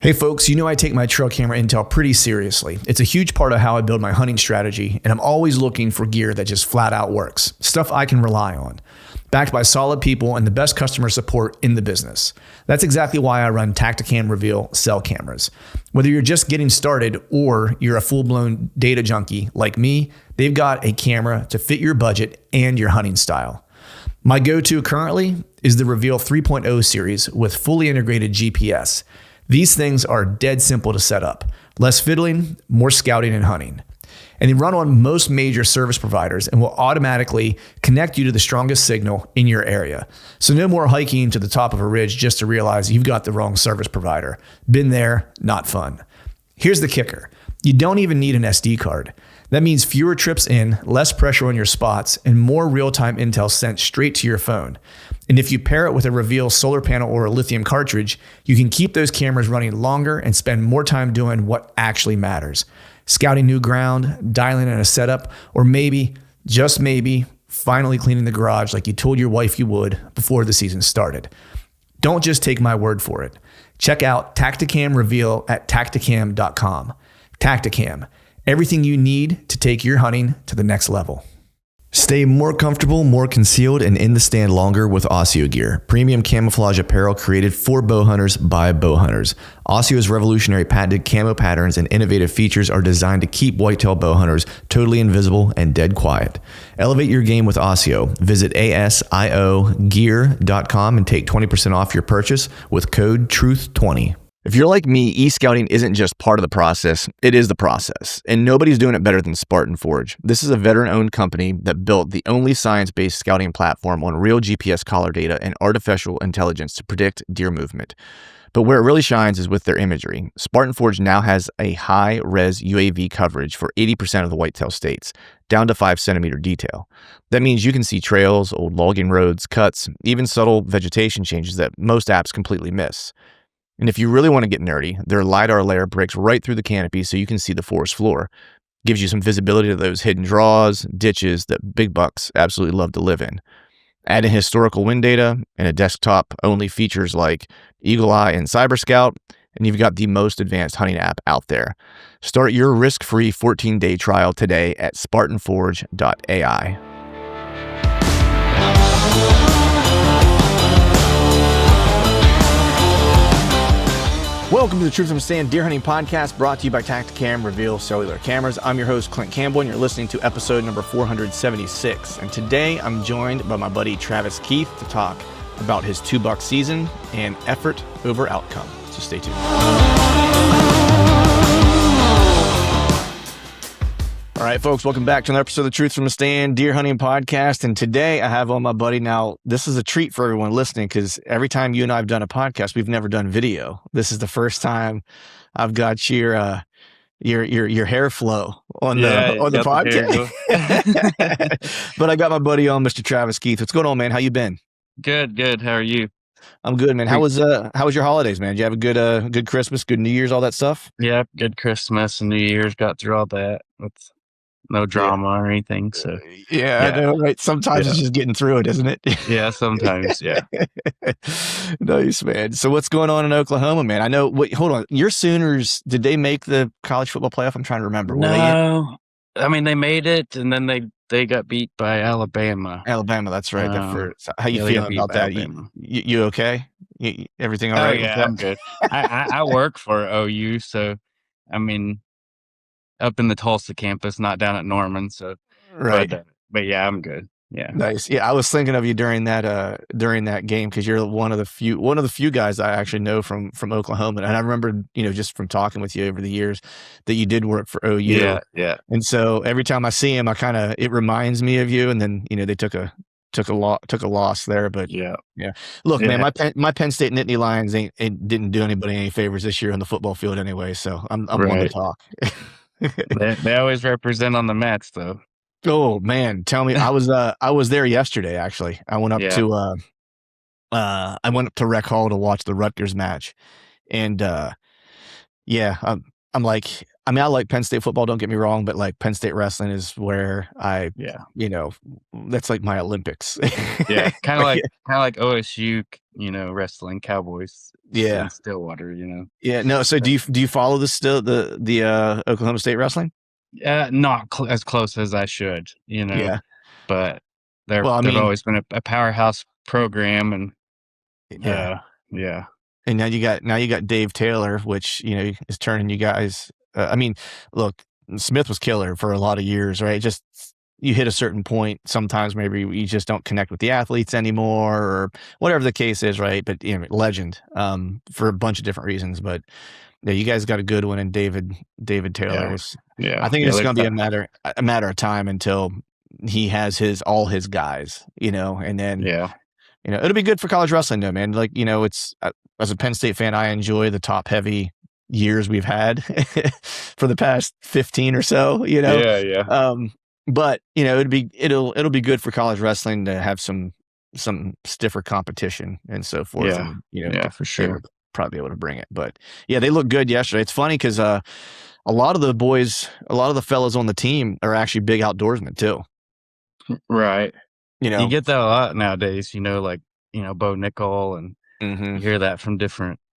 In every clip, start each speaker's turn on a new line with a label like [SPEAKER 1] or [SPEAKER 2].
[SPEAKER 1] Hey folks, you know I take my trail camera intel pretty seriously. It's a huge part of how I build my hunting strategy, and I'm always looking for gear that just flat out works. Stuff I can rely on. Backed by solid people and the best customer support in the business. That's exactly why I run Tacticam Reveal cell cameras. Whether you're just getting started or you're a full-blown data junkie like me, they've got a camera to fit your budget and your hunting style. My go-to currently is the Reveal 3.0 series with fully integrated GPS. These things are dead simple to set up. Less fiddling, more scouting and hunting. And they run on most major service providers and will automatically connect you to the strongest signal in your area. So no more hiking to the top of a ridge just to realize you've got the wrong service provider. Been there, not fun. Here's the kicker. You don't even need an SD card. That means fewer trips in, less pressure on your spots, and more real-time intel sent straight to your phone. And if you pair it with a Reveal solar panel or a lithium cartridge, you can keep those cameras running longer and spend more time doing what actually matters. Scouting new ground, dialing in a setup, or maybe, just maybe, finally cleaning the garage like you told your wife you would before the season started. Don't just take my word for it. Check out Tacticam Reveal at tacticam.com. Tacticam. Everything you need to take your hunting to the next level. Stay more comfortable, more concealed, and in the stand longer with Oscio gear. Premium camouflage apparel created for bow hunters by bow hunters. Oscio's revolutionary patented camo patterns and innovative features are designed to keep whitetail bow hunters totally invisible and dead quiet. Elevate your game with Oscio. Visit asiogear.com and take 20% off your purchase with code TRUTH20. If you're like me, e-scouting isn't just part of the process, it is the process. And nobody's doing it better than Spartan Forge. This is a veteran-owned company that built the only science-based scouting platform on real GPS collar data and artificial intelligence to predict deer movement. But where it really shines is with their imagery. Spartan Forge now has a high-res UAV coverage for 80% of the whitetail states, down to 5-centimeter detail. That means you can see trails, old logging roads, cuts, even subtle vegetation changes that most apps completely miss. And if you really want to get nerdy, their LiDAR layer breaks right through the canopy so you can see the forest floor. Gives you some visibility to those hidden draws, ditches that big bucks absolutely love to live in. Add in historical wind data and a desktop-only features like Eagle Eye and Cyber Scout, and you've got the most advanced hunting app out there. Start your risk-free 14-day trial today at spartanforge.ai. Welcome to the Truth from a Stand Deer Hunting Podcast, brought to you by Tacticam Reveal Cellular Cameras. I'm your host, Clint Campbell, and you're listening to episode number 476. And today I'm joined by my buddy Travis Keith to talk about his $2 season and effort over outcome. So stay tuned. All right, folks, welcome back to another episode of the Truth from a Stand Deer Hunting Podcast. And today I have on my buddy. Now, this is a treat for everyone listening because every time you and I have done a podcast, we've never done video. This is the first time I've got your hair flow on the podcast. But I got my buddy on, Mr. Travis Keith. What's going on, man? How you been?
[SPEAKER 2] Good. How are you?
[SPEAKER 1] I'm good, man. How was your holidays, man? Did you have a good Christmas, good New Year's, all that stuff?
[SPEAKER 2] Yeah, good Christmas and New Year's. Got through all that with no drama or anything. So
[SPEAKER 1] I know, right? Sometimes it's just getting through it, isn't it?
[SPEAKER 2] Yeah, sometimes. Yeah.
[SPEAKER 1] Nice, man. So what's going on in Oklahoma, man? I know. Wait, hold on. Your Sooners, did they make the college football playoff? I'm trying to remember.
[SPEAKER 2] No, I mean they made it, and then they got beat by Alabama.
[SPEAKER 1] Alabama, that's right. How you feeling about that? You okay? Everything all right?
[SPEAKER 2] Yeah, I'm good. I work for OU, so I mean, up in the Tulsa campus, not down at Norman. So
[SPEAKER 1] right.
[SPEAKER 2] But yeah, I'm good. Yeah.
[SPEAKER 1] Nice. Yeah, I was thinking of you during that game because you're one of the few guys I actually know from Oklahoma, and I remember just from talking with you over the years that you did work for OU.
[SPEAKER 2] Yeah.
[SPEAKER 1] And so every time I see him, it reminds me of you. And then they took a loss there, but yeah. Look, man, my Penn State Nittany Lions didn't do anybody any favors this year on the football field anyway. So I'm one to talk.
[SPEAKER 2] They always represent on the mats, though.
[SPEAKER 1] Oh man, tell me, I was there yesterday. Actually, I went up to Rec Hall to watch the Rutgers match, and I'm like, I mean, I like Penn State football, don't get me wrong, but like Penn State wrestling is where
[SPEAKER 2] Yeah.
[SPEAKER 1] you know, that's like my Olympics.
[SPEAKER 2] Yeah. Kind of
[SPEAKER 1] Like,
[SPEAKER 2] like OSU, wrestling Cowboys
[SPEAKER 1] yeah.
[SPEAKER 2] in Stillwater,
[SPEAKER 1] Yeah. No, so
[SPEAKER 2] So,
[SPEAKER 1] do you follow the Oklahoma State wrestling?
[SPEAKER 2] not as close as I should,
[SPEAKER 1] Yeah.
[SPEAKER 2] but
[SPEAKER 1] Well, I
[SPEAKER 2] they've
[SPEAKER 1] mean,
[SPEAKER 2] always been a powerhouse program, and
[SPEAKER 1] yeah.
[SPEAKER 2] yeah,
[SPEAKER 1] And now you got Dave Taylor, which, is turning you guys I mean, look, Smith was killer for a lot of years, right? Just you hit a certain point sometimes maybe you just don't connect with the athletes anymore or whatever the case is, right? But legend for a bunch of different reasons, but yeah, you guys got a good one in David Taylor.
[SPEAKER 2] yeah,
[SPEAKER 1] I
[SPEAKER 2] yeah,
[SPEAKER 1] think
[SPEAKER 2] yeah.
[SPEAKER 1] it's going to be a matter of time until he has all his guys, and then
[SPEAKER 2] Yeah,
[SPEAKER 1] it'll be good for college wrestling though, man. Like, it's as a Penn State fan, I enjoy the top heavy years we've had for the past 15 or so,
[SPEAKER 2] yeah, yeah,
[SPEAKER 1] but it'll be good for college wrestling to have some stiffer competition and so forth.
[SPEAKER 2] yeah,
[SPEAKER 1] And,
[SPEAKER 2] yeah, for
[SPEAKER 1] they
[SPEAKER 2] sure.
[SPEAKER 1] would probably be able to bring it, but yeah, they look good yesterday. It's funny because, a lot of the fellas on the team are actually big outdoorsmen too,
[SPEAKER 2] Right.
[SPEAKER 1] you
[SPEAKER 2] You
[SPEAKER 1] know?
[SPEAKER 2] get that a lot nowadays, like, Bo Nickel, and
[SPEAKER 1] Hmm.
[SPEAKER 2] you hear that from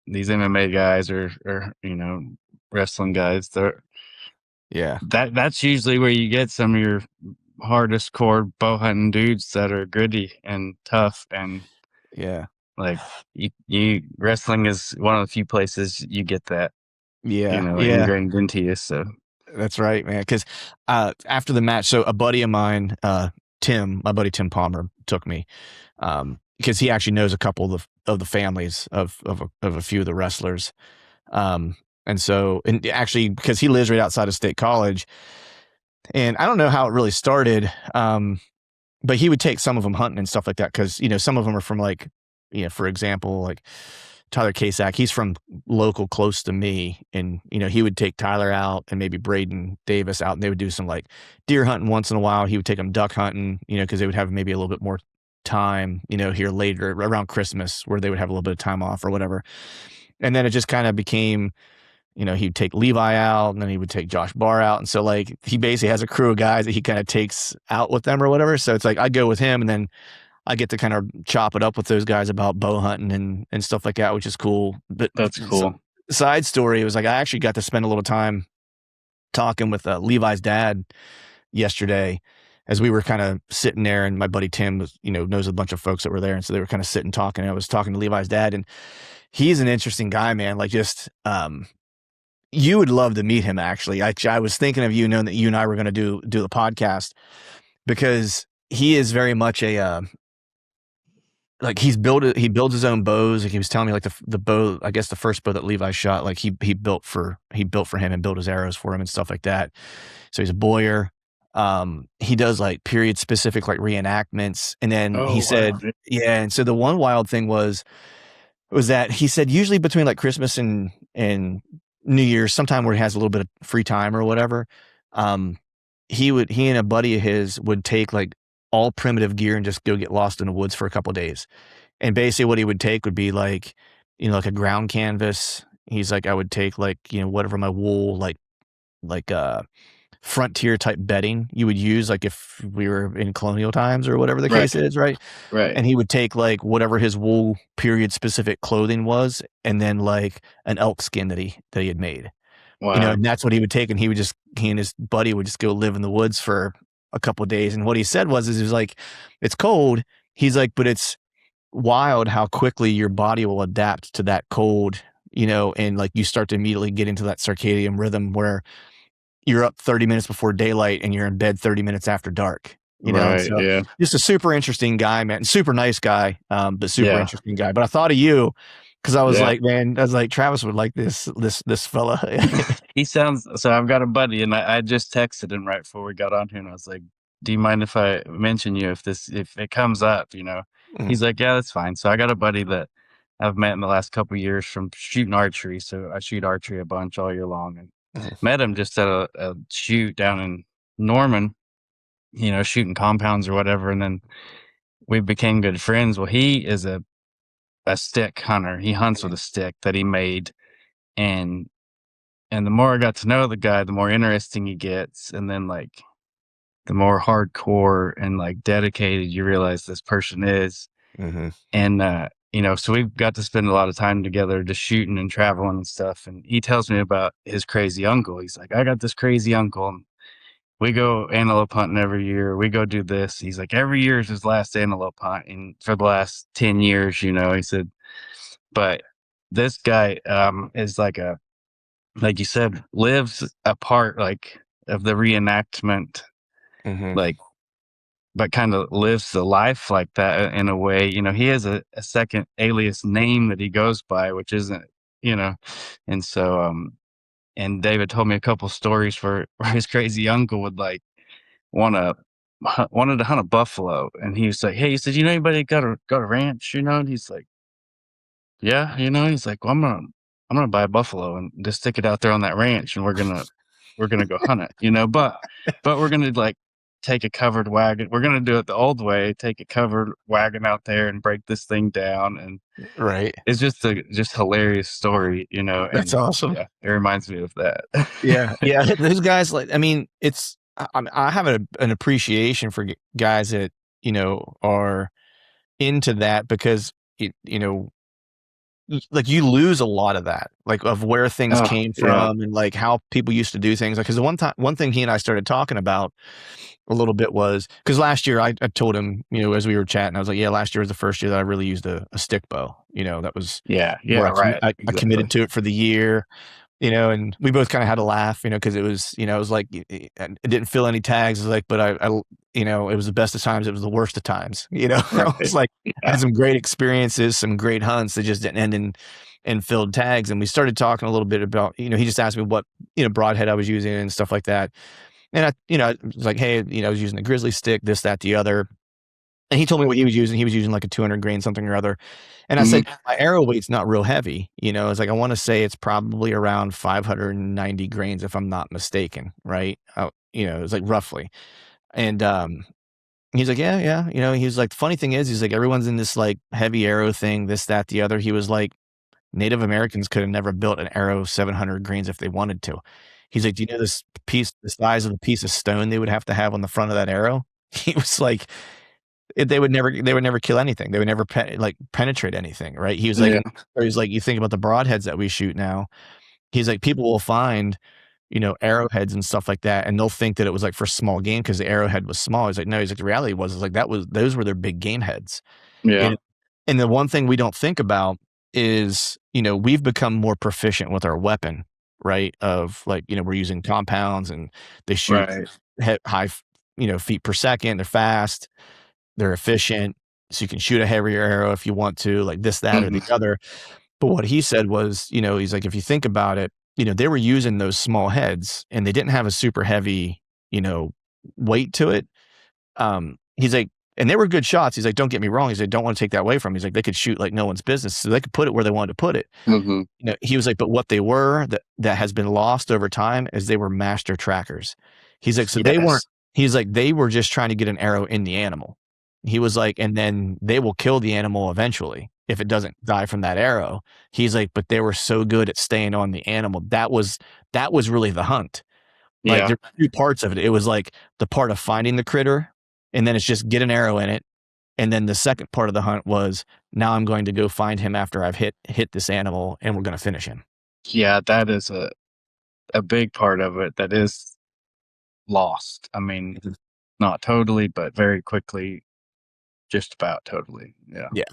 [SPEAKER 2] these MMA guys, or wrestling guys.
[SPEAKER 1] Yeah.
[SPEAKER 2] That's usually where you get some of your hardest core bow hunting dudes that are gritty and tough, and
[SPEAKER 1] Yeah.
[SPEAKER 2] like you wrestling is one of the few places you get that,
[SPEAKER 1] Yeah. Yeah.
[SPEAKER 2] ingrained into you. So
[SPEAKER 1] That's right, man. Because after the match, so a buddy of mine, my buddy Tim Palmer, took me because he actually knows a couple of the families of a few of the wrestlers, and actually because he lives right outside of State College, and I don't know how it really started, but he would take some of them hunting and stuff like that because some of them are from like, for example, like Tyler Kasak, he's from local close to me, and he would take Tyler out and maybe Braden Davis out, and they would do some like deer hunting once in a while. He would take them duck hunting, because they would have maybe a little bit more time, here later around Christmas where they would have a little bit of time off or whatever. And then it just kind of became, he'd take Levi out and then he would take Josh Barr out. And so like he basically has a crew of guys that he kind of takes out with them or whatever. So it's like I go with him and then I get to kind of chop it up with those guys about bow hunting and stuff like that, which is cool. But
[SPEAKER 2] that's cool.
[SPEAKER 1] Side story, it was like I actually got to spend a little time talking with Levi's dad yesterday as we were kind of sitting there, and my buddy Tim was, knows a bunch of folks that were there. And so they were kind of sitting talking, and I was talking to Levi's dad, and he's an interesting guy, man. Like just, you would love to meet him. Actually, I was thinking of you, knowing that you and I were going to do the podcast, because he is very much a, like he builds his own bows. Like he was telling me like the bow, I guess the first bow that Levi shot, like he built for him and built his arrows for him and stuff like that. So he's a boyer. He does like period specific like reenactments. And then he said,
[SPEAKER 2] Wow.
[SPEAKER 1] yeah. And so the one wild thing was that he said usually between like Christmas and New Year's, sometime where he has a little bit of free time or whatever, he and a buddy of his would take like all primitive gear and just go get lost in the woods for a couple of days. And basically what he would take would be like, like a ground canvas. He's like, I would take like, whatever my wool, like frontier type bedding you would use, like if we were in colonial times or whatever the case is, right?
[SPEAKER 2] Right.
[SPEAKER 1] And he would take like whatever his wool period specific clothing was, and then like an elk skin that he had made.
[SPEAKER 2] Wow.
[SPEAKER 1] And that's what he would take, and he and his buddy would just go live in the woods for a couple of days. And what he said was, he was like, it's cold. He's like, but it's wild how quickly your body will adapt to that cold, and like you start to immediately get into that circadian rhythm where you're up 30 minutes before daylight and you're in bed 30 minutes after dark,
[SPEAKER 2] Right.
[SPEAKER 1] So
[SPEAKER 2] Yeah.
[SPEAKER 1] just a super interesting guy, man. Super nice guy, but super
[SPEAKER 2] Yeah.
[SPEAKER 1] interesting guy. But I thought of you because I was
[SPEAKER 2] Yeah.
[SPEAKER 1] like, man, Travis would like this fella.
[SPEAKER 2] He sounds so. I've got a buddy, and I just texted him right before we got on here, and I was like, "Do you mind if I mention you if it comes up?" He's like, "Yeah, that's fine." So I got a buddy that I've met in the last couple of years from shooting archery. So I shoot archery a bunch all year long, and met him just at a shoot down in Norman, shooting compounds or whatever, and then we became good friends. Well, he is a stick hunter. He hunts with a stick that he made, and And the more I got to know the guy, the more interesting he gets. And then like the more hardcore and like dedicated you realize this person is.
[SPEAKER 3] Mm-hmm.
[SPEAKER 2] And so we've got to spend a lot of time together just shooting and traveling and stuff. And he tells me about his crazy uncle. He's like, I got this crazy uncle, and we go antelope hunting every year. We go do this. He's like, every year is his last antelope hunt, and for the last 10 years, he said. But this guy is like you said, lives a part like of the reenactment,
[SPEAKER 3] Mm-hmm.
[SPEAKER 2] like, but kind of lives the life like that in a way. He has a second alias name that he goes by, which isn't, you know, and so and David told me a couple stories where his crazy uncle would like wanna wanted to hunt a buffalo, and he was like, "Hey," he said, anybody got a ranch?" And he's like, "Yeah," he's like, "Well, I'm gonna buy a buffalo and just stick it out there on that ranch, and we're gonna go hunt it, but we're gonna like take a covered wagon. We're gonna do it the old way, take a covered wagon out there and break this thing down." And
[SPEAKER 3] Right.
[SPEAKER 2] it's just a just hilarious story.
[SPEAKER 3] That's
[SPEAKER 2] And
[SPEAKER 3] awesome.
[SPEAKER 2] yeah, it reminds me of that.
[SPEAKER 3] Yeah. Yeah. Those guys, like, I mean, I have an appreciation for guys that, are into that, because, like, you lose a lot of that, like, of where things
[SPEAKER 2] Oh,
[SPEAKER 3] came
[SPEAKER 2] yeah.
[SPEAKER 3] from and like how people used to do things. Like, cause one thing he and I started talking about a little bit was, cause last year I told him, as we were chatting, I was like, yeah, last year was the first year that I really used a stick bow. That was
[SPEAKER 2] Yeah,
[SPEAKER 3] where
[SPEAKER 2] right,
[SPEAKER 3] I committed
[SPEAKER 2] exactly.
[SPEAKER 3] to it for the year. And we both kind of had to laugh, because it was, it was like, it didn't fill any tags. It was like, but it was the best of times. It was the worst of times. I was
[SPEAKER 2] Right.
[SPEAKER 3] like, I
[SPEAKER 2] Yeah.
[SPEAKER 3] had some great experiences, some great hunts that just didn't end in filled tags. And we started talking a little bit about, he just asked me what, broadhead I was using and stuff like that. And I was like, hey, I was using the grizzly stick, this, that, the other. And he told me what he was using. He was using like a 200 grain something or other. And I said,
[SPEAKER 2] Mhm.
[SPEAKER 3] my arrow weight's not real heavy. I was like, I want to say it's probably around 590 grains, if I'm not mistaken. Right. It was like roughly. And, he's like, yeah, yeah. He was like, the funny thing is, he's like, everyone's in this like heavy arrow thing, this, that, the other. He was like, Native Americans could have never built an arrow 700 grains if they wanted to. He's like, do you know the size of the piece of stone they would have to have on the front of that arrow? He was like, they would never kill anything. They would never penetrate anything, right? He was like,
[SPEAKER 2] Yeah.
[SPEAKER 3] you think about the broadheads that we shoot now. He's like, people will find, arrowheads and stuff like that, and they'll think that it was like for small game because the arrowhead was small. He's like, no, he's like, the reality was, is like those were their big game heads. You
[SPEAKER 2] Yeah.
[SPEAKER 3] know? And the one thing we don't think about is, we've become more proficient with our weapon, right? Of like, we're using compounds and they shoot
[SPEAKER 2] Right.
[SPEAKER 3] high, feet per second. They're fast. They're efficient, so you can shoot a heavier arrow if you want to, like this, that, or the
[SPEAKER 2] Mhm.
[SPEAKER 3] other. But what he said was, he's like, if you think about it, they were using those small heads and they didn't have a super heavy, weight to it. He's like, and they were good shots. He's like, don't get me wrong. He's like, don't want to take that away from him. He's like, they could shoot like no one's business. So they could put it where they wanted to put it.
[SPEAKER 2] Mhm.
[SPEAKER 3] He was like, but what they were that has been lost over time is they were master trackers. He's like, so they weren't,
[SPEAKER 2] Yes.
[SPEAKER 3] he's like, they were just trying to get an arrow in the animal. He was like, and then they will kill the animal eventually if it doesn't die from that arrow. He's like, but they were so good at staying on the animal. That was really the hunt. Like
[SPEAKER 2] Yeah.
[SPEAKER 3] there's two parts of it. It was like the part of finding the critter, and then it's just get an arrow in it. And then the second part of the hunt was, now I'm going to go find him after I've hit this animal, and we're going to finish him.
[SPEAKER 2] Yeah, that is a big part of it that is lost. I mean,
[SPEAKER 3] Mhm.
[SPEAKER 2] not totally, but very quickly, just about totally. Yeah.
[SPEAKER 3] Yeah.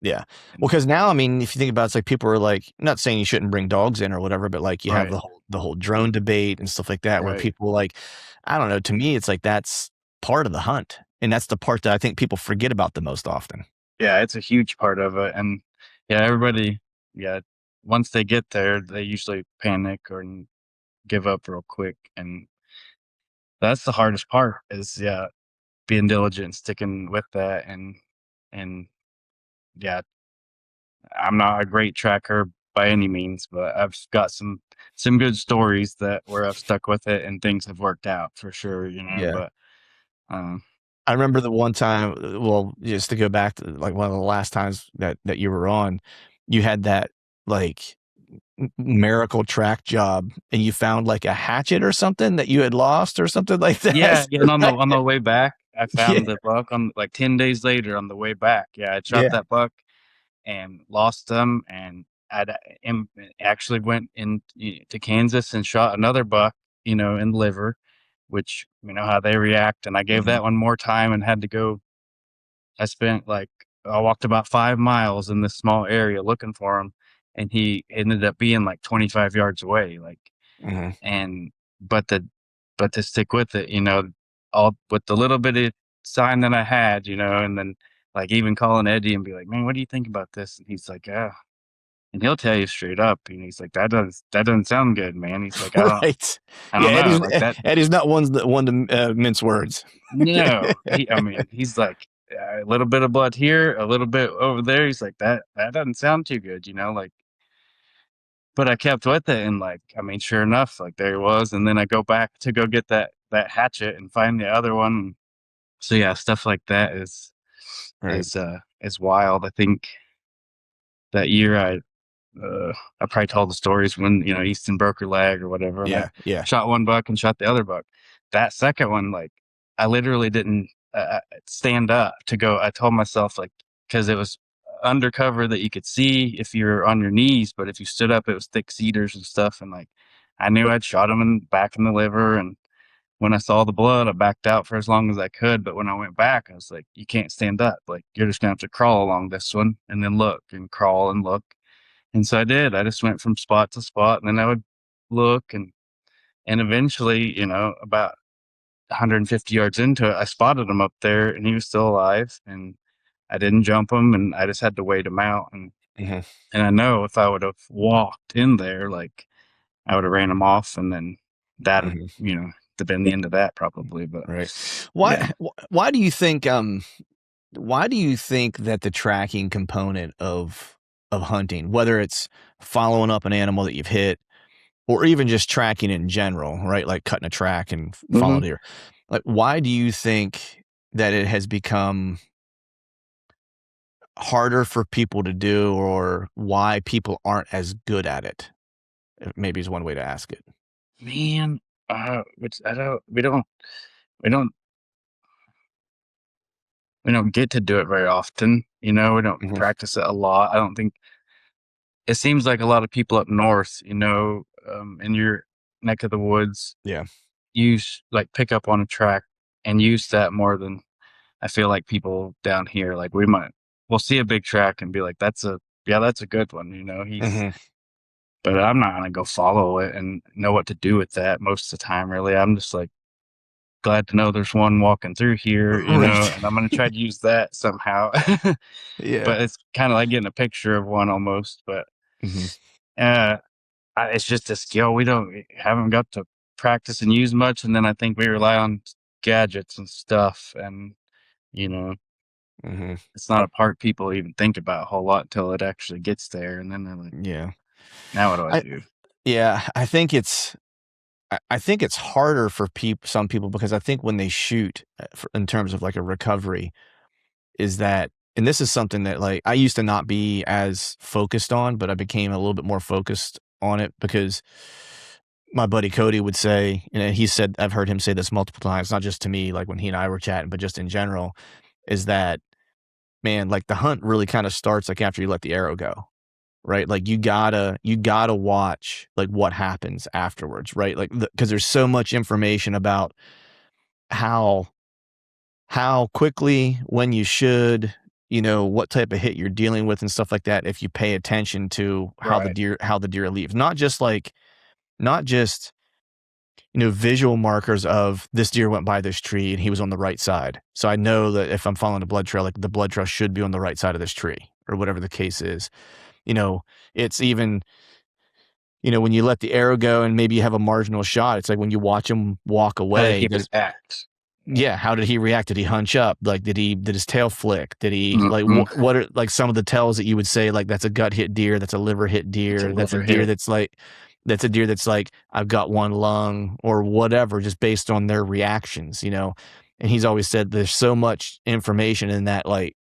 [SPEAKER 3] Yeah. Well,
[SPEAKER 2] And
[SPEAKER 3] because now, I mean, if you think about it, it's like people are like, not saying you shouldn't bring dogs in or whatever, but like you have
[SPEAKER 2] right.
[SPEAKER 3] the whole drone debate and stuff like that, where
[SPEAKER 2] Right.
[SPEAKER 3] people like, I don't know, to me, it's like that's part of the hunt. And that's the part that I think people forget about the most often.
[SPEAKER 2] Yeah, it's a huge part of it. And yeah, everybody, yeah, once they get there, they usually panic or give up real quick. And that's the hardest part is, yeah, being diligent, sticking with that. And yeah, I'm not a great tracker by any means, but I've got some good stories that where I've stuck with it and things have worked out for sure.
[SPEAKER 3] Yeah.
[SPEAKER 2] But um
[SPEAKER 3] I remember the one time, well, just to go back to like one of the last times that you were on, you had that like miracle track job and you found like a hatchet or something that you had lost or something like that.
[SPEAKER 2] Yeah, and on the way back, I found
[SPEAKER 3] Yeah.
[SPEAKER 2] the buck on like 10 days later on the way back. Yeah, I shot
[SPEAKER 3] Yeah.
[SPEAKER 2] that buck and lost them, and actually went in to Kansas and shot another buck, in liver, which how they react. And I gave that one more time and had to go. I walked about 5 miles in this small area looking for him, and he ended up being like 25 yards away. Like,
[SPEAKER 3] Mm-hmm.
[SPEAKER 2] and but the but to stick with it, all with the little bit of sign that I had, and then like even calling Eddie and be like, man, what do you think about this? And he's like, yeah. And he'll tell you straight up, he's like, that doesn't sound good, man. He's like,
[SPEAKER 3] Right.
[SPEAKER 2] I
[SPEAKER 3] Yeah.
[SPEAKER 2] don't know, like that.
[SPEAKER 3] Eddie's not one to mince words.
[SPEAKER 2] No, he's like a little bit of blood here, a little bit over there. He's like, that doesn't sound too good, like. But I kept with it, and like, sure enough, like there he was. And then I go back to go get that hatchet and find the other one. So yeah, stuff like that
[SPEAKER 3] Right.
[SPEAKER 2] is wild. I think that year I probably told the stories when Easton broke her leg or whatever, and I
[SPEAKER 3] Yeah.
[SPEAKER 2] shot one buck and shot the other buck. That second one, like I literally didn't stand up to go. I told myself, like, because it was undercover that you could see if you're on your knees, but if you stood up, it was thick cedars and stuff, and like I knew I'd shot him back in the liver. And when I saw the blood, I backed out for as long as I could. But when I went back, I was like, you can't stand up. Like, you're just gonna have to crawl along this one and then look and crawl and look. And so I did. I just went from spot to spot, and then I would look, and eventually, about 150 yards into it, I spotted him up there, and he was still alive. And I didn't jump him, and I just had to wait him out. And I know if I would have walked in there, like I would have ran him off, and then that would have been the end of that probably. But
[SPEAKER 3] right. Why do you think that the tracking component of hunting, whether it's following up an animal that you've hit or even just tracking in general, right? Like cutting a track and following deer. Like, why do you think that it has become harder for people to do, or why people aren't as good at it? Maybe is one way to ask it.
[SPEAKER 2] Man, we don't get to do it very often. We don't practice it a lot. I don't think it seems like a lot of people up north, in your neck of the woods, use like pick up on a track and use that more than I feel like people down here. Like we'll see a big track and be like, that's a good one. But I'm not gonna go follow it and know what to do with that most of the time. Really, I'm just like glad to know there's one walking through here,
[SPEAKER 3] Right.
[SPEAKER 2] and I'm gonna try to use that somehow.
[SPEAKER 3] Yeah.
[SPEAKER 2] But it's kind of like getting a picture of one almost. But it's just a skill we haven't got to practice and use much. And then I think we rely on gadgets and stuff, and it's not a part people even think about a whole lot until it actually gets there, and then they're like,
[SPEAKER 3] yeah.
[SPEAKER 2] now what do I do?
[SPEAKER 3] Yeah, I think it's harder for some people, because I think when they shoot in terms of like a recovery is that, and this is something that like I used to not be as focused on, but I became a little bit more focused on it because my buddy Cody would say, and he said, I've heard him say this multiple times, not just to me, like when he and I were chatting, but just in general, is that, man, like the hunt really kind of starts like after you let the arrow go. Right. Like you gotta watch like what happens afterwards. Right. Like, cause there's so much information about how quickly, when you should, what type of hit you're dealing with and stuff like that. If you pay attention to how the deer leaves, not just visual markers of this deer went by this tree and he was on the right side. So I know that if I'm following a blood trail, like the blood trail should be on the right side of this tree or whatever the case is. It's even, when you let the arrow go and maybe you have a marginal shot, it's like when you watch him walk away.
[SPEAKER 2] How did he react?
[SPEAKER 3] Yeah. How did he react? Did he hunch up? Like, did his tail flick? Did he what are like some of the tells that you would say, like, that's a gut hit deer, that's a liver hit deer, that's a deer that's like, I've got one lung or whatever, just based on their reactions, And he's always said there's so much information in that, like,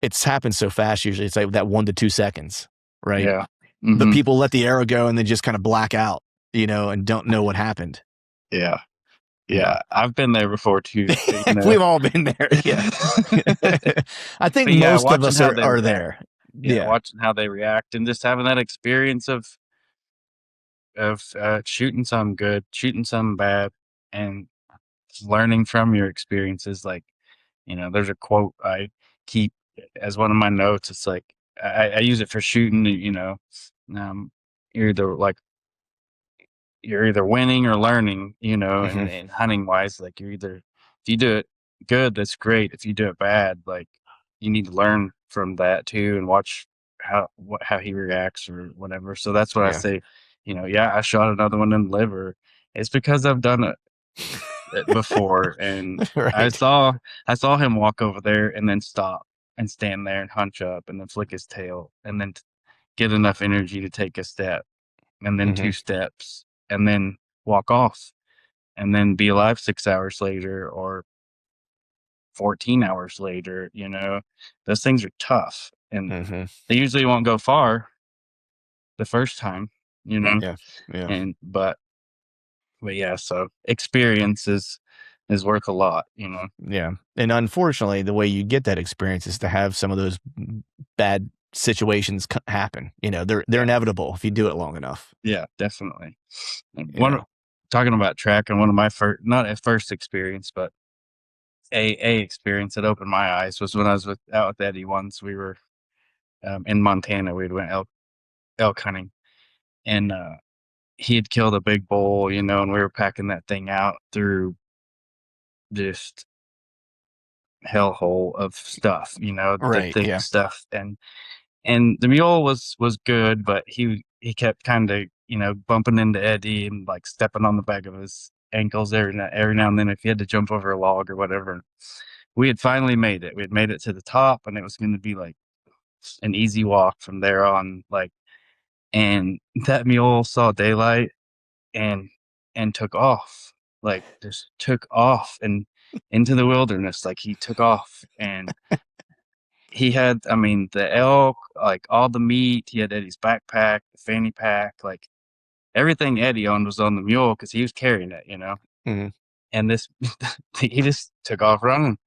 [SPEAKER 3] it's happened so fast. Usually it's like that 1 to 2 seconds, right?
[SPEAKER 2] Yeah.
[SPEAKER 3] But people let the arrow go and then just kind of black out, and don't know what happened.
[SPEAKER 2] Yeah. Yeah. I've been there before too.
[SPEAKER 3] We've all been there. Yeah. I think
[SPEAKER 2] But yeah,
[SPEAKER 3] most of
[SPEAKER 2] watching
[SPEAKER 3] us
[SPEAKER 2] how they
[SPEAKER 3] are
[SPEAKER 2] react.
[SPEAKER 3] there.
[SPEAKER 2] Yeah, watching how they react and just having that experience of shooting some good, shooting some bad, and learning from your experiences. Like, there's a quote I keep as one of my notes. It's like I use it for shooting. Um, you're either like you're either winning or learning. And hunting wise, like if you do it good, that's great. If you do it bad, like you need to learn from that too and watch how he reacts or whatever. So that's what I
[SPEAKER 3] Yeah.
[SPEAKER 2] say. I shot another one in the liver. It's because I've done it before, and
[SPEAKER 3] Right.
[SPEAKER 2] I saw him walk over there and then stop and stand there and hunch up and then flick his tail and then get enough energy to take a step and then 2 steps and then walk off and then be alive 6 hours later or 14 hours later. Those things are tough, and they usually won't go far the first time.
[SPEAKER 3] Yeah.
[SPEAKER 2] And but yeah, so experience is worth a lot.
[SPEAKER 3] Yeah. And unfortunately, the way you get that experience is to have some of those bad situations happen. They're inevitable if you do it long enough.
[SPEAKER 2] Yeah, definitely. And
[SPEAKER 3] Yeah.
[SPEAKER 2] talking about track, and one of my first, not a first experience, but a experience that opened my eyes was when I was out with Eddie once. We were in Montana. We went elk hunting, and he had killed a big bull, and we were packing that thing out through just hellhole of stuff, the
[SPEAKER 3] Right.
[SPEAKER 2] thick
[SPEAKER 3] Yeah.
[SPEAKER 2] stuff, and the mule was good, but he kept kind of bumping into Eddie and like stepping on the back of his ankles every now and then if he had to jump over a log or whatever. We had finally made it. We had made it to the top, and it was going to be like an easy walk from there on. Like, and that mule saw daylight and took off. Like, just took off and into the wilderness. Like, he took off, and he had, I mean, the elk, like all the meat. He had Eddie's backpack, the fanny pack, like everything Eddie owned was on the mule because he was carrying it. And this, he just took off running.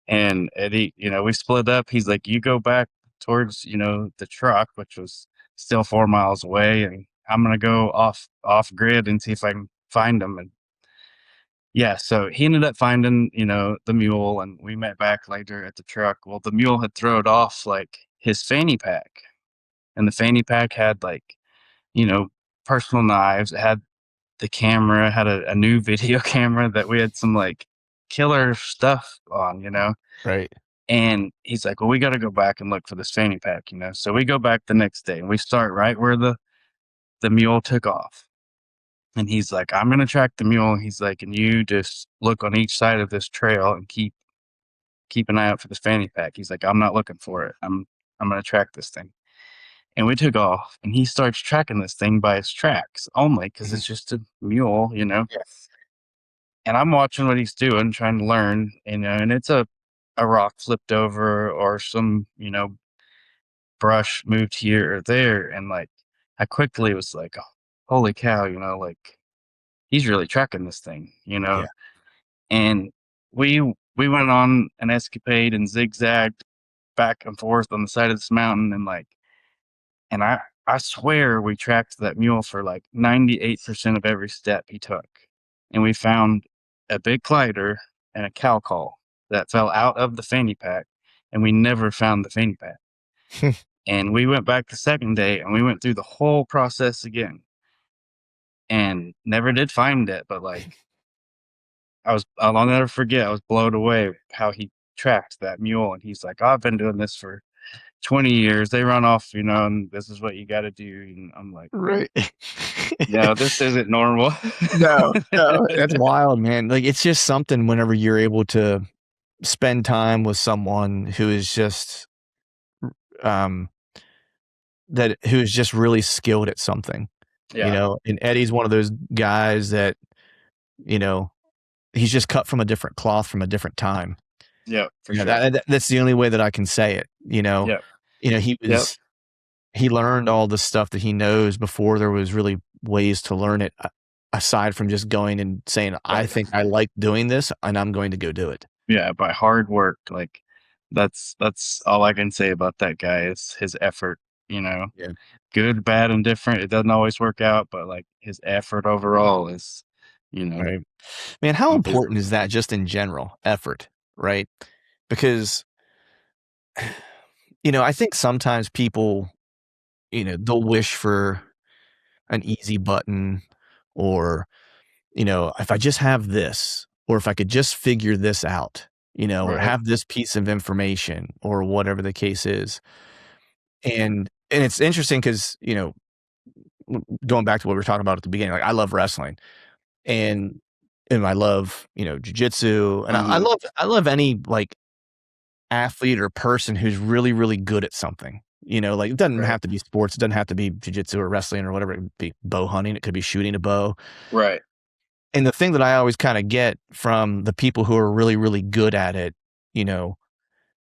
[SPEAKER 2] And Eddie, we split up. He's like, you go back towards, the truck, which was still 4 miles away, and I'm gonna go off grid and see if I can find him. And yeah, so he ended up finding, the mule, and we met back later at the truck. Well, the mule had thrown off like his fanny pack, and the fanny pack had like, personal knives. It had the camera, had a new video camera that we had some like killer stuff on,
[SPEAKER 3] Right.
[SPEAKER 2] And he's like, well, we got to go back and look for this fanny pack, So we go back the next day and we start right where the mule took off. And he's like, I'm going to track the mule. He's like, and you just look on each side of this trail and keep an eye out for this fanny pack. He's like, I'm not looking for it. I'm going to track this thing. And we took off, and he starts tracking this thing by his tracks only because it's just a mule,
[SPEAKER 3] Yes.
[SPEAKER 2] And I'm watching what he's doing, trying to learn, and it's a rock flipped over or some, brush moved here or there. And like, I quickly was like, oh, holy cow, like he's really tracking this thing,
[SPEAKER 3] Yeah.
[SPEAKER 2] And we went on an escapade and zigzagged back and forth on the side of this mountain. And I swear we tracked that mule for like 98% of every step he took. And we found a big clider and a cow call that fell out of the fanny pack, and we never found the fanny pack. And we went back the second day, and we went through the whole process again and never did find it. But like, I'll never forget, I was blown away how he tracked that mule. And he's like, oh, I've been doing this for 20 years. They run off, and this is what you got to do. And I'm like,
[SPEAKER 3] Right.
[SPEAKER 2] no, this isn't normal.
[SPEAKER 3] No, that's wild, man. Like, it's just something whenever you're able to spend time with someone who is just, who is just really skilled at something,
[SPEAKER 2] Yeah.
[SPEAKER 3] and Eddie's one of those guys that, he's just cut from a different cloth from a different time.
[SPEAKER 2] Yeah, for sure.
[SPEAKER 3] That's the only way that I can say it,
[SPEAKER 2] Yeah.
[SPEAKER 3] he was, he learned all the stuff that he knows before there was really ways to learn it, aside from just going and saying, I think I like doing this and I'm going to go do it.
[SPEAKER 2] Yeah, by hard work. Like that's all I can say about that guy is his effort, you know.
[SPEAKER 3] Yeah.
[SPEAKER 2] Good, bad, and different. It doesn't always work out, but like his effort overall is, you know,
[SPEAKER 3] Right. Man, how important
[SPEAKER 2] abysmal.
[SPEAKER 3] is that just in general? Effort, right? Because, I think sometimes people, they'll wish for an easy button, or, if I just have this, or if I could just figure this out, or
[SPEAKER 2] Right.
[SPEAKER 3] have this piece of information, or whatever the case is. And it's interesting because, going back to what we were talking about at the beginning, like I love wrestling, and I love, jujitsu, and I
[SPEAKER 2] Mhm.
[SPEAKER 3] love any like athlete or person who's really, really good at something. Like it doesn't
[SPEAKER 2] Right.
[SPEAKER 3] have to be sports, it doesn't have to be jujitsu or wrestling or whatever. It could be bow hunting, it could be shooting a bow.
[SPEAKER 2] Right.
[SPEAKER 3] And the thing that I always kind of get from the people who are really, really good at it,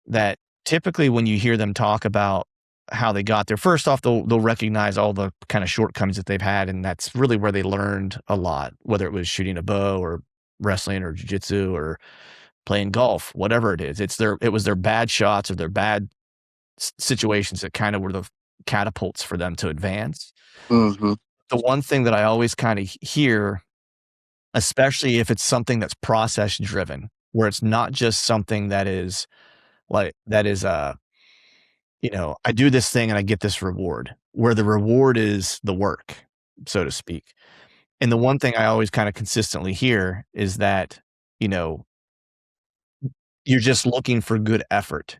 [SPEAKER 3] that typically when you hear them talk about how they got there, first off, they'll recognize all the kind of shortcomings that they've had, and that's really where they learned a lot, whether it was shooting a bow or wrestling or jujitsu or playing golf, whatever it is. It was their bad shots or their bad situations that kind of were the catapults for them to advance.
[SPEAKER 2] Mhm.
[SPEAKER 3] The one thing that I always kind of hear, especially if it's something that's process driven, where it's not just something that is like that is I do this thing and I get this reward, where the reward is the work, so to speak. And the one thing I always kind of consistently hear is that, you know, you're just looking for good effort,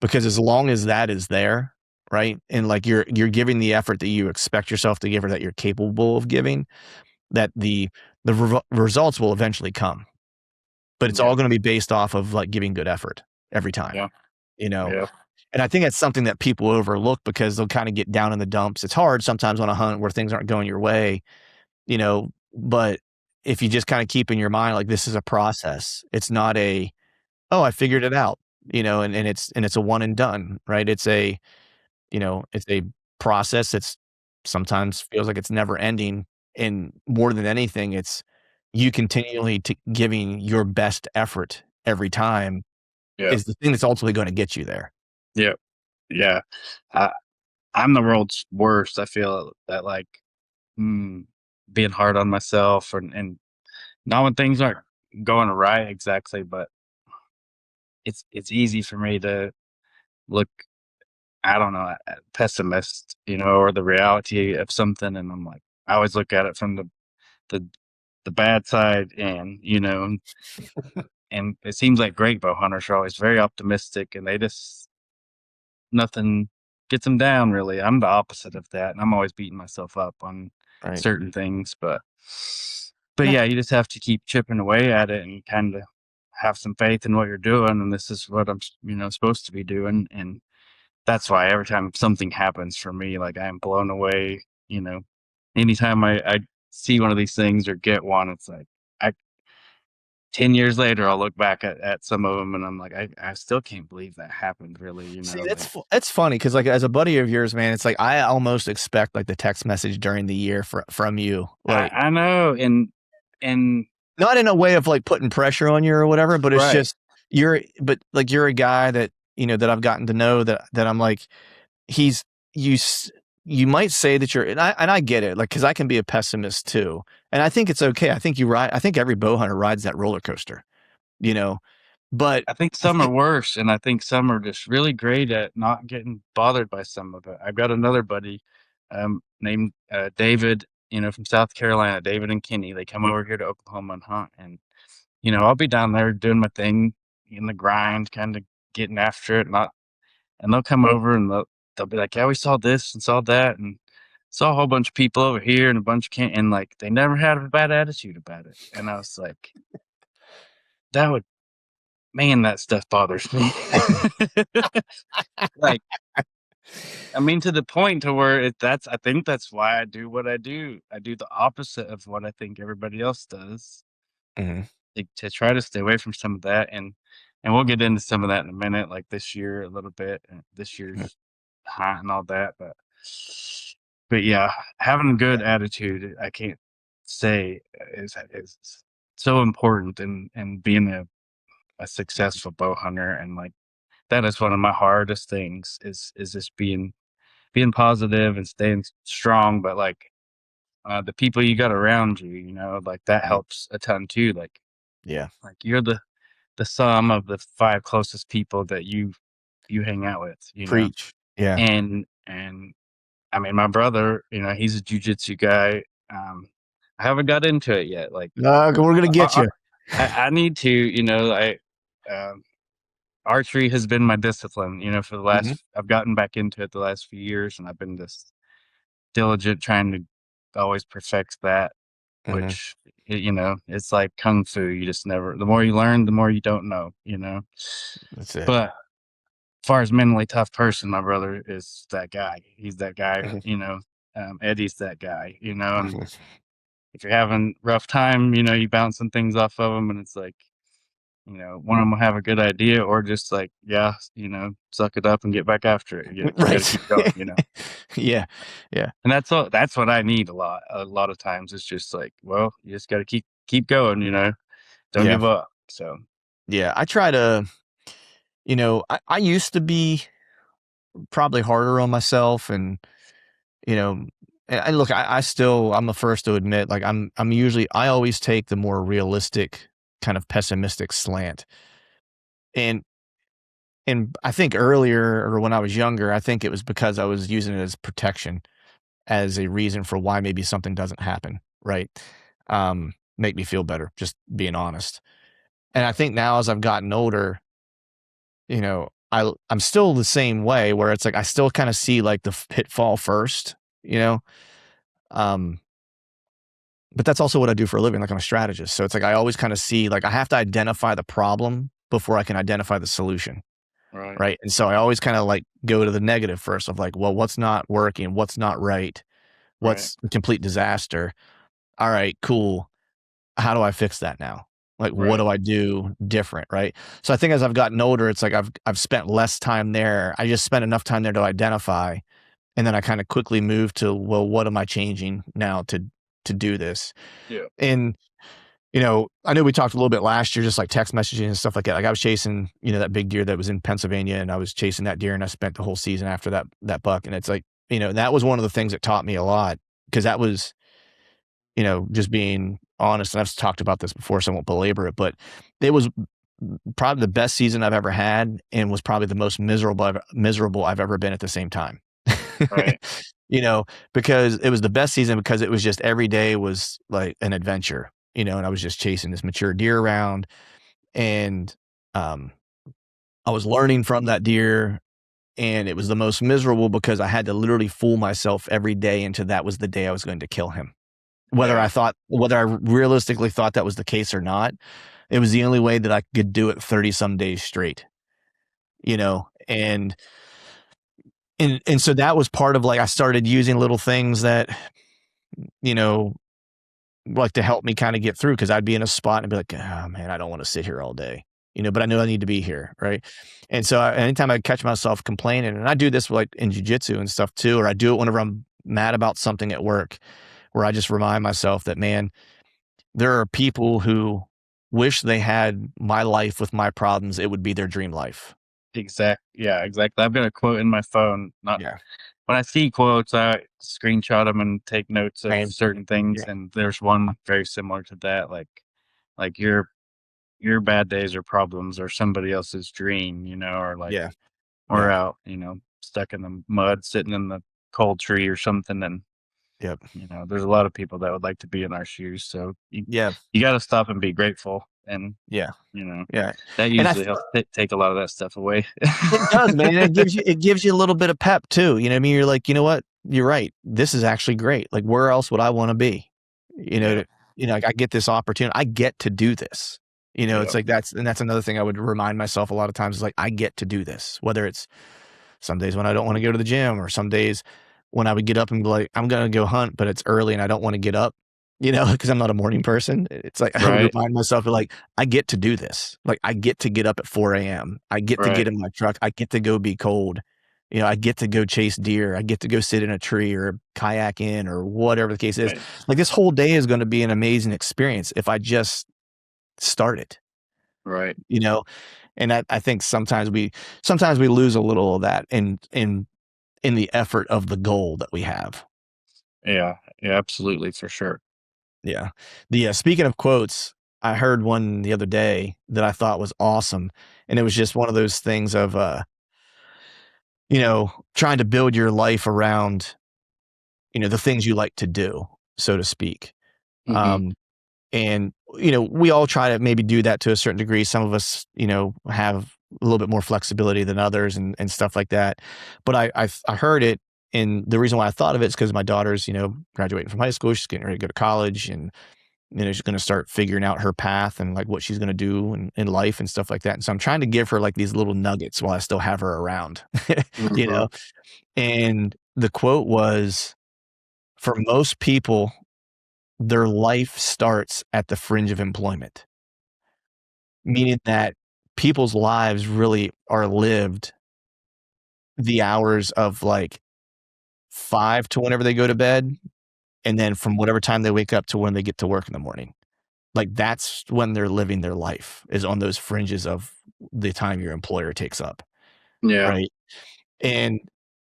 [SPEAKER 3] because as long as that is there, right? And like you're giving the effort that you expect yourself to give, or that you're capable of giving, that the results will eventually come. But it's
[SPEAKER 2] Yeah.
[SPEAKER 3] all going to be based off of like giving good effort every time,
[SPEAKER 2] Yeah.
[SPEAKER 3] you know?
[SPEAKER 2] Yeah.
[SPEAKER 3] And I think that's something that people overlook because they'll kind of get down in the dumps. It's hard sometimes on a hunt where things aren't going your way, but if you just kind of keep in your mind, like, this is a process. It's not a, oh, I figured it out, and it's a one and done, right? It's a process that's sometimes feels like it's never ending. And more than anything, it's you continually giving your best effort every time
[SPEAKER 2] Yeah.
[SPEAKER 3] is the thing that's ultimately going to get you there.
[SPEAKER 2] Yeah. Yeah. I, I'm the world's worst. I feel that like mm, being hard on myself and not when things aren't going right exactly, but it's easy for me to look, I don't know, pessimist, or the reality of something, and I'm like, I always look at it from the the bad side, and it seems like great bow hunters are always very optimistic, and they just nothing gets them down really. I'm the opposite of that, and I'm always beating myself up on
[SPEAKER 3] Right.
[SPEAKER 2] certain things, but
[SPEAKER 3] And
[SPEAKER 2] yeah, you just have to keep chipping away at it and kind of have some faith in what you're doing, and this is what I'm supposed to be doing, and that's why every time something happens for me, like, I am blown away, anytime I see one of these things or get one, it's like I 10 years later, I'll look back at some of them, and I'm like, I still can't believe that happened really,
[SPEAKER 3] see,
[SPEAKER 2] like
[SPEAKER 3] that's funny because, like, as a buddy of yours, man, it's like I almost expect like the text message during the year from you, like,
[SPEAKER 2] I know, and
[SPEAKER 3] not in a way of like putting pressure on you or whatever, but it's
[SPEAKER 2] right.
[SPEAKER 3] just you're a guy that that I've gotten to know, that I'm like, he's you s- you might say that you're, and I get it, like, because I can be a pessimist too, and I think it's okay. I think every bow hunter rides that roller coaster, you know, but
[SPEAKER 2] I think
[SPEAKER 3] I
[SPEAKER 2] some are
[SPEAKER 3] think
[SPEAKER 2] worse, and I think some are just really great at not getting bothered by some of it. I've got another buddy, named, David, from South Carolina, David and Kenny. They come over here to Oklahoma and hunt, and, I'll be down there doing my thing in the grind, kinda getting after it, not and they'll come over and they'll be like, "Yeah, we saw this and saw that and saw a whole bunch of people over here and a bunch of and, like, they never had a bad attitude about it." And I was like, "That would man, that stuff bothers me." Like, I mean, to the point to where I think that's why I do what I do. I do the opposite of what I think everybody else does,
[SPEAKER 3] Mhm.
[SPEAKER 2] like, to try to stay away from some of that, and we'll get into some of that in a minute, like this year a little bit, and this
[SPEAKER 3] Mhm.
[SPEAKER 2] year's hunt and all that, but But yeah, having a good attitude, I can't say is so important in being a successful bow hunter. And like, that is one of my hardest things is just being positive and staying strong. But like, the people you got around you, you know, like that helps a ton too.
[SPEAKER 3] Yeah.
[SPEAKER 2] Like you're the sum of the 5 closest people that you hang out with, you know.
[SPEAKER 3] Preach. Yeah.
[SPEAKER 2] And I mean, my brother, you know, he's a jujitsu guy. I haven't got into it yet. Like,
[SPEAKER 3] We're gonna get you.
[SPEAKER 2] I need to, you know. Um, Archery has been my discipline, you know, for the last. I've gotten back into it the last few years, and I've been just diligent trying to always perfect that. Which, you know, it's like kung fu. You just never. The more you learn, the more you don't know. You know.
[SPEAKER 3] That's it.
[SPEAKER 2] But as far as mentally tough person, my brother is that guy. He's that guy. You know, Eddie's that guy. You know, and if you're having rough time, you know, you bouncing things off of them, and it's like, you know, one of them will have a good idea, or just like, yeah, you know, suck it up and get back after it. You got to
[SPEAKER 3] Right.
[SPEAKER 2] keep going, you know.
[SPEAKER 3] Yeah.
[SPEAKER 2] And that's what I need a lot. A lot of times, it's just like, well, you just got to keep going, you know. Don't
[SPEAKER 3] Yeah.
[SPEAKER 2] give up. So
[SPEAKER 3] Yeah. I try to, you know, I used to be probably harder on myself, and you know, and look, I still, I'm the first to admit, like I always take the more realistic kind of pessimistic slant. And I think earlier, or when I was younger, I think it was because I was using it as protection, as a reason for why maybe something doesn't happen, right? Make me feel better, just being honest. And I think now as I've gotten older, you know, I'm still the same way, where it's like I still kind of see like the pitfall first, you know. Um, but that's also what I do for a living. Like I'm a strategist. So it's like I always kind of see, like I have to identify the problem before I can identify the solution.
[SPEAKER 2] right,
[SPEAKER 3] Right. And so I always kind of like go to the negative first of like, well, what's not working? What's not right?
[SPEAKER 2] right,
[SPEAKER 3] What's a complete disaster? All right, cool. How do I fix that now? Like, what
[SPEAKER 2] right,
[SPEAKER 3] do I do different? Right. So I think as I've gotten older, it's like I've spent less time there. I just spent enough time there to identify. And then I kind of quickly move to, well, what am I changing now to do this?
[SPEAKER 2] yeah,
[SPEAKER 3] And you know, I know we talked a little bit last year, just like text messaging and stuff like that. Like I was chasing, you know, that big deer that was in Pennsylvania, and I was chasing that deer, and I spent the whole season after that buck. And it's like, you know, that was one of the things that taught me a lot, because that was, you know, just being honest. And I've talked about this before, so I won't belabor it, but it was probably the best season I've ever had, and was probably the most miserable I've ever been at the same time.
[SPEAKER 2] right,
[SPEAKER 3] You know, because it was the best season because it was just every day was like an adventure, you know, and I was just chasing this mature deer around, and um I was learning from that deer, and it was the most miserable because I had to literally fool myself every day into that was the day I was going to kill him. Whether
[SPEAKER 2] yeah,
[SPEAKER 3] whether I realistically thought that was the case or not, it was the only way that I could do it 30 some days straight, you know, and so that was part of like, I started using little things that, you know, like to help me kind of get through, because I'd be in a spot and be like, oh man, I don't want to sit here all day, you know, but I know I need to be here. Right. And so anytime I catch myself complaining, and I do this like in jujitsu and stuff too, or I do it whenever I'm mad about something at work, where I just remind myself that, man, there are people who wish they had my life with my problems. It would be their dream life.
[SPEAKER 2] yeah, exactly. I've got a quote in my phone. Not
[SPEAKER 3] Yeah.
[SPEAKER 2] when I see quotes, I screenshot them and take notes of
[SPEAKER 3] Same.
[SPEAKER 2] certain things.
[SPEAKER 3] Yeah.
[SPEAKER 2] And there's one very similar to that, like your bad days or problems or somebody else's dream, you know, or like
[SPEAKER 3] Yeah.
[SPEAKER 2] we're
[SPEAKER 3] Yeah.
[SPEAKER 2] out, you know, stuck in the mud, sitting in the cold tree or something. And,
[SPEAKER 3] Yep.
[SPEAKER 2] you know, there's a lot of people that would like to be in our shoes. So
[SPEAKER 3] Yeah.
[SPEAKER 2] you got to stop and be grateful. And,
[SPEAKER 3] Yeah.
[SPEAKER 2] you know,
[SPEAKER 3] Yeah.
[SPEAKER 2] that
[SPEAKER 3] And
[SPEAKER 2] usually helps take a lot of that stuff away.
[SPEAKER 3] it does, man. It gives you a little bit of pep too. You know what I mean? You're like, you know what? You're right. This is actually great. Like, where else would I want to be? You know,
[SPEAKER 2] Yeah.
[SPEAKER 3] like I get this opportunity. I get to do this. You know,
[SPEAKER 2] Yeah.
[SPEAKER 3] it's like that's another thing I would remind myself a lot of times, is like, I get to do this. Whether it's some days when I don't want to go to the gym, or some days when I would get up and be like, I'm going to go hunt, but it's early and I don't want to get up, you know, because I'm not a morning person. It's like, I would
[SPEAKER 2] Right.
[SPEAKER 3] remind myself, like, I get to do this. Like, I get to get up at 4 a.m. I get to
[SPEAKER 2] Right.
[SPEAKER 3] get in my truck. I get to go be cold. You know, I get to go chase deer. I get to go sit in a tree or kayak in or whatever the case is.
[SPEAKER 2] Right.
[SPEAKER 3] Like this whole day is going to be an amazing experience if I just start it,
[SPEAKER 2] Right.
[SPEAKER 3] you know? And I think sometimes we lose a little of that in the effort of the goal that we have.
[SPEAKER 2] Yeah. Yeah. Absolutely. For sure.
[SPEAKER 3] Yeah. The speaking of quotes, I heard one the other day that I thought was awesome, and it was just one of those things of you know, trying to build your life around, you know, the things you like to do, so to speak.
[SPEAKER 2] Hmm.
[SPEAKER 3] Um, and you know, we all try to maybe do that to a certain degree. Some of us, you know, have a little bit more flexibility than others and stuff like that. But I heard it, and the reason why I thought of it is because my daughter's, you know, graduating from high school, she's getting ready to go to college, and you know, she's going to start figuring out her path and like what she's going to do in life and stuff like that. And so I'm trying to give her like these little nuggets while I still have her around, you
[SPEAKER 2] Hmm.
[SPEAKER 3] know. And the quote was, for most people, their life starts at the fringe of employment, meaning that people's lives really are lived the hours of like 5 to whenever they go to bed, and then from whatever time they wake up to when they get to work in the morning. Like that's when they're living their life, is on those fringes of the time your employer takes up,
[SPEAKER 2] Yeah.
[SPEAKER 3] right? And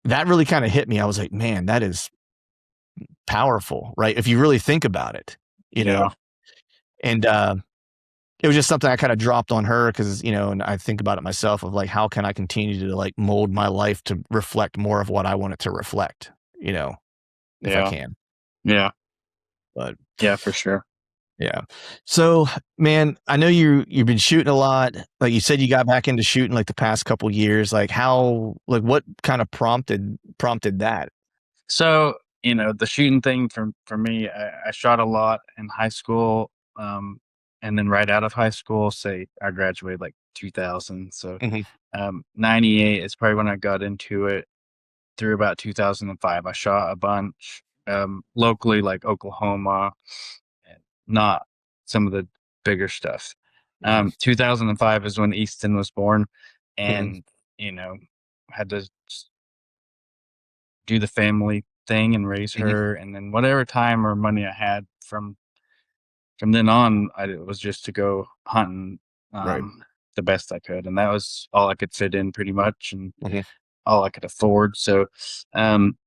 [SPEAKER 3] that really kind of hit me. I was like, man, that is powerful, right? If you really think about it, you know.
[SPEAKER 2] Yeah.
[SPEAKER 3] And it was just something I kind of dropped on her because, you know, and I think about it myself of like, how can I continue to like mold my life to reflect more of what I want it to reflect, you know, if I
[SPEAKER 2] Yeah.
[SPEAKER 3] can.
[SPEAKER 2] Yeah.
[SPEAKER 3] But
[SPEAKER 2] Yeah. For sure.
[SPEAKER 3] yeah. So, man, I know you've been shooting a lot. Like you said, you got back into shooting like the past couple years. Like how, like what kind of prompted that?
[SPEAKER 2] So, you know, the shooting thing for me, I shot a lot in high school, and then right out of high school, say I graduated like 2000. So,
[SPEAKER 3] Mhm.
[SPEAKER 2] 98 is probably when I got into it. Through about 2005, I shot a bunch, locally, like Oklahoma, and not some of the bigger stuff.
[SPEAKER 3] Mhm.
[SPEAKER 2] 2005 is when Easton was born,
[SPEAKER 3] Mhm.
[SPEAKER 2] and you know, had to do the family thing and raise
[SPEAKER 3] Mhm.
[SPEAKER 2] her, and then whatever time or money I had from then on, it was just to go hunting,
[SPEAKER 3] Right.
[SPEAKER 2] the best I could, and that was all I could fit in pretty much, and
[SPEAKER 3] Mhm.
[SPEAKER 2] all I could afford. So, um,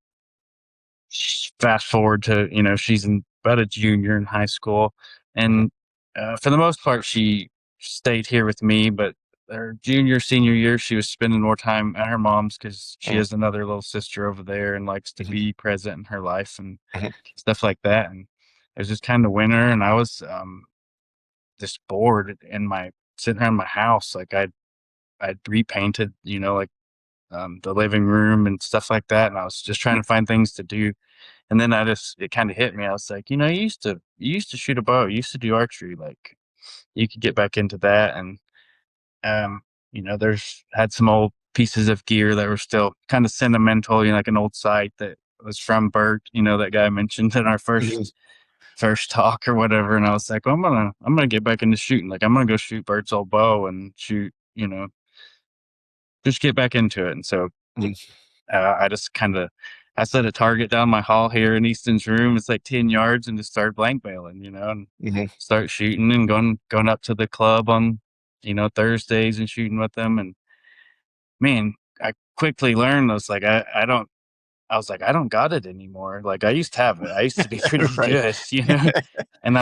[SPEAKER 2] fast forward to, you know, she's about a junior in high school,
[SPEAKER 3] Mhm.
[SPEAKER 2] and for the most part, she stayed here with me. But her junior senior year, she was spending more time at her mom's because she
[SPEAKER 3] Mhm.
[SPEAKER 2] has another little sister over there and likes to
[SPEAKER 3] Mhm.
[SPEAKER 2] be present in her life and
[SPEAKER 3] Mhm.
[SPEAKER 2] stuff like that. And it was just kind of winter, and I was just bored in my sitting around my house. Like I'd repainted, you know, like the living room and stuff like that, and I was just trying to find things to do. And then it kind of hit me. I was like, you know, you used to shoot a bow, you used to do archery, like you could get back into that. And um, you know, there's had some old pieces of gear that were still kind of sentimental, you know, like an old sight that was from Bert, you know, that guy I mentioned in our
[SPEAKER 3] Mhm.
[SPEAKER 2] first talk or whatever. And I was like, well, I'm gonna get back into shooting. Like I'm gonna go shoot Bert's old bow and shoot, you know, just get back into it. And so
[SPEAKER 3] Mhm.
[SPEAKER 2] I just kind of I set a target down my hall here in Easton's room. It's like 10 yards, and just start blank bailing, you know, and
[SPEAKER 3] Mhm.
[SPEAKER 2] start shooting and going up to the club on, you know, Thursdays and shooting with them. And man, I quickly learned I was like, I don't got it anymore. Like I used to have it. I used to be pretty
[SPEAKER 3] Right.
[SPEAKER 2] good, you know. And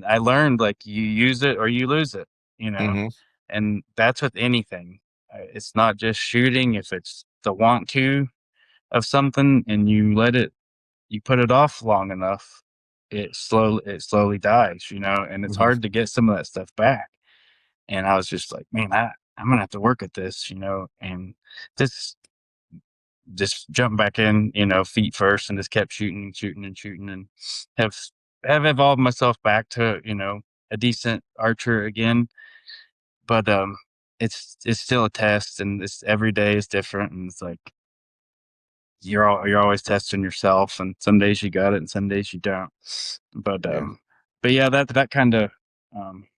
[SPEAKER 2] I learned, like, you use it or you lose it, you know.
[SPEAKER 3] Mhm.
[SPEAKER 2] And that's with anything. It's not just shooting. If it's the want to of something and you put it off long enough, it slowly dies, you know, and it's
[SPEAKER 3] Mhm.
[SPEAKER 2] hard to get some of that stuff back. And I was just like, man, I'm gonna have to work at this, you know, and this just jump back in, you know, feet first, and just kept shooting and shooting and shooting, and have have evolved myself back to, you know, a decent archer again. But it's still a test, and it's every day is different, and it's like you're always testing yourself, and some days you got it and some days you don't. But
[SPEAKER 3] Yeah.
[SPEAKER 2] but yeah, that kind of um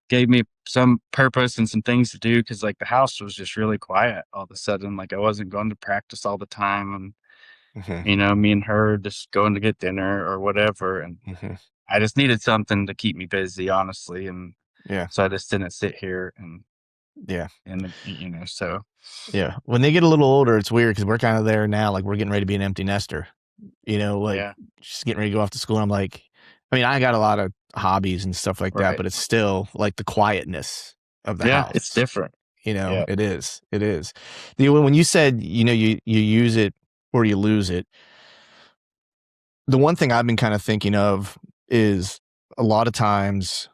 [SPEAKER 2] gave me some purpose and some things to do, because like the house was just really quiet all of a sudden. Like I wasn't going to practice all the time, and me and her just going to get dinner or whatever, and I just needed something to keep me busy, honestly, and
[SPEAKER 3] Yeah.
[SPEAKER 2] so I just didn't sit here and
[SPEAKER 3] Yeah.
[SPEAKER 2] so
[SPEAKER 3] Yeah. When they get a little older, it's weird because we're kind of there now. Like we're getting ready to be an empty nester, like
[SPEAKER 2] yeah,
[SPEAKER 3] just getting ready to go off to school. I'm like, I mean, I got a lot of hobbies and stuff like that,
[SPEAKER 2] right,
[SPEAKER 3] but it's still like the quietness of the
[SPEAKER 2] yeah, it's
[SPEAKER 3] house.
[SPEAKER 2] different. Yeah,
[SPEAKER 3] It is. It is. When you said, you use it or you lose it, the one thing I've been kind of thinking of is a lot of times,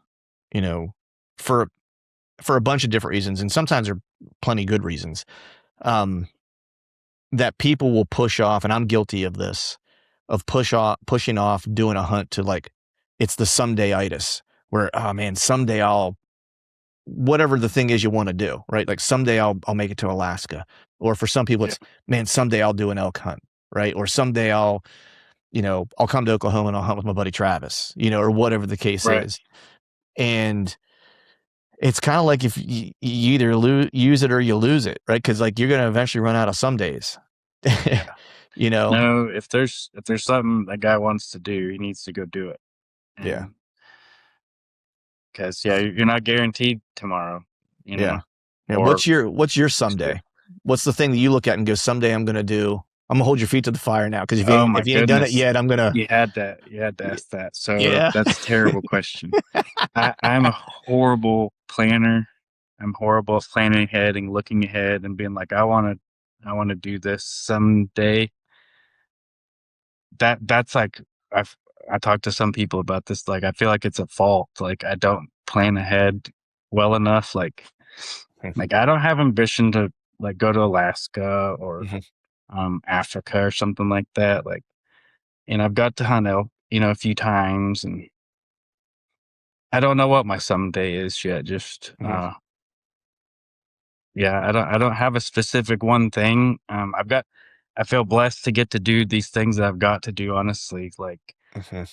[SPEAKER 3] for a bunch of different reasons, and sometimes there are plenty good reasons, um, that people will push off, and I'm guilty of this, of pushing off doing a hunt to like, it's the someday-itis, where, oh man, someday I'll, whatever the thing is you want to do, right? Like someday I'll make it to Alaska. Or for some people,
[SPEAKER 2] yeah,
[SPEAKER 3] it's, man, someday I'll do an elk hunt, right? Or someday I'll come to Oklahoma and I'll hunt with my buddy Travis, or whatever the case
[SPEAKER 2] right.
[SPEAKER 3] is. And it's kind of like if you either use it or you lose it, right? Because like you're going to eventually run out of some days.
[SPEAKER 2] Yeah.
[SPEAKER 3] you know?
[SPEAKER 2] No, if there's something that guy wants to do, he needs to go do it.
[SPEAKER 3] Yeah.
[SPEAKER 2] Because you're not guaranteed tomorrow,
[SPEAKER 3] Yeah. Yeah.
[SPEAKER 2] or
[SPEAKER 3] What's your someday? What's the thing that you look at and go, someday I'm going to do? I'm gonna hold your feet to the fire now, because
[SPEAKER 2] oh my
[SPEAKER 3] if you ain't done it
[SPEAKER 2] goodness,
[SPEAKER 3] yet, I'm gonna.
[SPEAKER 2] you had to ask that. So
[SPEAKER 3] Yeah.
[SPEAKER 2] that's a terrible question. I'm a horrible planner. I'm horrible at planning ahead and looking ahead and being like, I want to do this someday. That's like, I talked to some people about this. Like, I feel like it's a fault. Like, I don't plan ahead well enough. Like I don't have ambition to like go to Alaska or Africa or something like that. Like, and I've got to hunt elk, a few times, and I don't know what my someday is yet. Just yeah, I don't have a specific one thing. I feel blessed to get to do these things that I've got to do. Honestly, like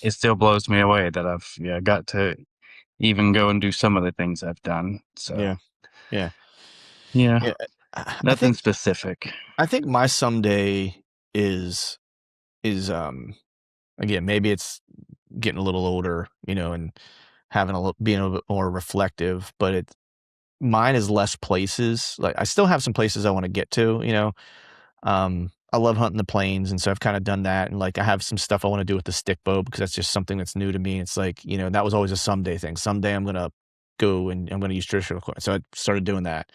[SPEAKER 2] it still blows me away that I've got to even go and do some of the things I've done. So
[SPEAKER 3] Yeah. Yeah.
[SPEAKER 2] yeah,
[SPEAKER 3] Yeah. I
[SPEAKER 2] nothing
[SPEAKER 3] think
[SPEAKER 2] specific.
[SPEAKER 3] my someday is again, maybe it's getting a little older, and having being a little bit more reflective, but mine is less places. Like I still have some places I want to get to. I love hunting the plains, and so I've kind of done that. And like I have some stuff I want to do with the stick bow, because that's just something that's new to me. It's like, that was always a someday thing. Someday I'm gonna go and I'm gonna use traditional equipment. So I started doing that.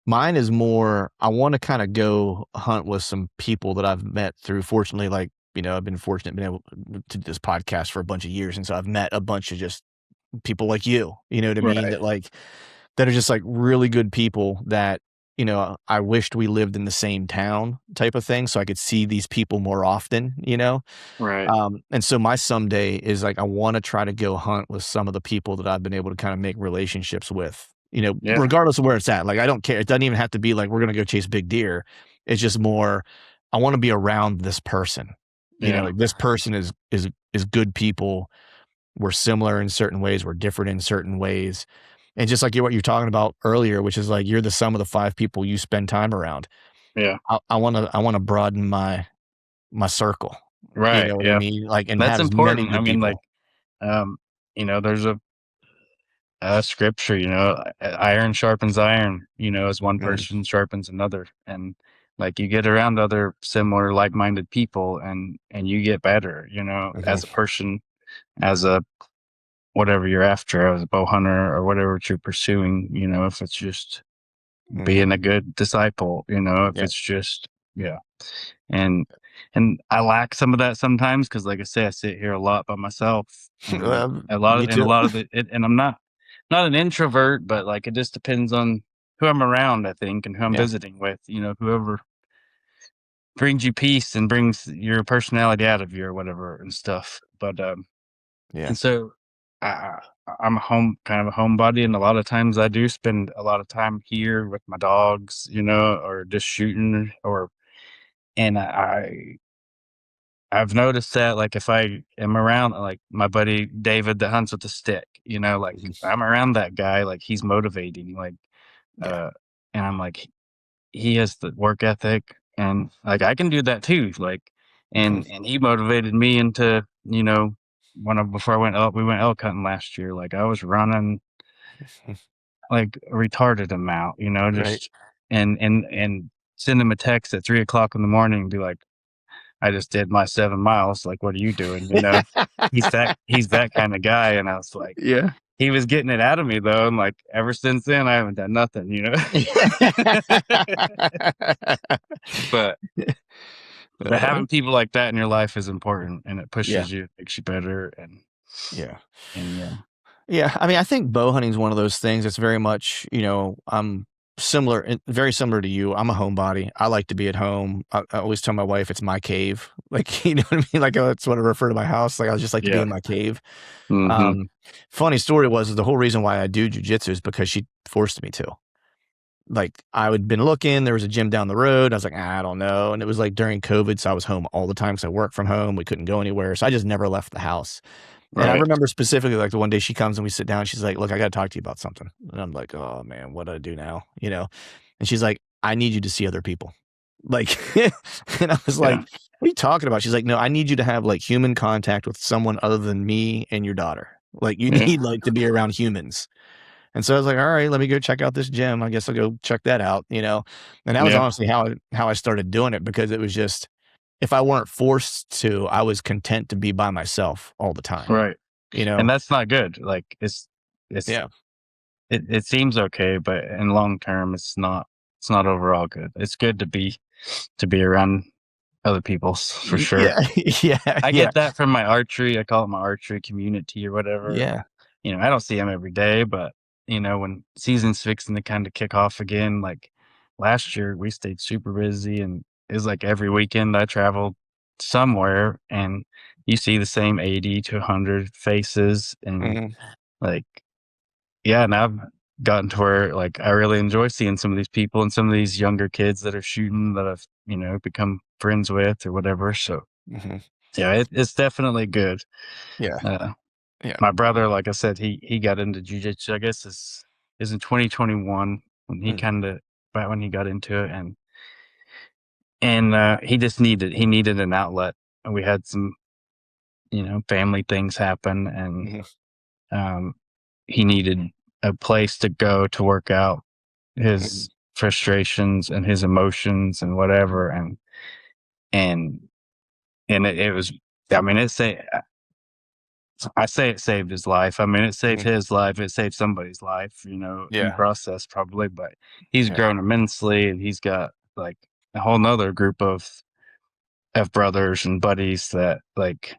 [SPEAKER 3] Mine is more, I want to kind of go hunt with some people that I've met through, fortunately, like, I've been fortunate being able to do this podcast for a bunch of years. And so I've met a bunch of just people like you know what I mean?
[SPEAKER 2] Right.
[SPEAKER 3] That like, that are just like really good people that, I wished we lived in the same town type of thing, so I could see these people more often.
[SPEAKER 2] Right.
[SPEAKER 3] And so my someday is like, I want to try to go hunt with some of the people that I've been able to kind of make relationships with,
[SPEAKER 2] Yeah.
[SPEAKER 3] regardless of where it's at. Like, I don't care. It doesn't even have to be like, we're going to go chase big deer. It's just more, I want to be around this person,
[SPEAKER 2] Yeah.
[SPEAKER 3] like this person is good people. We're similar in certain ways. We're different in certain ways. And just like what you're talking about earlier, which is like, you're the sum of the 5 people you spend time around.
[SPEAKER 2] Yeah.
[SPEAKER 3] I want to broaden my circle. You
[SPEAKER 2] Right.
[SPEAKER 3] know what I
[SPEAKER 2] Yeah.
[SPEAKER 3] mean? Like, and
[SPEAKER 2] That's
[SPEAKER 3] have as many
[SPEAKER 2] important. I
[SPEAKER 3] good
[SPEAKER 2] mean, like,
[SPEAKER 3] people.
[SPEAKER 2] there's a scripture, iron sharpens iron, as one person sharpens another. And like you get around other similar like-minded people and you get better, as a person, as a whatever you're after, as a bow hunter or whatever you're pursuing, if it's just being a good disciple, if
[SPEAKER 3] Yeah.
[SPEAKER 2] it's just, yeah. And I lack some of that sometimes, because like I say, I sit here a lot by myself, and
[SPEAKER 3] Me too.
[SPEAKER 2] and I'm not an introvert, but like it just depends on who I'm around, I think, and who I'm
[SPEAKER 3] Yeah.
[SPEAKER 2] visiting with. Whoever brings you peace and brings your personality out of you or whatever and stuff. But
[SPEAKER 3] Yeah.
[SPEAKER 2] and so I I'm kind of a homebody, and a lot of times I do spend a lot of time here with my dogs, or just shooting, and I've noticed that, like, if I am around, like, my buddy David that hunts with the stick, you know, like, I'm around that guy, like, he's motivating, like,
[SPEAKER 3] Yeah.
[SPEAKER 2] and I'm like, he has the work ethic, and, like, I can do that too, like,
[SPEAKER 3] Mhm.
[SPEAKER 2] and he motivated me into, you know, before I went elk we went elk hunting last year, like, I was running, like, a retarded amount, you know,
[SPEAKER 3] Right.
[SPEAKER 2] just and send him a text at 3 o'clock in the morning and be like, I just did my 7 miles. Like, what are you doing? You know, he's that kind of guy. And I was like,
[SPEAKER 3] Yeah.
[SPEAKER 2] he was getting it out of me though. And like, ever since then, I haven't done nothing, you know, but, but
[SPEAKER 3] Uh-huh.
[SPEAKER 2] having people like that in your life is important, and it
[SPEAKER 3] Yeah.
[SPEAKER 2] pushes you, makes you better.
[SPEAKER 3] Yeah.
[SPEAKER 2] And yeah,
[SPEAKER 3] Yeah, I mean, I think bow hunting is one of those things that's very much, I'm very similar to you. I'm a homebody. I like to be at home. I always tell my wife it's my cave. Like, you know what I mean? Like, that's what I refer to my house. Like, I just like to be
[SPEAKER 2] yeah.
[SPEAKER 3] in my cave.
[SPEAKER 2] Hmm.
[SPEAKER 3] Funny story was the whole reason why I do jujitsu is because she forced me to. Like, I had been looking, there was a gym down the road. I was like, I don't know. And it was like during COVID, so I was home all the time because I worked from home. We couldn't go anywhere. So I just never left the house. And I
[SPEAKER 2] Right.
[SPEAKER 3] remember specifically, like, the one day she comes and we sit down, she's like, "Look, I gotta talk to you about something." And I'm like, "Oh, man, what do I do now?" You know? And she's like, "I need you to see other people." Like, and I was like,
[SPEAKER 2] Yeah.
[SPEAKER 3] "What are you talking about?" She's like, "No, I need you to have, like, human contact with someone other than me and your daughter. Like, you
[SPEAKER 2] Yeah.
[SPEAKER 3] need, like, to be around humans." And so I was like, "All right, let me go check out this gym. I guess I'll go check that out," you know? And that was
[SPEAKER 2] Yeah.
[SPEAKER 3] honestly how I started doing it, because it was just, if I weren't forced to, I was content to be by myself all the time,
[SPEAKER 2] Right.
[SPEAKER 3] you
[SPEAKER 2] And
[SPEAKER 3] know?
[SPEAKER 2] that's not good. Like, it's,
[SPEAKER 3] Yeah.
[SPEAKER 2] it seems okay, but in long term, it's not overall good. It's good to be around other people's for sure.
[SPEAKER 3] Yeah, yeah,
[SPEAKER 2] I
[SPEAKER 3] yeah,
[SPEAKER 2] get that from my archery. I call it my archery community or whatever.
[SPEAKER 3] yeah,
[SPEAKER 2] You know, I don't see them every day, but you know, when season's fixing to kind of kick off again, like last year, we stayed super busy, and it was like every weekend I traveled somewhere, and you see the same 80 to 100 faces, and
[SPEAKER 3] mhm,
[SPEAKER 2] like, yeah, and I've gotten to where, like, I really enjoy seeing some of these people and some of these younger kids that are shooting that I've, you know, become friends with or whatever. So,
[SPEAKER 3] mhm,
[SPEAKER 2] yeah, it's definitely good.
[SPEAKER 3] yeah,
[SPEAKER 2] Uh,
[SPEAKER 3] yeah,
[SPEAKER 2] my brother, like I said, he got into jujitsu. I guess is in 2021 when he
[SPEAKER 3] mm,
[SPEAKER 2] kind of about when he got into it, and he needed an outlet. And we had some, you know, family things happen, and
[SPEAKER 3] mhm,
[SPEAKER 2] um, he needed a place to go to work out
[SPEAKER 3] mhm,
[SPEAKER 2] his frustrations and his emotions and whatever, and it was, I mean, I say it saved his life. I mean, it saved
[SPEAKER 3] mhm,
[SPEAKER 2] his life, it saved somebody's life, you know, in the
[SPEAKER 3] yeah,
[SPEAKER 2] process probably, but he's
[SPEAKER 3] yeah,
[SPEAKER 2] grown immensely, and he's got like a whole nother group of brothers and buddies that, like,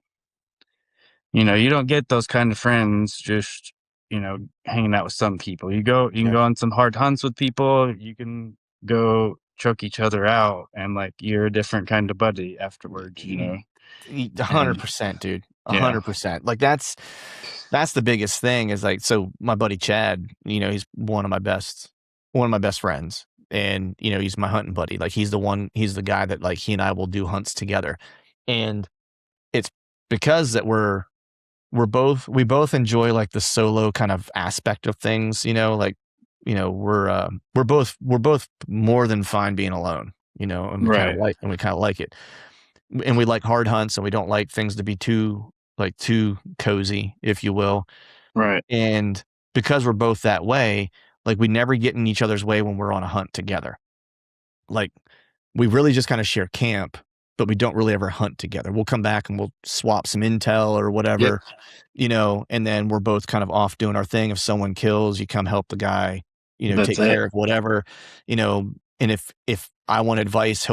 [SPEAKER 2] you know, you don't get those kind of friends just, you know, hanging out with some people. You can
[SPEAKER 3] yeah,
[SPEAKER 2] go on some hard hunts with people. You can go choke each other out, and like you're a different kind of buddy afterwards, you know. And
[SPEAKER 3] 100%, dude,
[SPEAKER 2] yeah,
[SPEAKER 3] 100%. Like, that's the biggest thing is, like, so my buddy Chad, he's one of my best friends, and, he's my hunting buddy. Like, he's the guy that, like, he and I will do hunts together, and it's because that we both enjoy, like, the solo kind of aspect of things, like, we're both more than fine being alone, and
[SPEAKER 2] right,
[SPEAKER 3] we kind of like it. And we like hard hunts, and we don't like things to be too cozy, if you will.
[SPEAKER 2] right,
[SPEAKER 3] And because we're both that way, like, we never get in each other's way when we're on a hunt together. Like, we really just kind of share camp, but we don't really ever hunt together. We'll come back and we'll swap some intel or
[SPEAKER 2] yep,
[SPEAKER 3] whatever, and then we're both kind of off doing our thing. If someone kills, you come help the guy,
[SPEAKER 2] that's
[SPEAKER 3] take
[SPEAKER 2] it,
[SPEAKER 3] care of whatever, you know, and if I want advice,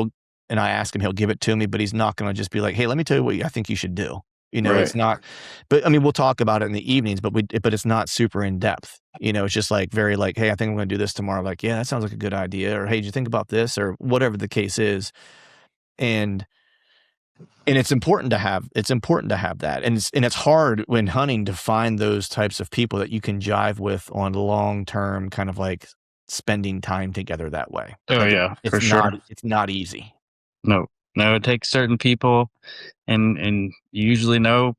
[SPEAKER 3] and I ask him, he'll give it to me, but he's not going to just be like, "Hey, let me tell you what I think you should do."
[SPEAKER 2] right,
[SPEAKER 3] It's not, but I mean, we'll talk about it in the evenings, but it's not super in depth. It's just like very like, "Hey, I think I'm going to do this tomorrow." Like, "Yeah, that sounds like a good idea." Or, "Hey, did you think about this?" Or whatever the case is. And it's important to have that. And it's hard when hunting to find those types of people that you can jive with on long term, kind of like spending time together that way.
[SPEAKER 2] oh
[SPEAKER 3] Like,
[SPEAKER 2] yeah,
[SPEAKER 3] it's
[SPEAKER 2] for sure.
[SPEAKER 3] not easy.
[SPEAKER 2] No, it takes certain people, and you usually know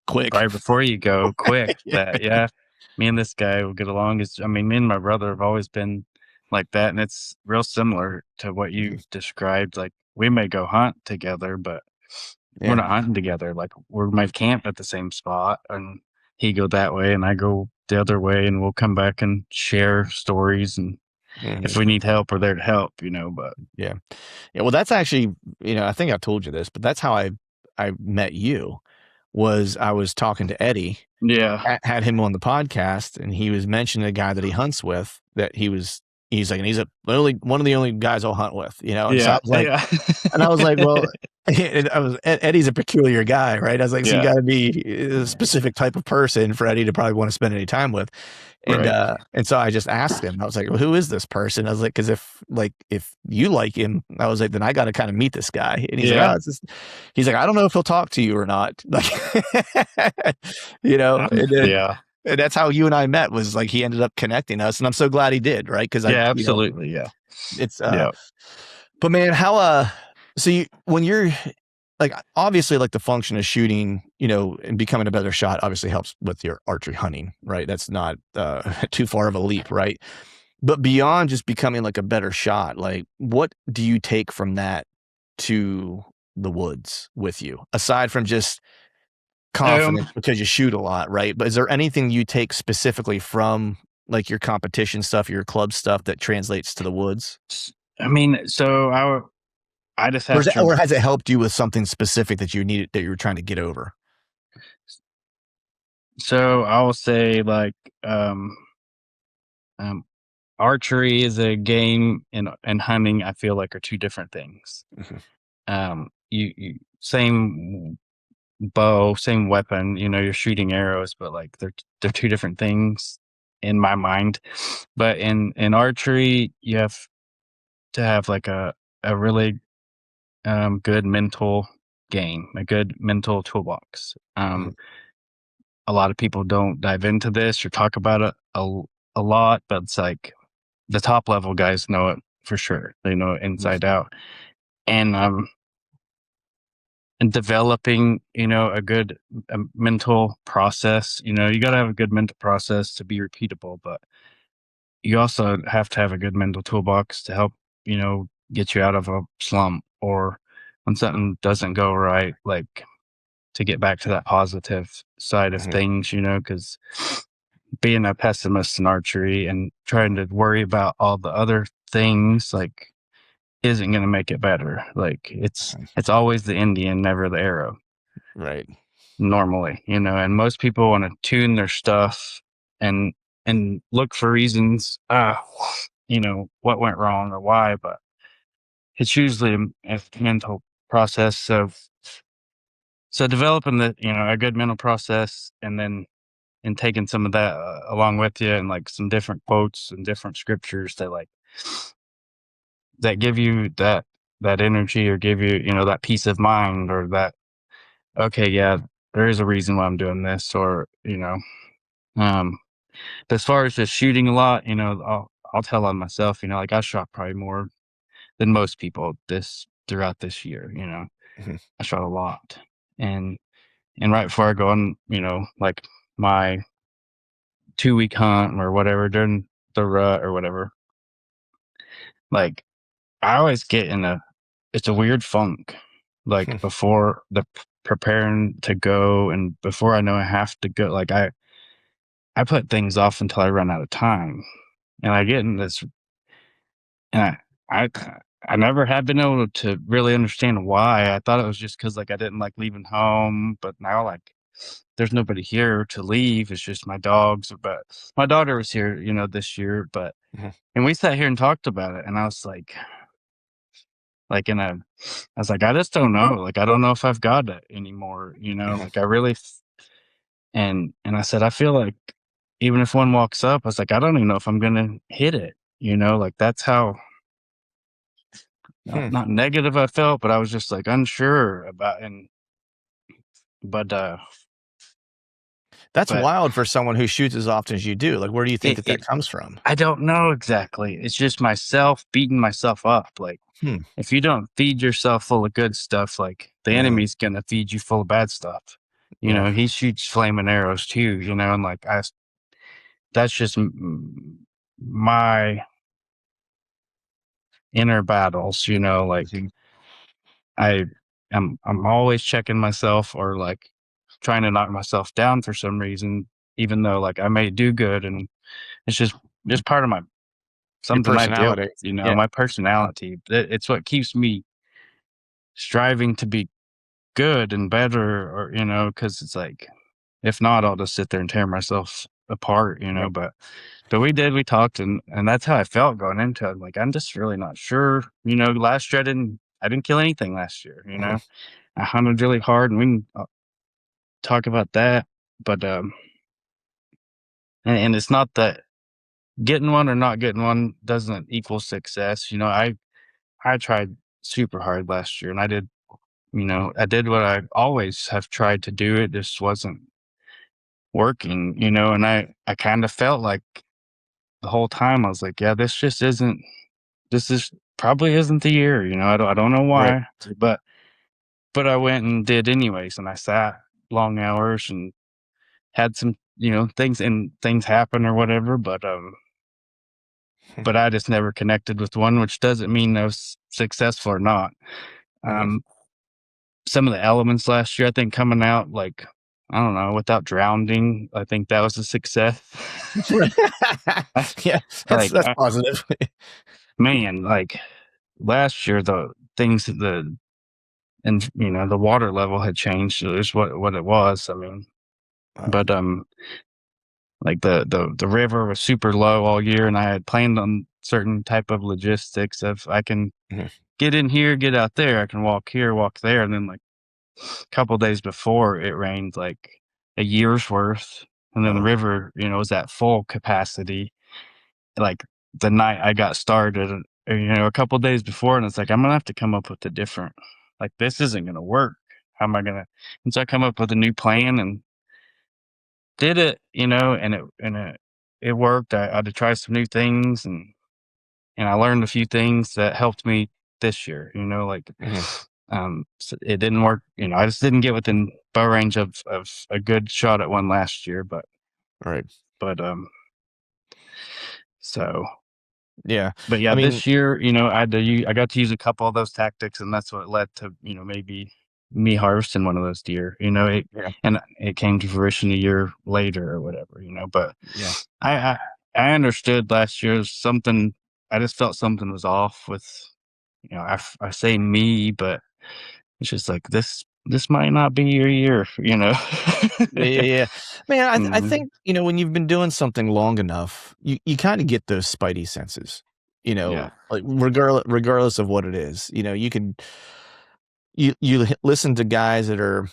[SPEAKER 3] Quick.
[SPEAKER 2] right before you go quick
[SPEAKER 3] Yeah.
[SPEAKER 2] that me and this guy will get along. Me and my brother have always been like that, and it's real similar to what you described. Like, we may go hunt together, but we're
[SPEAKER 3] Yeah.
[SPEAKER 2] not hunting together. Like, we might camp at the same spot, and he go that way and I go the other way, and we'll come back and share stories, and if we need help, we're there to help, but
[SPEAKER 3] Yeah. Yeah. Well, that's actually, I think I told you this, but that's how I met you. Was I was talking to Eddie,
[SPEAKER 2] yeah.
[SPEAKER 3] had him on the podcast, and he was mentioning a guy that he hunts with that he's like, and he's one of the only guys I'll hunt with, and so I
[SPEAKER 2] Yeah.
[SPEAKER 3] was like,
[SPEAKER 2] Yeah.
[SPEAKER 3] and I was like, well, and Eddie's a peculiar guy, right? I was like, so you
[SPEAKER 2] Yeah.
[SPEAKER 3] got to be a specific type of person for Eddie to probably want to spend any time with. And
[SPEAKER 2] Right.
[SPEAKER 3] and so I just asked him. I was like, well, who is this person? I was like, because if you like him, I was like, then I got to kind of meet this guy. And he's like,
[SPEAKER 2] Yeah.
[SPEAKER 3] oh, he's like, I don't know if he'll talk to you or not. Like, and then,
[SPEAKER 2] Yeah.
[SPEAKER 3] and that's how you and I met, was like, he ended up connecting us, and I'm so glad he did. Right. Cause
[SPEAKER 2] Yeah, absolutely. Yeah.
[SPEAKER 3] it's,
[SPEAKER 2] Yeah.
[SPEAKER 3] but man, so when you're like, obviously, like, the function of shooting, and becoming a better shot obviously helps with your archery hunting, right? That's not too far of a leap, right? But beyond just becoming like a better shot, like, what do you take from that to the woods with you, aside from just confidence because you shoot a lot, right? But is there anything you take specifically from like your competition stuff, your club stuff, that translates to the woods?
[SPEAKER 2] So I just have to.
[SPEAKER 3] Or has it helped you with something specific that you were trying to get over?
[SPEAKER 2] So I will say, like, um, archery is a game, and hunting, I feel like, are two different things. You same bow, same weapon. You're shooting arrows, but like they're two different things in my mind. But in archery, you have to have like a really good mental game, a good mental toolbox. A lot of people don't dive into this or talk about it a lot, but it's like the top level guys know it for sure. They know it inside out. And and developing, a good mental process. You got to have a good mental process to be repeatable, but you also have to have a good mental toolbox to help, get you out of a slump, or when something doesn't go right, like, to get back to that positive side of things, because being a pessimist in archery and trying to worry about all the other things, like, isn't going to make it better. Like, it's always the Indian, never the arrow.
[SPEAKER 3] Right.
[SPEAKER 2] Normally, and most people want to tune their stuff and look for reasons, what went wrong or why, but it's usually a mental process. So developing a good mental process, and taking some of that along with you, and like some different quotes and different scriptures that give you that energy, or give you, that peace of mind, or that, okay, yeah, there is a reason why I'm doing this, or, um, but as far as just shooting a lot, I'll tell on myself, like, I shot probably more than most people throughout this year. I shot a lot, and right before I go on, like, my 2-week hunt or whatever, during the rut or whatever, like, I always get it's a weird funk, like, before the preparing to go, and before I know I have to go, like, I put things off until I run out of time, and I get in this, and I I never have been able to really understand why. I thought it was just because, like, I didn't like leaving home, but now, like, there's nobody here to leave. It's just my dogs. But my daughter was here, this year, and we sat here and talked about it, and I was like, I was like, I just don't know. Like, I don't know if I've got it anymore, like, I really, and I said, I feel like even if one walks up, I was like, I don't even know if I'm going to hit it, like, that's how not negative I felt, but I was just like unsure about, but
[SPEAKER 3] That's
[SPEAKER 2] But
[SPEAKER 3] wild for someone who shoots as often as you do. Like, where do you think that
[SPEAKER 2] it
[SPEAKER 3] comes from?
[SPEAKER 2] I don't know exactly. It's just myself beating myself up. Like, if you don't feed yourself full of good stuff, like the enemy's gonna feed you full of bad stuff. You know, he shoots flaming arrows too. You know, and like that's just my inner battles. You know, like I'm always checking myself or like trying to knock myself down for some reason, even though like I may do good, and it's just part of my
[SPEAKER 3] Your
[SPEAKER 2] something I deal
[SPEAKER 3] personality.
[SPEAKER 2] with, you know,
[SPEAKER 3] Yeah.
[SPEAKER 2] my personality. It's what keeps me striving to be good and better, or you know, because it's like if not, I'll just sit there and tear myself apart, you know.
[SPEAKER 3] Right.
[SPEAKER 2] But we talked, and that's how I felt going into it. Like I'm just really not sure, you know. Last year I didn't kill anything last year, you know. I hunted really hard, and we can talk about that. But and it's not that getting one or not getting one doesn't equal success. You know, I tried super hard last year, and I did, you know, I did what I always have tried to do. It just wasn't working, you know, and I kind of felt like the whole time I was like, yeah, this is probably isn't the year, you know. I don't know
[SPEAKER 3] Right.
[SPEAKER 2] why, but I went and did anyways, and I sat long hours and had some, you know, things happen or whatever, but I just never connected with one, which doesn't mean I was successful or not. Some of the elements last year, I think coming out like, I don't know, without drowning, I think that was a success.
[SPEAKER 3] Yeah, that's
[SPEAKER 2] Like,
[SPEAKER 3] positive.
[SPEAKER 2] man, like last year, and you know, the water level had changed. So it's what it was. I mean, but like the river was super low all year, and I had planned on certain type of logistics of I can get in here, get out there, I can walk here, walk there, and then like a couple days before it rained like a year's worth, and then the river, you know, was at full capacity. Like the night I got started, you know, a couple days before, and it's like I'm gonna have to come up with a different. Like this isn't gonna work. How am I gonna? And so I come up with a new plan and did it, you know, and it worked. I had to try some new things, and I learned a few things that helped me this year. You know, like so it didn't work. You know, I just didn't get within bow range of a good shot at one last year, but
[SPEAKER 3] Right.
[SPEAKER 2] but so.
[SPEAKER 3] Yeah.
[SPEAKER 2] But yeah,
[SPEAKER 3] I mean,
[SPEAKER 2] this year, you know, I got to use a couple of those tactics, and that's what led to, you know, maybe me harvesting one of those deer. You know, and it came to fruition a year later or whatever. You know, but
[SPEAKER 3] yeah.
[SPEAKER 2] I understood last year something. I just felt something was off with, you know, I say me, but it's just like this might not be your year. You know.
[SPEAKER 3] Yeah. Man, I
[SPEAKER 2] Mhm.
[SPEAKER 3] think, you know, when you've been doing something long enough, you kind of get those spidey senses, you know,
[SPEAKER 2] Yeah.
[SPEAKER 3] like regardless of what it is. You know, you listen to guys that are,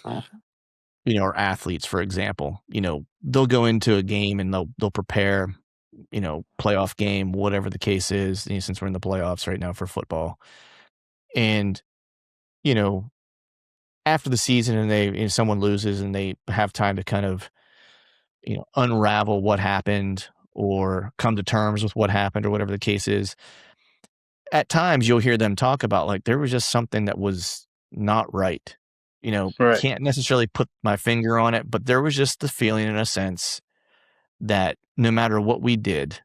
[SPEAKER 3] you know, are athletes, for example. You know, they'll go into a game and they'll prepare, you know, playoff game, whatever the case is, you know, since we're in the playoffs right now for football. And, you know, after the season and someone loses and they have time to kind of, you know, unravel what happened or come to terms with what happened or whatever the case is. At times you'll hear them talk about like there was just something that was not right. You know,
[SPEAKER 2] Right.
[SPEAKER 3] can't necessarily put my finger on it, but there was just the feeling in a sense that no matter what we did,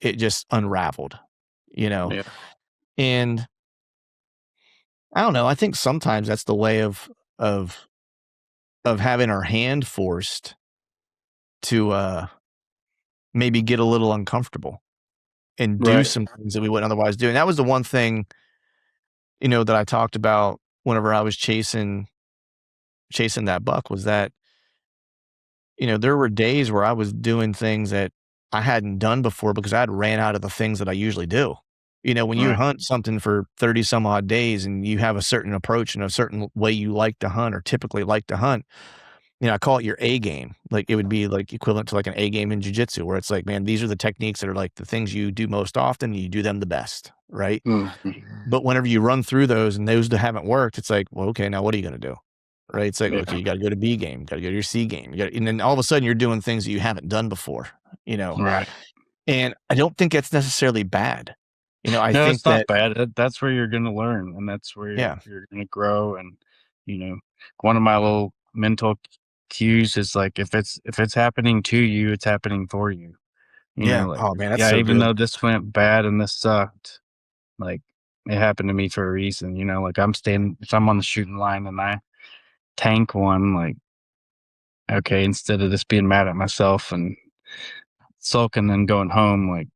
[SPEAKER 3] it just unraveled, you know.
[SPEAKER 2] Yeah.
[SPEAKER 3] And I don't know, I think sometimes that's the way of having our hand forced to maybe get a little uncomfortable and do
[SPEAKER 2] Right.
[SPEAKER 3] some things that we wouldn't otherwise do. And that was the one thing, you know, that I talked about whenever I was chasing that buck was that, you know, there were days where I was doing things that I hadn't done before because I had ran out of the things that I usually do. You know, when you
[SPEAKER 2] Right.
[SPEAKER 3] hunt something for 30 some odd days and you have a certain approach and a certain way you like to hunt or typically like to hunt, you know, I call it your A game. Like it would be like equivalent to like an A game in jujitsu, where it's like, man, these are the techniques that are like the things you do most often. You do them the best, right?
[SPEAKER 2] Mhm.
[SPEAKER 3] But whenever you run through those and those that haven't worked, it's like, well, okay, now what are you going to do? right? It's like,
[SPEAKER 2] Yeah.
[SPEAKER 3] okay, you got to go to B game, got to go to your C game, and then all of a sudden you're doing things that you haven't done before,
[SPEAKER 2] Right.
[SPEAKER 3] and I don't think that's necessarily bad. I
[SPEAKER 2] No,
[SPEAKER 3] think
[SPEAKER 2] it's not
[SPEAKER 3] that,
[SPEAKER 2] bad. That's where you're gonna learn, and that's where
[SPEAKER 3] yeah,
[SPEAKER 2] you're gonna grow. And one of my little mental cues is like, if it's happening to you, it's happening for you.
[SPEAKER 3] yeah.
[SPEAKER 2] Like,
[SPEAKER 3] Oh man, that's
[SPEAKER 2] yeah,
[SPEAKER 3] so
[SPEAKER 2] even
[SPEAKER 3] good.
[SPEAKER 2] though this went bad and this sucked, like, it happened to me for a reason. Like, if I'm on the shooting line and I tank one, like, okay, instead of just being mad at myself and sulking and going home, like,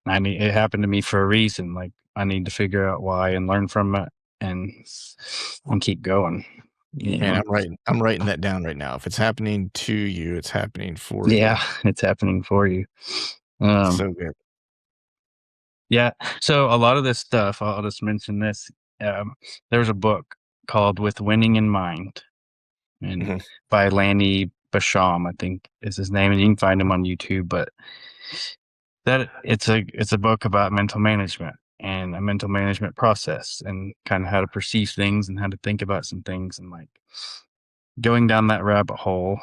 [SPEAKER 2] it happened to me for a reason. Like, I need to figure out why and learn from it and keep going.
[SPEAKER 3] Man, I'm writing that down right now. If it's happening to you, it's happening for you.
[SPEAKER 2] Yeah, it's happening for you.
[SPEAKER 3] So good.
[SPEAKER 2] Yeah. So a lot of this stuff, I'll just mention this. There's a book called With Winning in Mind, and
[SPEAKER 3] Mhm.
[SPEAKER 2] by Lanny Basham, I think is his name, and you can find him on YouTube. But that it's a book about mental management and a mental management process, and kind of how to perceive things and how to think about some things, and like going down that rabbit hole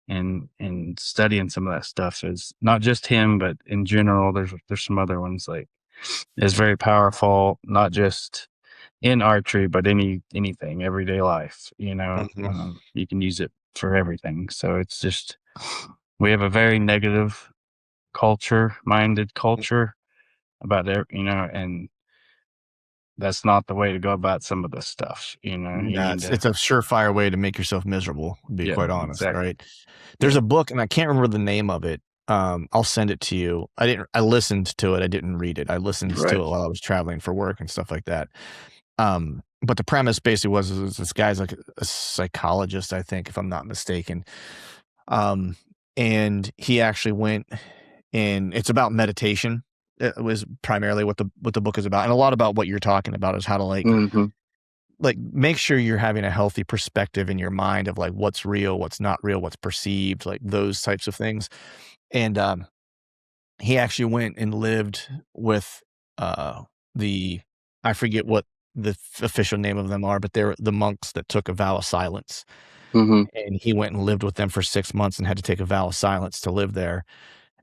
[SPEAKER 2] and studying some of that stuff is not just him, but in general. There's some other ones, like, is very powerful, not just in archery, but anything, everyday life.
[SPEAKER 3] Mhm.
[SPEAKER 2] You can use it for everything. So it's just, we have a very negative minded culture about it, and that's not the way to go about some of this stuff. You
[SPEAKER 3] Yeah,
[SPEAKER 2] need
[SPEAKER 3] it's
[SPEAKER 2] to,
[SPEAKER 3] it's a surefire way to make yourself miserable, to be
[SPEAKER 2] yeah,
[SPEAKER 3] quite honest,
[SPEAKER 2] exactly.
[SPEAKER 3] right? There's a book, and I can't remember the name of it. I'll send it to you. I listened to it. I didn't read it. I listened to
[SPEAKER 2] Right.
[SPEAKER 3] it while I was traveling for work and stuff like that. But the premise basically was this guy's like a psychologist, I think, if I'm not mistaken. And he actually went, and it's about meditation. It was primarily what the book is about, and a lot about what you're talking about is how to
[SPEAKER 2] Mm-hmm.
[SPEAKER 3] make sure you're having a healthy perspective in your mind of like what's real, what's not real, what's perceived, like those types of things. And he actually went and lived with the I forget what the official name of them are, but they're the monks that took a vow of silence.
[SPEAKER 2] Mm-hmm.
[SPEAKER 3] And he went and lived with them for 6 months and had to take a vow of silence to live there.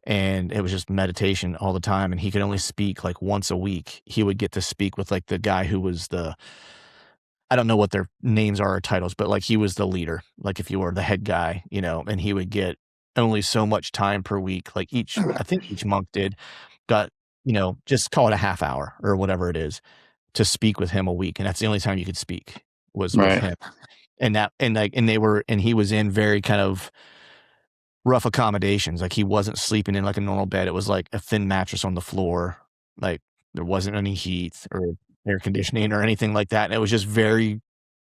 [SPEAKER 3] And it was just meditation all the time. And he could only speak like once a week. He would get to speak with like the guy who was I don't know what their names are or titles, but like he was the leader, like if you were the head guy, and he would get only so much time per week. Like I think each monk got, just call it a half hour or whatever it is to speak with him a week. And that's the only time you could speak was with
[SPEAKER 2] Right.
[SPEAKER 3] him. And he was in very kind of rough accommodations. Like he wasn't sleeping in like a normal bed. It was like a thin mattress on the floor. Like there wasn't any heat or air conditioning or anything like that. And it was just very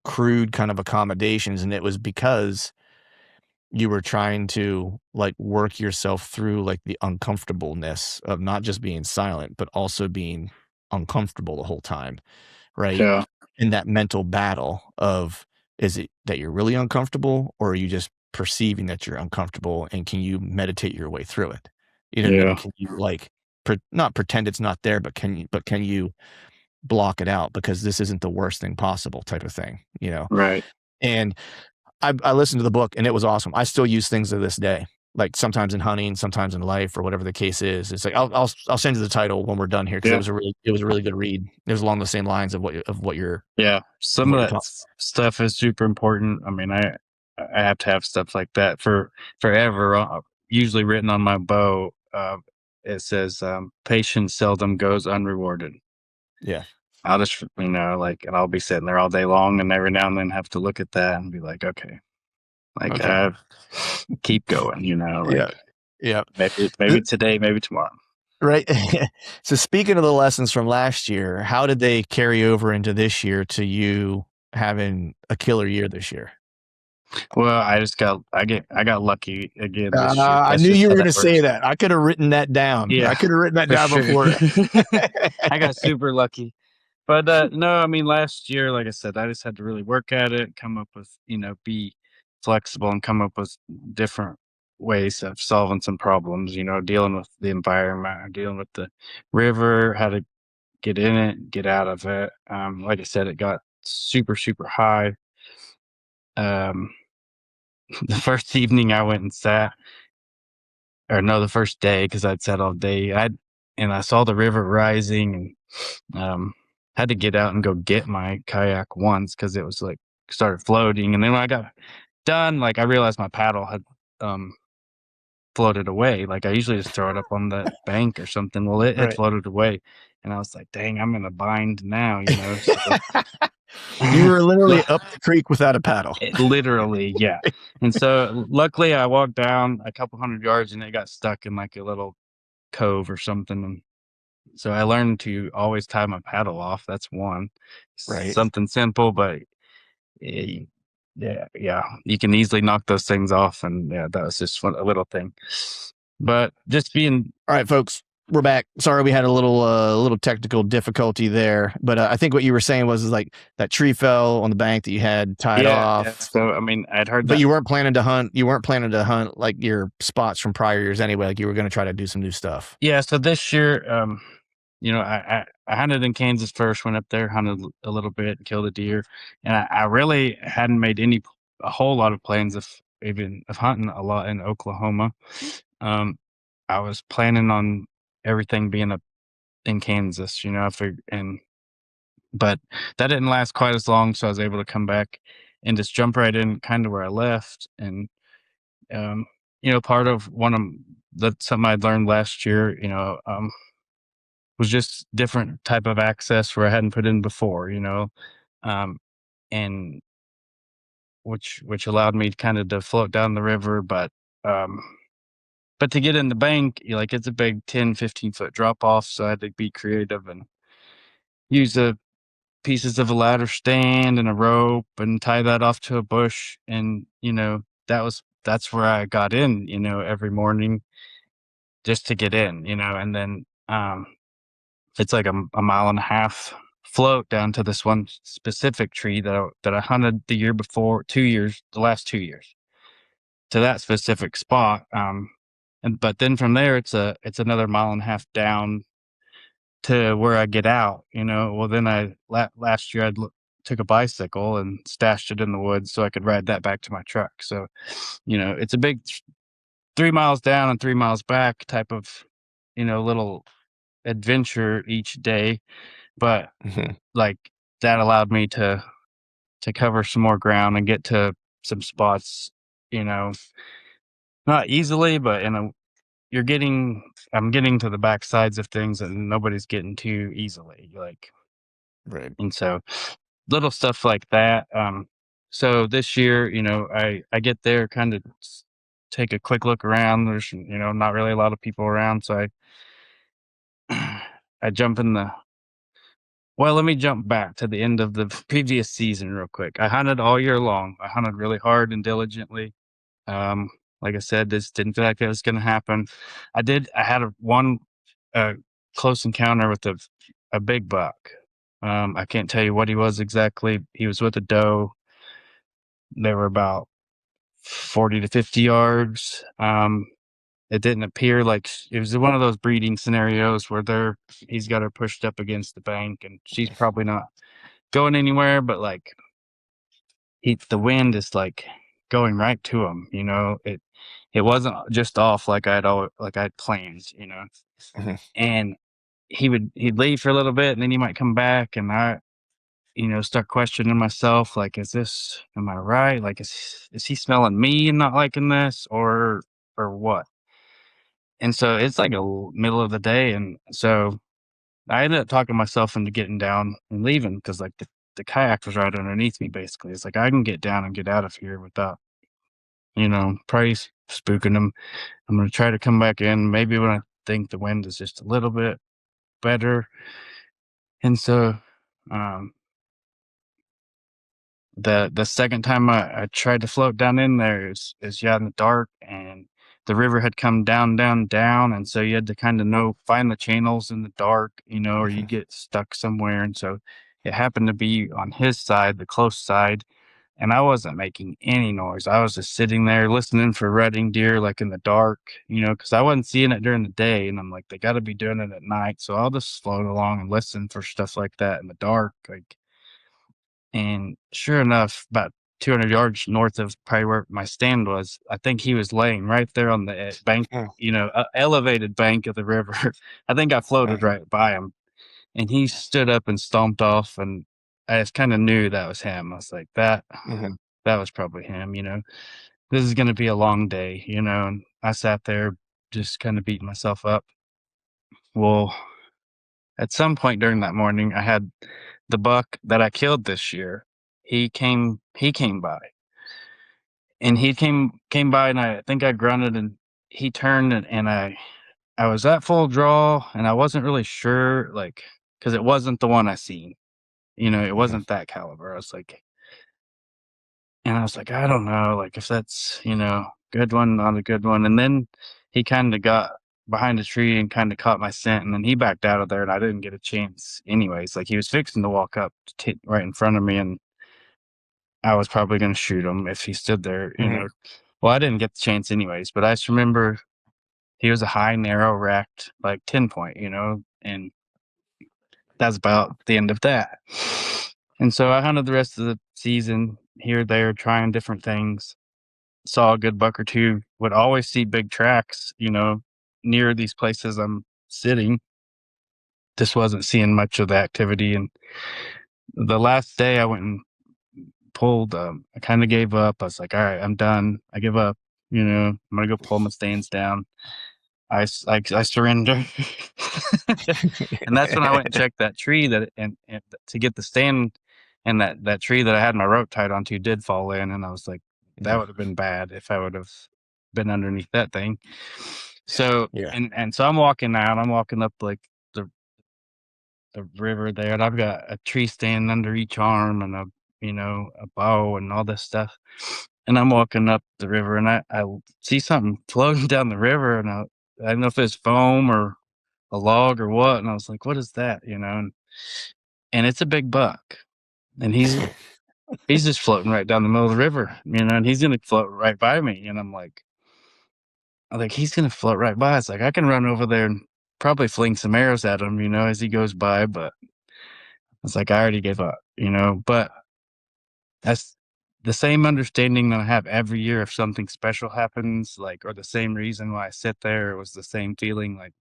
[SPEAKER 3] crude kind of accommodations. And it was because you were trying to like work yourself through like the uncomfortableness of not just being silent, but also being uncomfortable the whole time. Right.
[SPEAKER 2] Yeah.
[SPEAKER 3] In that mental battle of, is it that you're really uncomfortable, or are you just perceiving that you're uncomfortable, and can you meditate your way through it? You know what I mean?
[SPEAKER 2] Yeah.
[SPEAKER 3] Can you like not pretend it's not there, but can you block it out because this isn't the worst thing possible type of thing,
[SPEAKER 2] Right.
[SPEAKER 3] And I listened to the book and it was awesome. I still use things to this day, like sometimes in hunting, sometimes in life, or whatever the case is. It's like I'll send you the title when we're done here because
[SPEAKER 2] Yeah.
[SPEAKER 3] it was a really good read. It was along the same lines of what you're
[SPEAKER 2] Yeah. Some of that
[SPEAKER 3] talking.
[SPEAKER 2] stuff is super important. I mean, I have to have stuff like that for forever. Usually written on my bow. It says, "Patience seldom goes unrewarded."
[SPEAKER 3] Yeah.
[SPEAKER 2] I'll just, like, and I'll be sitting there all day long, and every now and then have to look at that and be like, okay, like,
[SPEAKER 3] Okay.
[SPEAKER 2] keep going,
[SPEAKER 3] Yeah.
[SPEAKER 2] like,
[SPEAKER 3] Yeah.
[SPEAKER 2] maybe today, maybe tomorrow.
[SPEAKER 3] Right. So speaking of the lessons from last year, how did they carry over into this year to you having a killer year this year?
[SPEAKER 2] Well, I got lucky again this year.
[SPEAKER 3] I
[SPEAKER 2] That's
[SPEAKER 3] knew
[SPEAKER 2] just
[SPEAKER 3] you
[SPEAKER 2] how
[SPEAKER 3] were going to
[SPEAKER 2] that
[SPEAKER 3] say
[SPEAKER 2] works.
[SPEAKER 3] that. I could have written that down.
[SPEAKER 2] Yeah,
[SPEAKER 3] I could have written that
[SPEAKER 2] for
[SPEAKER 3] down
[SPEAKER 2] sure.
[SPEAKER 3] before.
[SPEAKER 2] I got super lucky. But no, I mean, last year, like I said, I just had to really work at it, come up with, be flexible and come up with different ways of solving some problems, dealing with the environment, dealing with the river, how to get in it, get out of it. Like I said, it got super, super high. the first evening I went and sat, or no, the first day, because I'd sat all day. I saw the river rising, and had to get out and go get my kayak once because it was like started floating. And then when I got done, like I realized my paddle had floated away. Like I usually just throw it up on the bank or something. Well, it had
[SPEAKER 3] Right.
[SPEAKER 2] floated away, and I was like, "Dang, I'm in a bind now," you know. So
[SPEAKER 3] You were literally up the creek without a paddle.
[SPEAKER 2] literally, yeah. And so luckily, I walked down a couple hundred yards, and it got stuck in like a little cove or something. And so I learned to always tie my paddle off. That's one.
[SPEAKER 3] Right.
[SPEAKER 2] Something simple, but eh, yeah, you can easily knock those things off. And yeah, that was just a little thing. But just being
[SPEAKER 3] All right, folks, we're back. Sorry, we had a little technical difficulty there, but I think what you were saying was like that tree fell on the bank that you had tied off.
[SPEAKER 2] yeah. So I mean, I'd heard
[SPEAKER 3] But
[SPEAKER 2] that.
[SPEAKER 3] you weren't planning to hunt. You weren't planning to hunt like your spots from prior years anyway. Like you were going to try to do some new stuff.
[SPEAKER 2] Yeah. So this year, I hunted in Kansas first. Went up there, hunted a little bit, killed a deer, and I really hadn't made a whole lot of plans of hunting a lot in Oklahoma. I was planning on everything being up in Kansas, but that didn't last quite as long. So I was able to come back and just jump right in kind of where I left. And, part of something I'd learned last year, was just different type of access where I hadn't put in before, um, and which allowed me kind of to float down the river. But to get in the bank, like it's a big 10, 15-foot drop off. So I had to be creative and use the pieces of a ladder stand and a rope and tie that off to a bush. And, that's where I got in, every morning just to get in, and then, it's like a mile and a half float down to this one specific tree that I hunted the year before, the last 2 years to that specific spot. But then from there, it's another mile and a half down to where I get out, Well, then last year took a bicycle and stashed it in the woods so I could ride that back to my truck. So, it's a big 3 miles down and 3 miles back type of, little adventure each day. But like that allowed me to cover some more ground and get to some spots, not easily, but I'm getting to the back sides of things and nobody's getting to easily. Like,
[SPEAKER 3] Right.
[SPEAKER 2] and so little stuff like that. So this year, I get there, kind of take a quick look around. There's, not really a lot of people around. So I jump in well, let me jump back to the end of the previous season real quick. I hunted all year long. I hunted really hard and diligently. Like I said, this didn't feel like it was going to happen. I had one close encounter with a big buck. I can't tell you what he was exactly. He was with a doe. They were about 40 to 50 yards. It didn't appear like it was one of those breeding scenarios where he's got her pushed up against the bank and she's probably not going anywhere, but like the wind is like going right to him, it wasn't just off like I'd planned, and he'd leave for a little bit and then he might come back and I, start questioning myself, like, am I right? Like, is he smelling me and not liking this or what? And so it's like middle of the day. And so I ended up talking myself into getting down and leaving because like the kayak was right underneath me. Basically, it's like I can get down and get out of here without, probably spooking them. I'm going to try to come back in maybe when I think the wind is just a little bit better. And so, the second time I tried to float down in there is in the dark, and the river had come down, and so you had to kind of find the channels in the dark, or you get stuck somewhere. And so it happened to be on his side, the close side, and I wasn't making any noise. I was just sitting there listening for rutting deer, like in the dark, because I wasn't seeing it during the day, and I'm like, they got to be doing it at night, so I'll just float along and listen for stuff like that in the dark, like. And sure enough, about 200 yards north of probably where my stand was. I think he was laying right there on the bank, elevated bank of the river. I think I floated right by him, and he stood up and stomped off, and I just kind of knew that was him. I was like, that was probably him, This is going to be a long day, and I sat there just kind of beating myself up. Well, at some point during that morning, I had the buck that I killed this year. He came by, and he came by, and I think I grunted, and he turned, and I was at full draw, and I wasn't really sure, like, because it wasn't the one I seen, it wasn't that caliber. I was like, I don't know, like, if that's, good one, not a good one. And then he kind of got behind a tree and kind of caught my scent, and then he backed out of there, and I didn't get a chance anyways. Like, he was fixing to walk up right in front of me, and I was probably going to shoot him if he stood there, Well, I didn't get the chance anyways, but I just remember he was a high, narrow, racked, like 10 point, and that's about the end of that. And so I hunted the rest of the season here, there, trying different things. Saw a good buck or two. Would always see big tracks, near these places I'm sitting. Just wasn't seeing much of the activity. And the last day I went and pulled, I kind of gave up. I was like, all right, I'm done. I give up. I'm going to go pull my stands down. I surrender. And that's when I went and checked that tree and to get the stand, and that tree that I had my rope tied onto did fall in. And I was like, that would have been bad if I would have been underneath that thing. So, and so I'm walking up like the river there, and I've got a tree stand under each arm, and a bow and all this stuff. And I'm walking up the river, and I see something floating down the river, and I don't know if it's foam or a log or what. And I was like, what is that? And it's a big buck, and he's just floating right down the middle of the river, and he's going to float right by me. And I'm like, he's going to float right by. It's like, I can run over there and probably fling some arrows at him, as he goes by. But it's like, I already gave up, but that's the same understanding that I have every year. If something special happens, like, or the same reason why I sit there, it was the same feeling, like,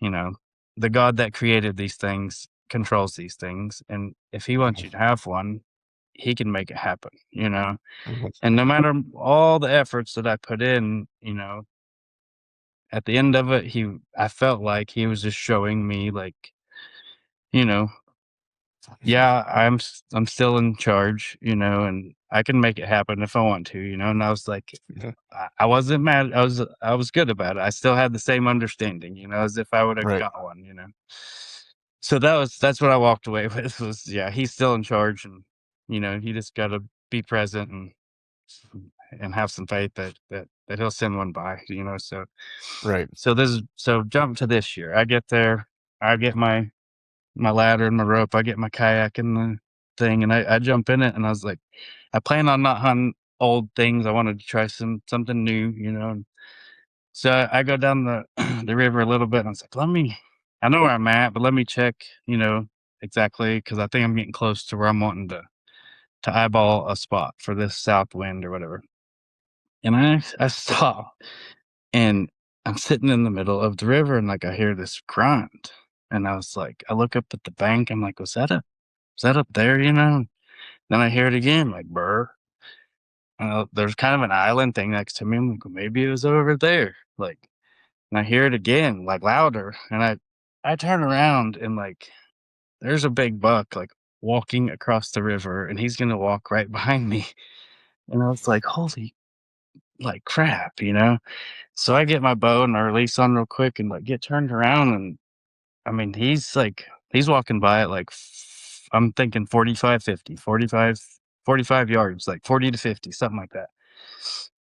[SPEAKER 2] the God that created these things controls these things. And if he wants you to have one, he can make it happen, and no matter all the efforts that I put in, at the end of it, I felt like he was just showing me, like, yeah, I'm still in charge, and I can make it happen if I want to, and I was like, I wasn't mad. I was good about it. I still had the same understanding, as if I would have got one, So that's what I walked away with was, he's still in charge, and, he just got to be present and have some faith that he'll send one by, so.
[SPEAKER 3] Right.
[SPEAKER 2] So jump to this year. I get there, I get my ladder and my rope, I get my kayak and the thing, and I jump in it, and I was like, I plan on not hunting old things. I wanted to try something new, and so I go down the the river a little bit, and I was like, I know where I'm at, but let me check, exactly, because I think I'm getting close to where I'm wanting to eyeball a spot for this south wind or whatever. And I stop, and I'm sitting in the middle of the river, and like I hear this grunt, and I was like, I look up at the bank, I'm like, was that up there, Then I hear it again, like, burr. There's kind of an island thing next to me. I'm like, well, maybe it was over there. Like, and I hear it again, like, louder. And I turn around, and like, there's a big buck, like, walking across the river, and he's gonna walk right behind me. And I was like, holy, like, crap, So I get my bow and I release on real quick and like get turned around, and I mean, he's walking by at like, I'm thinking 45, 50, 45, 45 yards, like 40 to 50, something like that.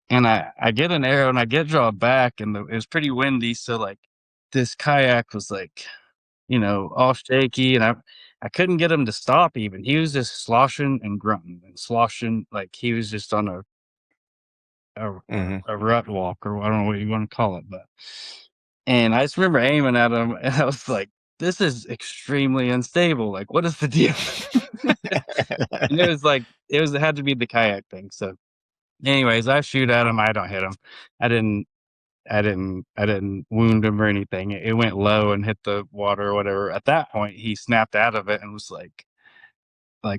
[SPEAKER 2] And I get an arrow and I get drawn back, and it was pretty windy. So like this kayak was like, all shaky, and I couldn't get him to stop even. He was just sloshing and grunting and sloshing. Like he was just on a rut walk, or I don't know what you want to call it, but. And I just remember aiming at him, and I was like, this is extremely unstable. Like, what is the deal? And it had to be the kayak thing. So anyways, I shoot at him. I don't hit him. I didn't wound him or anything. It went low and hit the water or whatever. At that point, he snapped out of it and was like,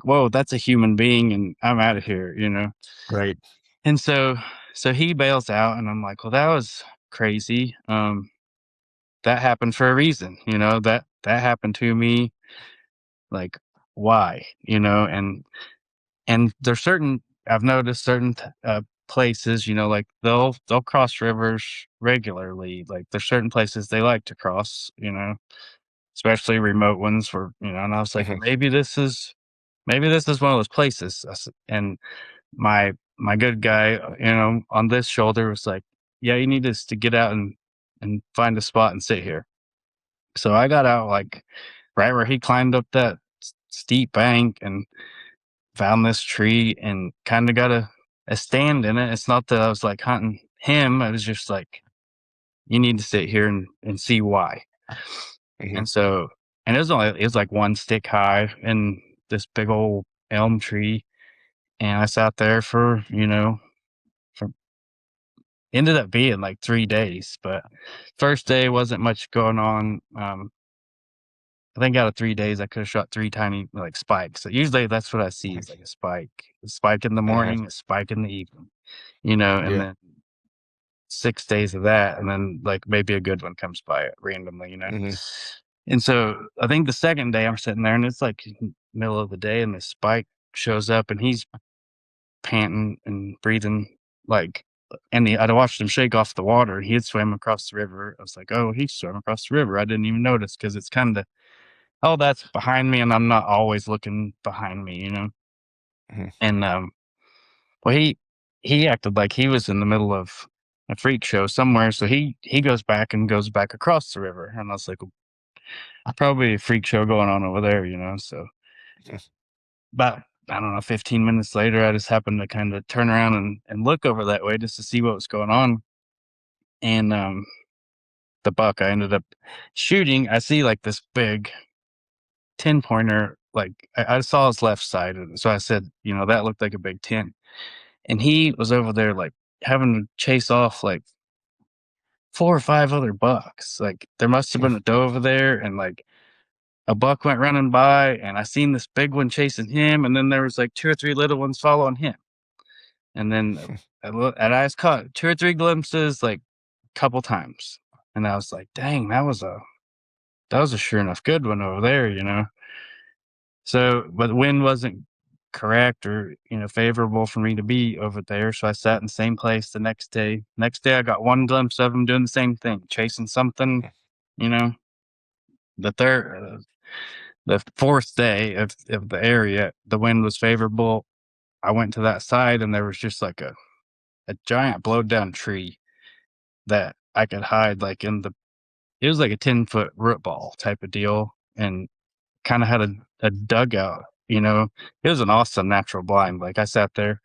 [SPEAKER 2] whoa, that's a human being and I'm out of here,
[SPEAKER 3] Right.
[SPEAKER 2] And so he bails out and I'm like, well, that was crazy. That happened for a reason, that happened to me. Like, why, and there's I've noticed certain places, like they'll cross rivers regularly. Like there's certain places they like to cross, especially remote ones where, and I was like,
[SPEAKER 3] Mhm.
[SPEAKER 2] maybe this is one of those places. And my good guy, on this shoulder was like, yeah, you need to get out and find a spot and sit here. So I got out like right where he climbed up that steep bank and found this tree and kind of got a stand in it. It's not that I was like hunting him. I was just like, you need to sit here and see why.
[SPEAKER 3] Mhm.
[SPEAKER 2] And so, and it was like one stick high in this big old elm tree. And I sat there for ended up being like 3 days, but first day wasn't much going on. I think out of 3 days, I could have shot 3 tiny like spikes. So usually that's what I see is like a spike in the
[SPEAKER 3] Uh-huh.
[SPEAKER 2] morning, a spike in the evening, and
[SPEAKER 3] Yeah.
[SPEAKER 2] then 6 days of that, and then like maybe a good one comes by randomly.
[SPEAKER 3] Mhm.
[SPEAKER 2] And so I think the second day I'm sitting there and it's like middle of the day and this spike shows up and he's panting and breathing like, and I'd watched him shake off the water. He had swam across the river. I was like, oh, he swam across the river. I didn't even notice because it's kind of, oh, that's behind me, and I'm not always looking behind me.
[SPEAKER 3] Mhm.
[SPEAKER 2] And well, he acted like he was in the middle of a freak show somewhere, so he goes back and goes back across the river, and I was like, well, probably a freak show going on over there. So
[SPEAKER 3] Mhm.
[SPEAKER 2] about I don't know, 15 minutes later, I just happened to kind of turn around and look over that way just to see what was going on, and the buck I ended up shooting, I see like this big 10-pointer, like I saw his left side, and so I said, that looked like a big 10. And he was over there like having to chase off like 4 or 5 other bucks. Like there must have been a doe over there, and like a buck went running by, and I seen this big one chasing him, and then there was like 2 or 3 little ones following him. And then and I just caught 2 or 3 glimpses like a couple times. And I was like, dang, that was a sure enough good one over there. So, but the wind wasn't correct or, favorable for me to be over there. So I sat in the same place the next day. Next day, I got one glimpse of him doing the same thing, chasing something, you know, the third, the fourth day of the area, the wind was favorable. I went to that side and there was just like a giant blowed down tree that I could hide like it was like a 10-foot root ball type of deal. And kind of had a dugout, It was an awesome natural blind. Like I sat there,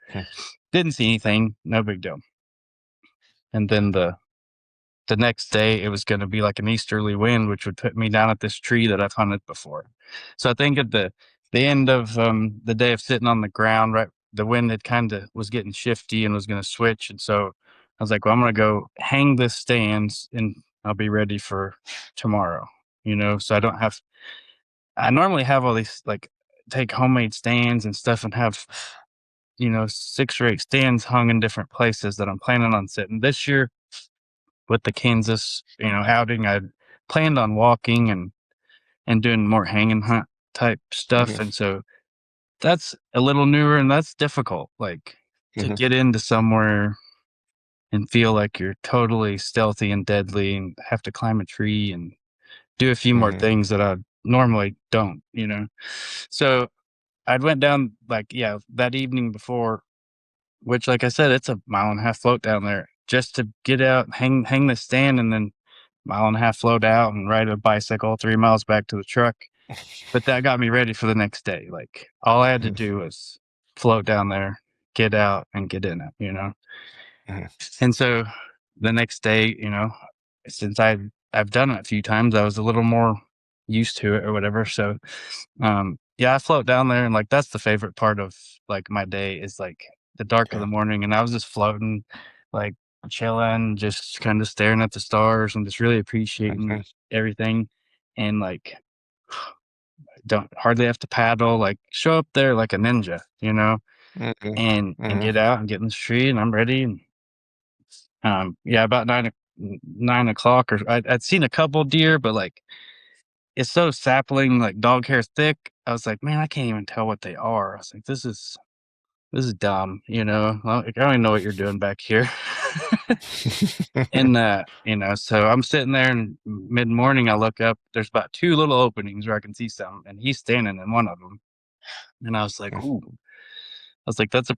[SPEAKER 2] didn't see anything, no big deal. And then the next day it was going to be like an easterly wind, which would put me down at this tree that I've hunted before. So I think at the end of the day of sitting on the ground, right, the wind had kind of was getting shifty and was going to switch. And so I was like, well, I'm going to go hang this stands and I'll be ready for tomorrow, so I normally have all these like take homemade stands and stuff and have 6 or 8 stands hung in different places that I'm planning on sitting. This year with the Kansas outing, I planned on walking and doing more hang and hunt type stuff,
[SPEAKER 3] Mhm.
[SPEAKER 2] and so that's a little newer and that's difficult, like to
[SPEAKER 3] Mhm.
[SPEAKER 2] get into somewhere and feel like you're totally stealthy and deadly and have to climb a tree and do a few more
[SPEAKER 3] Mhm.
[SPEAKER 2] things that I normally don't. So I'd went down like, yeah, that evening before, which like I said, it's a mile and a half float down there just to get out, hang the stand and then mile and a half float out and ride a bicycle 3 miles back to the truck. But that got me ready for the next day. Like all I had to
[SPEAKER 3] Mhm.
[SPEAKER 2] do was float down there, get out and get in it.
[SPEAKER 3] Mhm.
[SPEAKER 2] And so the next day, since I've done it a few times, I was a little more used to it or whatever. So yeah, I float down there, and like that's the favorite part of like my day is like the dark of the morning, and I was just floating, like chilling, just kind of staring at the stars and just really appreciating everything, and like don't hardly have to paddle, like show up there like a ninja, you know, and get out and get in the street, and I'm ready. And yeah, about 9 o'clock, or I'd seen a couple deer, but like it's so sapling, like dog hair thick. I was like, man, I can't even tell what they are. I was like, this is dumb, you know. Like, I don't even know what you're doing back here. And you know, so I'm sitting there, and mid morning, I look up. There's about 2 little openings where I can see some, and he's standing in one of them. And I was like, ooh. I was like, that's a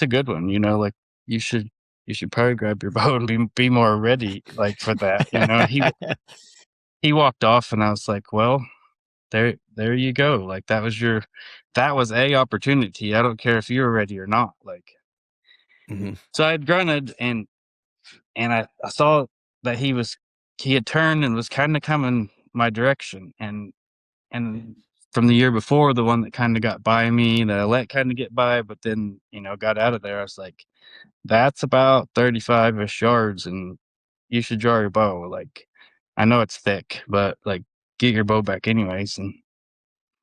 [SPEAKER 2] good one, you know. Like you should probably grab your bow and be more ready, like for that, you know. And he walked off, and I was like, well, there you go. Like that was a opportunity. I don't care if you were ready or not. Like so I had grunted, and I saw that he had turned and was kind of coming my direction, and from the year before, the one that kind of got by me, that I let kind of get by, but then, you know, got out of there. I was like, that's about 35-ish yards, and you should draw your bow. Like, I know it's thick, but like, get your bow back anyways. And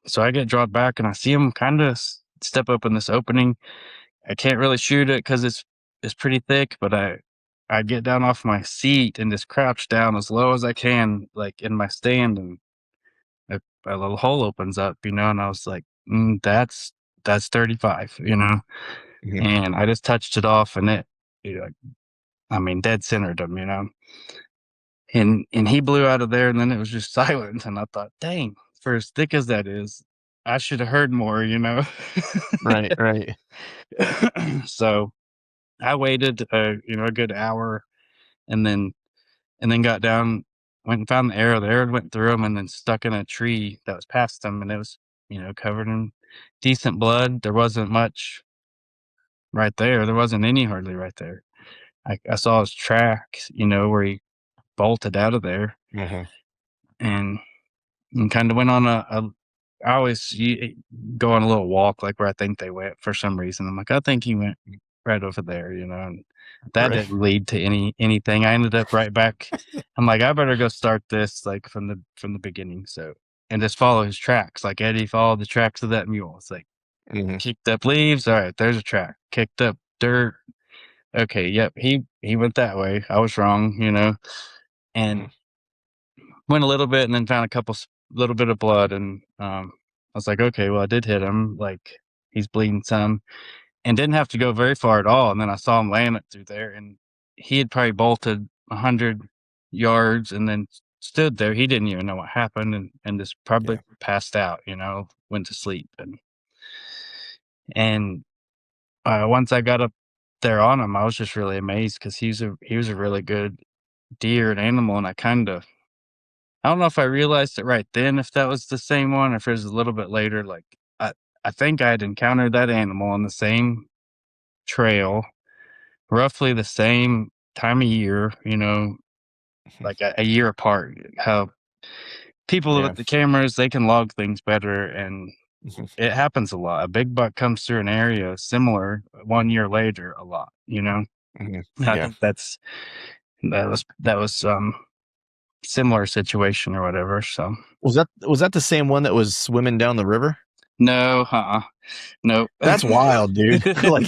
[SPEAKER 2] so I get drawn back, and I see him kind of step up in this opening. I can't really shoot it because it's pretty thick, but I get down off my seat and just crouch down as low as I can, like in my stand, and a little hole opens up, you know, and I was like, that's 35, you know, and I just touched it off, and it, you know, I mean, dead centered him, you know, and he blew out of there, and then it was just silent, and I thought, dang, for as thick as that is, I should have heard more, you know.
[SPEAKER 3] Right, right.
[SPEAKER 2] So I waited, you know, a good hour, and then got down, went and found the arrow. The arrow went through him and then stuck in a tree that was past him, and it was, you know, covered in decent blood. There wasn't much right there. There wasn't any hardly right there. I saw his tracks, you know, where he bolted out of there, and kind of went on I always go on a little walk, like where I think they went for some reason. I'm like, I think he went right over there, you know, and that
[SPEAKER 3] Right.
[SPEAKER 2] didn't lead to anything. I ended up right back. I'm like, I better go start this like from the beginning. So, and just follow his tracks. Like Eddie followed the tracks of that mule. It's like kicked up leaves. All right, there's a track. Kicked up dirt. Okay, yep, he went that way. I was wrong, you know, and went a little bit, and then found a little bit of blood, and I was like, okay, well, I did hit him. Like he's bleeding some, and didn't have to go very far at all. And then I saw him laying it through there, and he had probably bolted 100 yards, and then stood there. He didn't even know what happened, and just probably passed out. You know, went to sleep, and once I got up there on him, I was just really amazed because he was a really good deer and animal, and I don't know if I realized it right then, if that was the same one, or if it was a little bit later. Like I think I had encountered that animal on the same trail, roughly the same time of year, you know, like a year apart. How people with the cameras, they can log things better, and it happens a lot. A big buck comes through an area similar 1 year later a lot, you know. I think that was similar situation or whatever. So
[SPEAKER 3] Was that the same one that was swimming down the river?
[SPEAKER 2] no, nope.
[SPEAKER 3] That's wild, dude. Like,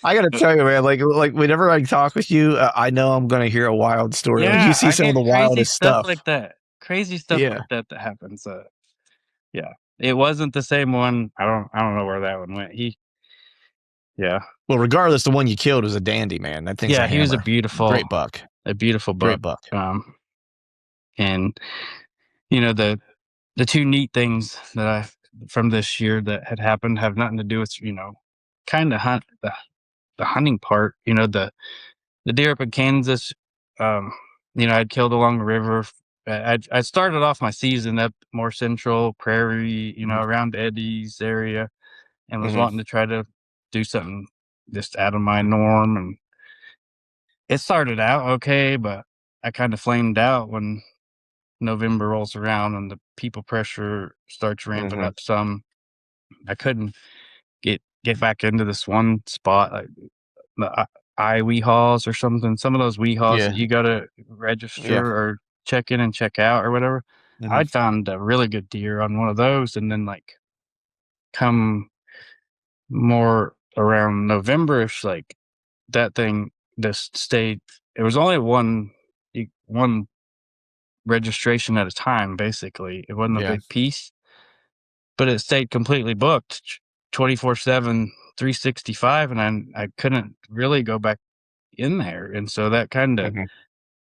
[SPEAKER 3] I gotta tell you, man. Like whenever I talk with you, I know I'm gonna hear a wild story.
[SPEAKER 2] Yeah,
[SPEAKER 3] like you see
[SPEAKER 2] I
[SPEAKER 3] some of
[SPEAKER 2] get
[SPEAKER 3] the
[SPEAKER 2] crazy
[SPEAKER 3] wildest
[SPEAKER 2] stuff
[SPEAKER 3] stuff.
[SPEAKER 2] like that. Crazy stuff
[SPEAKER 3] Yeah.
[SPEAKER 2] like that happens. Yeah, it wasn't the same one. I don't know where that one went. Yeah,
[SPEAKER 3] Well, regardless, the one you killed was a dandy, man. That thing's a
[SPEAKER 2] he was
[SPEAKER 3] hammer. Great buck.
[SPEAKER 2] a beautiful
[SPEAKER 3] Great
[SPEAKER 2] buck.
[SPEAKER 3] buck.
[SPEAKER 2] And you know the two neat things that I from this year that had happened have nothing to do with, you know, kind of the hunting part. You know, the deer up in Kansas. You know, I'd killed along the river. I started off my season up more central prairie, you know, around Eddie's area, and was wanting to try to do something just out of my norm. And it started out okay, but I kind of flamed out when November rolls around and the people pressure starts ramping up some, I couldn't get back into this one spot, like the I halls or something. Some of those halls
[SPEAKER 3] Yeah.
[SPEAKER 2] that you got to register
[SPEAKER 3] Yeah.
[SPEAKER 2] or check in and check out or whatever. I'd found a really good deer on one of those, and then like come more around November-ish, like that thing just stayed. It was only one registration at a time, basically. It wasn't a
[SPEAKER 3] Yeah.
[SPEAKER 2] big piece, but it stayed completely booked 24/7, 365, and I couldn't really go back in there. And so that kind of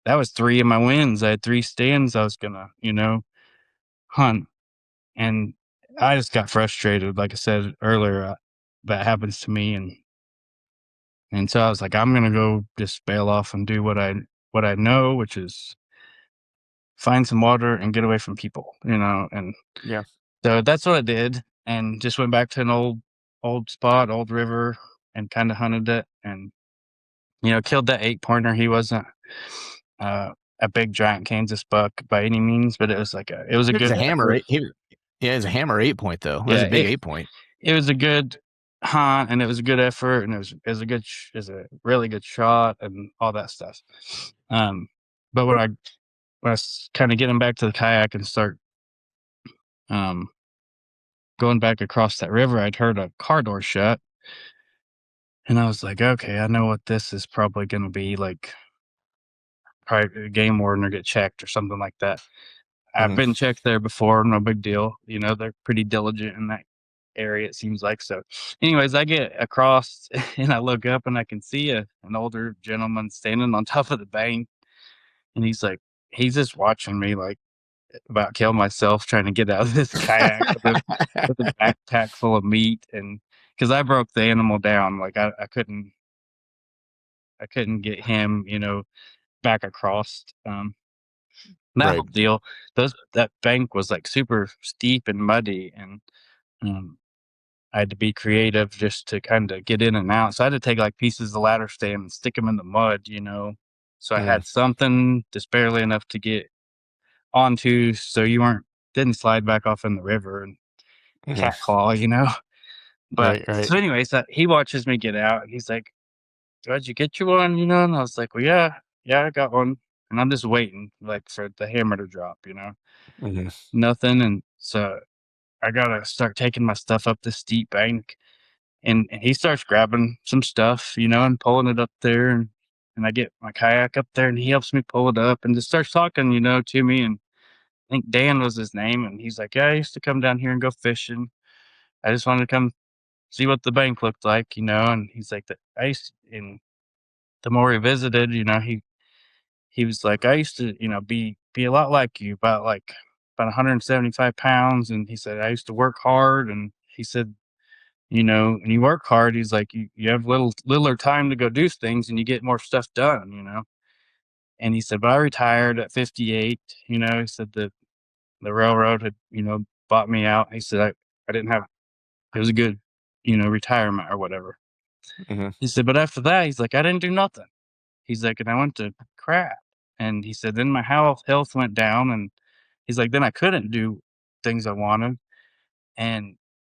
[SPEAKER 2] that was 3 of my wins. I had 3 stands I was gonna, hunt, and I just got frustrated. Like I said earlier, that happens to me, and so I was like, I'm gonna go just bail off and do what I know, which is find some water and get away from people, and
[SPEAKER 3] Yeah.
[SPEAKER 2] so that's what I did, and just went back to an old spot, old river, and kind of hunted it, and killed that 8-pointer. He wasn't uh, a big giant Kansas buck by any means, but it was a
[SPEAKER 3] It was
[SPEAKER 2] good
[SPEAKER 3] a hammer.
[SPEAKER 2] effort.
[SPEAKER 3] Yeah, it was a hammer 8-point though. It was
[SPEAKER 2] Yeah,
[SPEAKER 3] a big 8-point.
[SPEAKER 2] it was a good hunt, and it was a good effort, and it was a good it was a really good shot, and all that stuff. But when I was kind of getting back to the kayak and start um going back across that river, I'd heard a car door shut, and I was like, okay, I know what this is probably going to be, like probably a game warden or get checked or something like that. I've been checked there before, no big deal. They're pretty diligent in that area, it seems like. So anyways, I get across and I look up and I can see an older gentleman standing on top of the bank, and he's just watching me like about kill myself trying to get out of this kayak with a backpack full of meat, and because I broke the animal down, like I couldn't get him, back across. That
[SPEAKER 3] Right.
[SPEAKER 2] whole deal, that bank was like super steep and muddy, and um, I had to be creative just to kind of get in and out. So I had to take like pieces of the ladder stand and stick them in the mud, So I had something just barely enough to get onto, so you didn't slide back off in the river and cat claw. But
[SPEAKER 3] Right.
[SPEAKER 2] so, anyways, he watches me get out, and he's like, "Did you get you one?" And I was like, "Well, yeah, I got one." And I'm just waiting, like, for the hammer to drop. Nothing, and so I gotta start taking my stuff up this steep bank, and he starts grabbing some stuff, and pulling it up there, and I get my kayak up there, and he helps me pull it up, and just starts talking, to me, and I think Dan was his name, and he's like, "Yeah, I used to come down here and go fishing. I just wanted to come see what the bank looked like," and he's like, "That I used to," and the more we visited, he was like, "I used to, be a lot like you, about 175 pounds," and he said, "I used to work hard," and he said, "And you work hard." He's like, "You have littler time to go do things, and you get more stuff done." And he said, "But I retired at 58." He said the railroad had, bought me out. He said I didn't have it was a good, retirement or whatever. He said, "But after that," he's like, "I didn't do nothing." He's like, "And I went to crap." And he said, "Then my health went down," and he's like, "Then I couldn't do things I wanted." And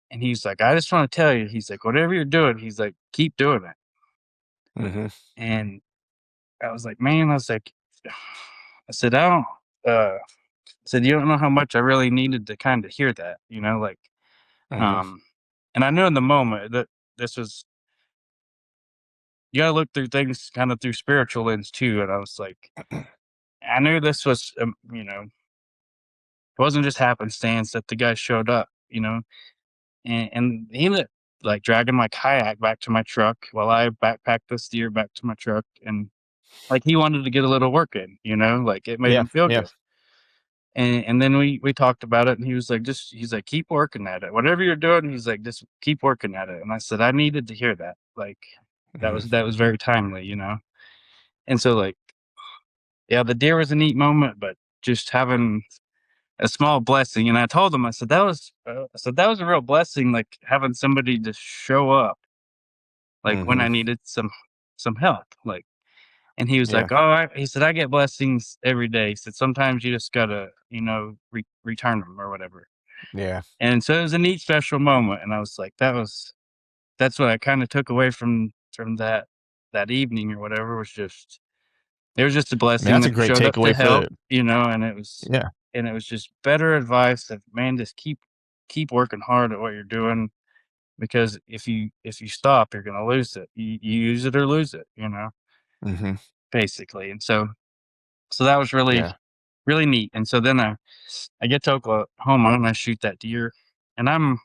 [SPEAKER 2] he's like, "I just want to tell you," he's like, "whatever you're doing," he's like, "keep doing it." And I was like, "Man," I was like, I said, "I don't," I said, "You don't know how much I really needed to kind of hear that, like, um, and I knew in the moment that this was, you gotta look through things kind of through spiritual lens too." And I was like, I knew this was, it wasn't just happenstance that the guy showed up, and he ended up like dragging my kayak back to my truck while I backpacked the steer back to my truck, and like he wanted to get a little work in, like it made
[SPEAKER 3] Yeah.
[SPEAKER 2] him feel
[SPEAKER 3] Yeah.
[SPEAKER 2] good. And then we talked about it, and he was like, he's like, "Keep working at it. Whatever you're doing," he's like, "just keep working at it." And I said, I needed to hear that. Like that was very timely. And so like, yeah, the deer was a neat moment, but just having a small blessing. And I told him, I said that was a real blessing, like having somebody to show up, like when I needed some help, like And he was
[SPEAKER 3] Yeah.
[SPEAKER 2] like, "Oh," he said, "I get blessings every day." He said, "Sometimes you just gotta, return them or whatever."
[SPEAKER 3] Yeah.
[SPEAKER 2] And so it was a neat, special moment, and I was like, that's what I kind of took away from that evening or whatever. Was just It was just a
[SPEAKER 3] I mean,
[SPEAKER 2] blessing
[SPEAKER 3] that's a
[SPEAKER 2] that
[SPEAKER 3] great
[SPEAKER 2] showed up to
[SPEAKER 3] takeaway for
[SPEAKER 2] help,
[SPEAKER 3] the
[SPEAKER 2] and
[SPEAKER 3] yeah.
[SPEAKER 2] it was just better advice of, man, just keep working hard at what you're doing, because if you stop, you're gonna lose it. You use it or lose it,
[SPEAKER 3] Mhm.
[SPEAKER 2] basically. And so that was really,
[SPEAKER 3] Yeah.
[SPEAKER 2] really neat. And so then I get to Oklahoma and I shoot that deer, and I'm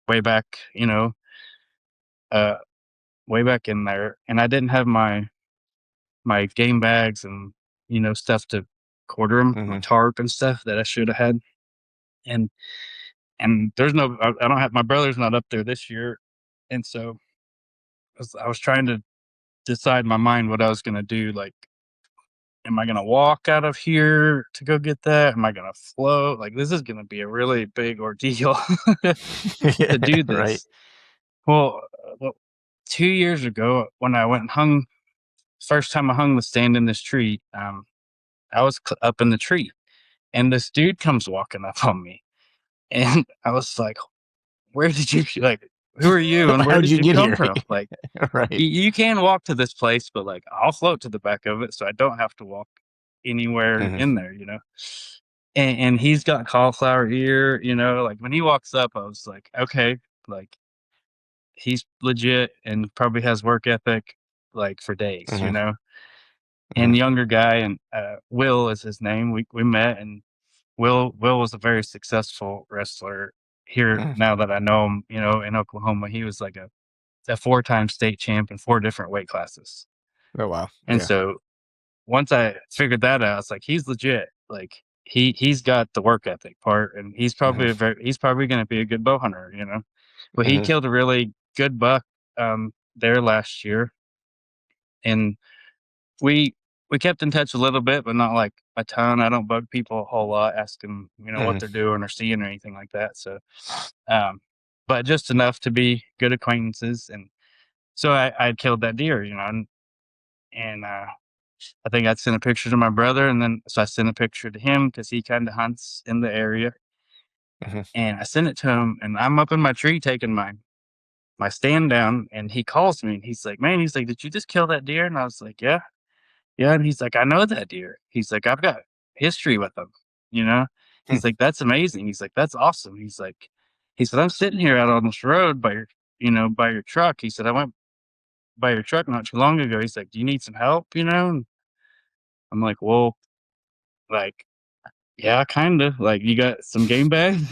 [SPEAKER 2] way back, uh, way back in there, and I didn't have my game bags and stuff to quarter them, my
[SPEAKER 3] Mhm.
[SPEAKER 2] tarp and stuff that I should have had. And there's no, I don't have, my brother's not up there this year, and so I was trying to decide in my mind what I was gonna do. Like, am I gonna walk out of here to go get that? Am I gonna float? Like, this is gonna be a really big ordeal to
[SPEAKER 3] Yeah,
[SPEAKER 2] do
[SPEAKER 3] right.
[SPEAKER 2] this. Well, 2 years ago, when I went and hung, first time I hung the stand in this tree, I was up in the tree, and this dude comes walking up on me, and I was like, "Where did you like? Who are you, and where
[SPEAKER 3] How'd
[SPEAKER 2] did
[SPEAKER 3] you
[SPEAKER 2] you
[SPEAKER 3] get
[SPEAKER 2] come
[SPEAKER 3] here?
[SPEAKER 2] from?" Like,
[SPEAKER 3] Right.
[SPEAKER 2] you can walk to this place, but like, I'll float to the back of it, so I don't have to walk anywhere
[SPEAKER 3] Mhm.
[SPEAKER 2] in there. And he's got cauliflower ear. Like, when he walks up, I was like, okay, like, he's legit and probably has work ethic, like, for days.
[SPEAKER 3] Mhm.
[SPEAKER 2] And
[SPEAKER 3] Mhm.
[SPEAKER 2] younger guy, and Will is his name. We met, and Will was a very successful wrestler here.
[SPEAKER 3] Mhm.
[SPEAKER 2] Now that I know him, in Oklahoma, he was like a 4-time state champ in 4 different weight classes.
[SPEAKER 3] Oh, wow.
[SPEAKER 2] And
[SPEAKER 3] Yeah.
[SPEAKER 2] so once I figured that out, I was like, he's legit. Like, he's got the work ethic part, and
[SPEAKER 3] Mhm.
[SPEAKER 2] he's probably going to be a good bow hunter. But he
[SPEAKER 3] Mhm.
[SPEAKER 2] killed a really good buck there last year, and we we kept in touch a little bit, but not like a ton. I don't bug people a whole lot, ask them, what
[SPEAKER 3] Mhm.
[SPEAKER 2] they're doing or seeing or anything like that. So, um, but just enough to be good acquaintances. And so I had killed that deer, and I think I'd sent a picture to my brother, and then so I sent a picture to him because he kind of hunts in the area,
[SPEAKER 3] Mhm.
[SPEAKER 2] and I sent it to him, and I'm up in my tree taking my stand down, and he calls me, and he's like, "Man," he's like, "Did you just kill that deer?" And I was like, "Yeah." Yeah, and he's like, "I know that deer." He's like, "I've got history with them," you know?
[SPEAKER 3] Hmm.
[SPEAKER 2] He's like, "That's amazing." He's like, "That's awesome." He said, "I'm sitting here out on this road by your truck." He said, "I went by your truck not too long ago." He's like, "Do you need some help?" And I'm like, "Well, like, yeah, kinda. Like, you got some game bags?"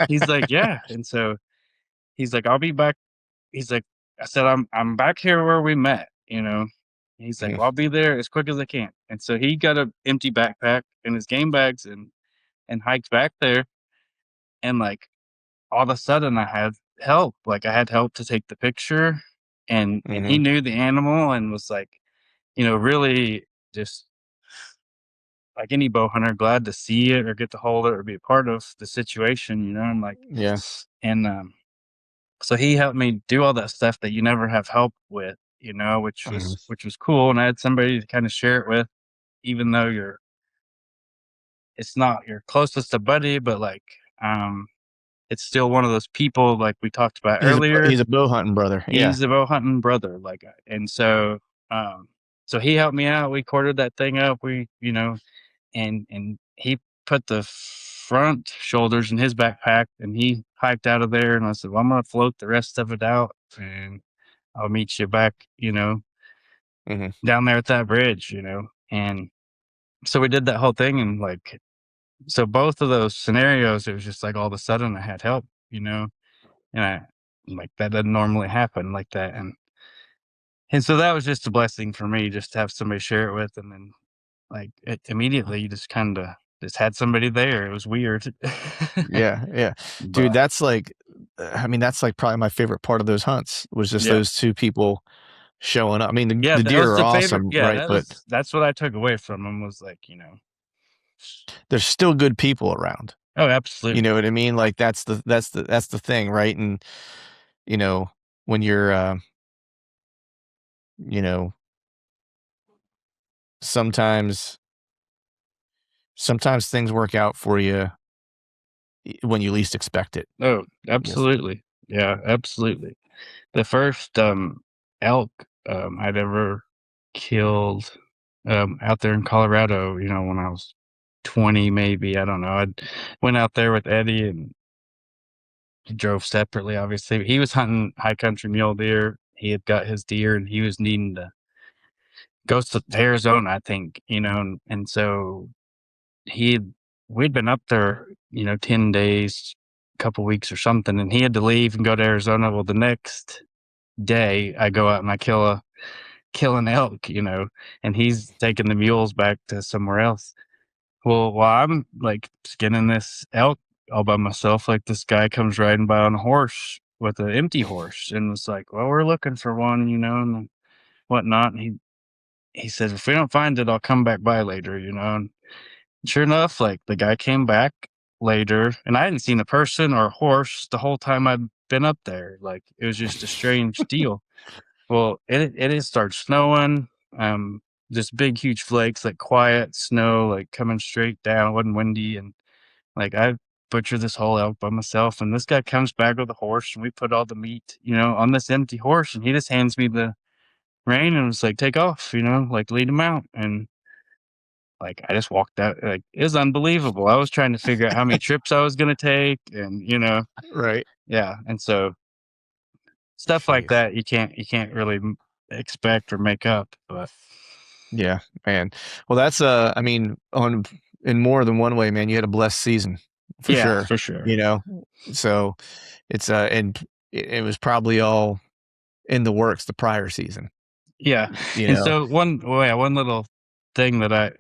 [SPEAKER 2] He's like, "Yeah." And so he's like, "I'll be back." He's like, I said, "I'm back here where we met." He's like,
[SPEAKER 3] Mhm.
[SPEAKER 2] "Well, I'll be there as quick as I can." And so he got a empty backpack and his game bags, and hiked back there, and like, all of a sudden I had help. Like, I had help to take the picture, and he
[SPEAKER 3] Mhm.
[SPEAKER 2] knew the animal and was like, really just like any bow hunter, glad to see it or get to hold it or be a part of the situation. I'm like,
[SPEAKER 3] Yeah.
[SPEAKER 2] and so he helped me do all that stuff that you never have help with, which
[SPEAKER 3] Mhm.
[SPEAKER 2] was cool. And I had somebody to kind of share it with, even though it's not your closest a buddy, but like, um, it's still one of those people like we talked about earlier.
[SPEAKER 3] He's a bow hunting brother. Yeah.
[SPEAKER 2] He's a bow hunting brother, like, and um, so he helped me out. We quartered that thing up. And he put the front shoulders in his backpack, and he hiked out of there. And I said, "Well, I'm gonna float the rest of it out, and I'll meet you back,
[SPEAKER 3] Mhm.
[SPEAKER 2] down there at that bridge." And so we did that whole thing, and like, so both of those scenarios, it was just like all of a sudden I had help, and I'm like, that doesn't normally happen like that. And so that was just a blessing for me, just to have somebody share it with, and then like, immediately you just kind of just had somebody there. It was weird.
[SPEAKER 3] Yeah, yeah. Dude,
[SPEAKER 2] But
[SPEAKER 3] that's like I mean, that's like probably my favorite part of those hunts was just
[SPEAKER 2] yeah.
[SPEAKER 3] those 2 people showing up. I mean,
[SPEAKER 2] Yeah,
[SPEAKER 3] the
[SPEAKER 2] that
[SPEAKER 3] deer
[SPEAKER 2] was
[SPEAKER 3] are
[SPEAKER 2] the favorite.
[SPEAKER 3] awesome,
[SPEAKER 2] Yeah,
[SPEAKER 3] right? But
[SPEAKER 2] that's what I took away from him, was like,
[SPEAKER 3] there's still good people around.
[SPEAKER 2] oh,
[SPEAKER 3] You know
[SPEAKER 2] absolutely.
[SPEAKER 3] what I mean? Like that's the thing, right? And you know, when you're you know sometimes things work out for you when you least expect it.
[SPEAKER 2] Oh, absolutely. Yeah, absolutely. The first elk I'd ever killed out there in Colorado, you know, when I was 20, maybe, I don't know. I went out there with Eddie and drove separately, obviously. He was hunting high country mule deer. He had got his deer and he was needing to go to Arizona, I think, you know, and so we'd been up there, you know, 10 days, a couple weeks or something, and he had to leave and go to Arizona. Well, the next day I go out and I kill an elk, you know, and he's taking the mules back to somewhere else. Well, while I'm like skinning this elk all by myself, like this guy comes riding by on a horse with an empty horse and was like, well, we're looking for one, you know, and whatnot. And he says, if we don't find it, I'll come back by later, you know. And sure enough, like the guy came back later and I hadn't seen a person or a horse the whole time I'd been up there. Like it was just a strange deal. Well, it had started snowing, just big, huge flakes, like quiet snow, like coming straight down. It wasn't windy, and like I butchered this whole elk by myself. And this guy comes back with a horse, and we put all the meat, you know, on this empty horse, and he just hands me the rein and was like, "Take off," you know, like lead him out. And like I just walked out. Like it was unbelievable. I was trying to figure out how many trips I was gonna take, and you know,
[SPEAKER 3] Right.
[SPEAKER 2] yeah. And so stuff like
[SPEAKER 3] Jeez.
[SPEAKER 2] that you can't really expect or make up, but.
[SPEAKER 3] Yeah, man. Well, that's I mean, in more than one way, man, you had a blessed season for
[SPEAKER 2] Yeah,
[SPEAKER 3] sure.
[SPEAKER 2] for sure.
[SPEAKER 3] You know, so it's and it was probably all in the works the prior season.
[SPEAKER 2] Yeah.
[SPEAKER 3] You
[SPEAKER 2] And
[SPEAKER 3] know.
[SPEAKER 2] so one little thing that I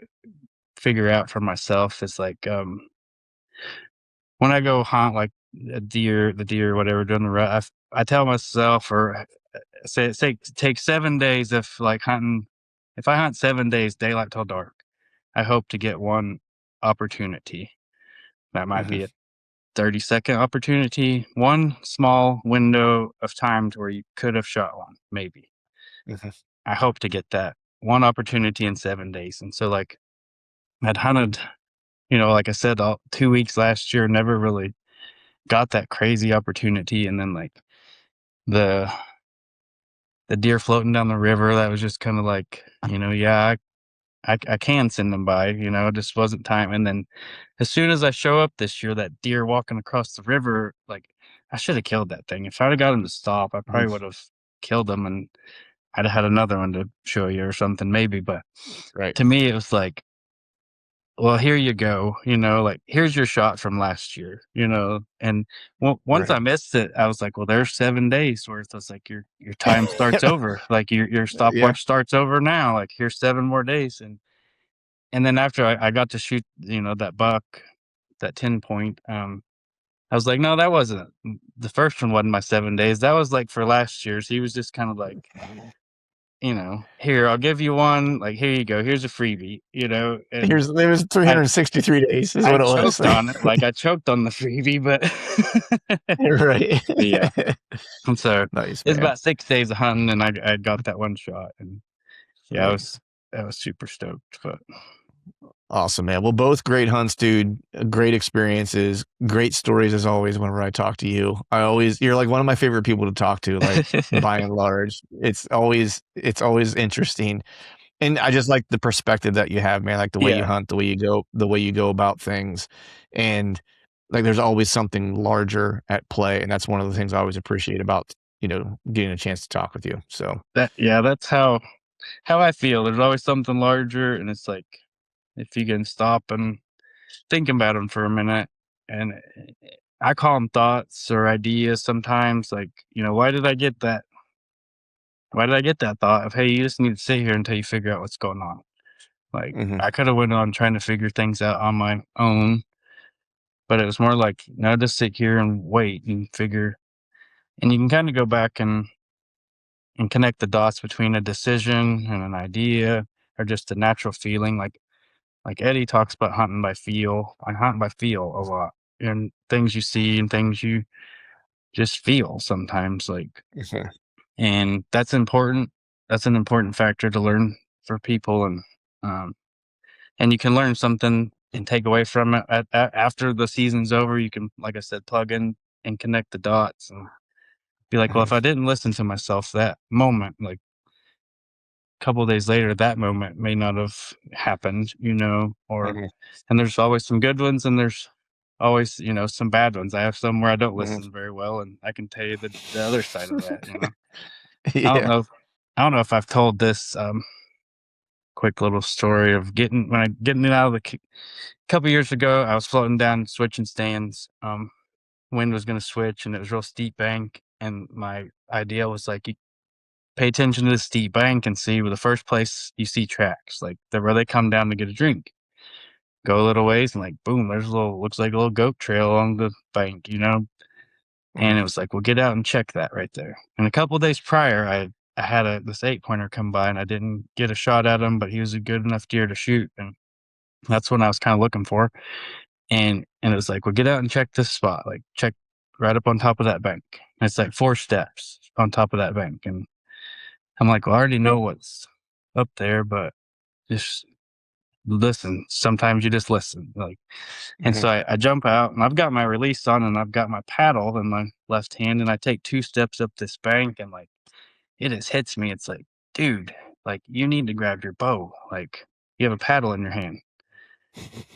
[SPEAKER 2] figure out for myself is like when I go hunt like the deer, whatever, during the rut, I tell myself or say take 7 days of like hunting. If I hunt 7 days, daylight till dark, I hope to get one opportunity. That might
[SPEAKER 3] Mhm,
[SPEAKER 2] be a 30-second opportunity, one small window of time to where you could have shot one, maybe.
[SPEAKER 3] mhm,
[SPEAKER 2] I hope to get that one opportunity in 7 days. And so, like, I'd hunted, you know, like I said, all 2 weeks last year, never really got that crazy opportunity. And then, like, the deer floating down the river, that was just kind of like, you know, yeah, I can send them by, you know, it just wasn't time. And then as soon as I show up this year, that deer walking across the river, like, I should have killed that thing. If I'd have got him to stop, I
[SPEAKER 3] mhm.
[SPEAKER 2] probably would have killed him and I'd have had another one to show you or something, maybe. But
[SPEAKER 3] Right.
[SPEAKER 2] to me, it was like, well, here you go, you know, like, here's your shot from last year, you know, and once
[SPEAKER 3] Right.
[SPEAKER 2] I missed it, I was like, well, there's 7 days worth. It's like your time starts over, like your
[SPEAKER 3] Yeah.
[SPEAKER 2] stopwatch starts over now, like here's 7 more days. And then after I got to shoot, you know, that buck, that 10 point, I was like, no, that wasn't the first one wasn't my 7 days. That was like for last year's. He was just kind of like, you know, here, I'll give you one, like, here you go, here's a freebie, you know, and
[SPEAKER 3] There was
[SPEAKER 2] I
[SPEAKER 3] 363 days is
[SPEAKER 2] I
[SPEAKER 3] what it was.
[SPEAKER 2] choked on it, like, I choked on the freebie, but
[SPEAKER 3] Right.
[SPEAKER 2] yeah, and so,
[SPEAKER 3] Nice,
[SPEAKER 2] it's
[SPEAKER 3] man.
[SPEAKER 2] about 6 days of hunting, and I got that one shot, and yeah,
[SPEAKER 3] Sweet.
[SPEAKER 2] I was super stoked, but
[SPEAKER 3] Awesome, man. Well, both great hunts, dude. Great experiences, great stories as always. Whenever I talk to you, you're like one of my favorite people to talk to. Like by and large, it's always interesting, and I just like the perspective that you have, man. Like the way you
[SPEAKER 2] yeah,
[SPEAKER 3] hunt, the way you go about things, and like there's always something larger at play, and that's one of the things I always appreciate about getting a chance to talk with you. So,
[SPEAKER 2] that's how I feel. There's always something larger, and it's like, if you can stop and think about them for a minute, and I call them thoughts or ideas sometimes, like, you know, why did I get that thought of, hey, you just need to sit here until you figure out what's going on. Like,
[SPEAKER 3] mhm,
[SPEAKER 2] I could have went on trying to figure things out on my own, but it was more like, no, just sit here and wait and figure. And you can kind of go back and connect the dots between a decision and an idea or just a natural feeling. Like Eddie talks about hunting by feel. I hunt by feel a lot, and things you see and things you just feel sometimes. Like,
[SPEAKER 3] mhm.
[SPEAKER 2] and that's important. That's an important factor to learn for people. And And you can learn something and take away from it after the season's over. You can, like I said, plug in and connect the dots and be like, well, if I didn't listen to myself that moment, like a couple of days later, that moment may not have happened, or, and there's always some good ones and there's always, some bad ones. I have some where I don't listen very well, and I can tell you the other side of that, I don't
[SPEAKER 3] Yeah.
[SPEAKER 2] know. I don't know if I've told this, quick little story of getting it out of the couple years ago. I was floating down, switching stands. Wind was going to switch, and it was real steep bank. And my idea was like, you pay attention to the steep bank and see where the first place you see tracks, like where they come down to get a drink. Go a little ways, and like, boom, there's looks like a little goat trail along the bank, And it was like, well, get out and check that right there. And a couple of days prior, I had this 8-pointer come by, and I didn't get a shot at him, but he was a good enough deer to shoot, and that's what I was kind of looking for. And it was like, well, get out and check this spot, like check right up on top of that bank. And it's like 4 steps on top of that bank, and I'm like, well, I already know what's up there, but just listen. Sometimes you just listen, like. And so I jump out, and I've got my release on, and I've got my paddle in my left hand, and I take 2 steps up this bank, and like it just hits me. It's like, dude, like you need to grab your bow. Like you have a paddle in your hand.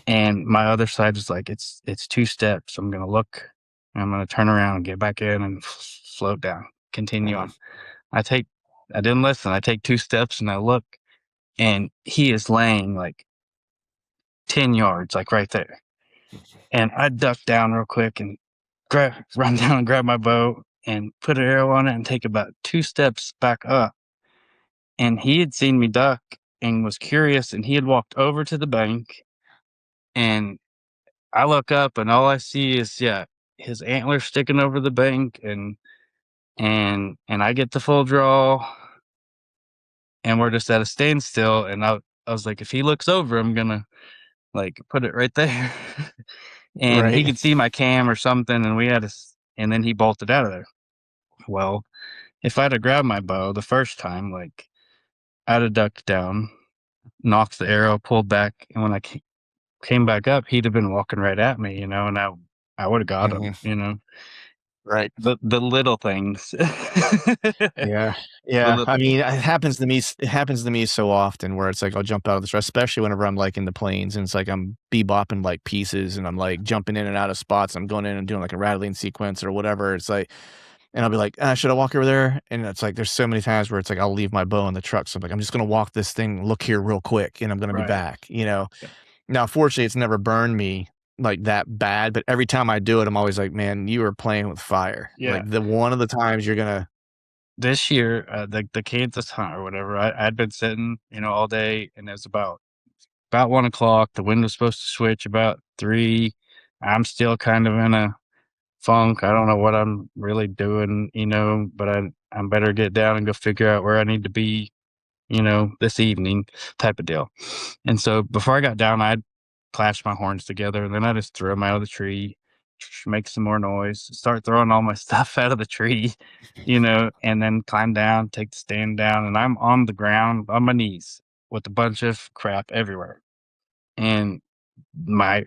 [SPEAKER 2] And my other side is like, it's 2 steps. I'm gonna look, and I'm gonna turn around, get back in, and float down. Continue on. I didn't listen. I take 2 steps, and I look, and he is laying like 10 yards, like right there. And I duck down real quick and run down and grab my bow and put an arrow on it and take about 2 steps back up. And he had seen me duck and was curious, and he had walked over to the bank, and I look up, and all I see is, his antlers sticking over the bank, and I get the full draw, and we're just at a standstill. And I was like, if he looks over, I'm gonna like put it right there. And he
[SPEAKER 3] Right.
[SPEAKER 2] could see my cam or something, and and then he bolted out of there. Well, if I'd have grabbed my bow the first time, like I'd have ducked down, knocked the arrow, pulled back, and when I came back up, he'd have been walking right at me, and I would have got him.
[SPEAKER 3] Right.
[SPEAKER 2] The little things.
[SPEAKER 3] Yeah.
[SPEAKER 2] The
[SPEAKER 3] Yeah.
[SPEAKER 2] little
[SPEAKER 3] I mean,
[SPEAKER 2] things.
[SPEAKER 3] it happens to me so often where it's like I'll jump out of the truck, especially whenever I'm like in the plains and it's like I'm bebopping like pieces and I'm like jumping in and out of spots. I'm going in and doing like a rattling sequence or whatever. It's like, and I'll be like, should I walk over there? And it's like, there's so many times where it's like, I'll leave my bow in the truck. So I'm like, I'm just going to walk this thing, look here real quick, and I'm going to be
[SPEAKER 2] Right.
[SPEAKER 3] back.
[SPEAKER 2] Yeah.
[SPEAKER 3] Now, fortunately, it's never burned me like that bad, but every time I do it, I'm always like, man, you are playing with fire.
[SPEAKER 2] Yeah.
[SPEAKER 3] Like one of the times you're going to,
[SPEAKER 2] This year, the Kansas hunt or whatever, I'd been sitting, all day, and it was about 1 o'clock. The wind was supposed to switch about 3. I'm still kind of in a funk. I don't know what I'm really doing, but I'm better get down and go figure out where I need to be, this evening type of deal. And so before I got down, I'd clashed my horns together, and then I just threw them out of the tree, make some more noise, start throwing all my stuff out of the tree, and then climb down, take the stand down, and I'm on the ground on my knees with a bunch of crap everywhere. And my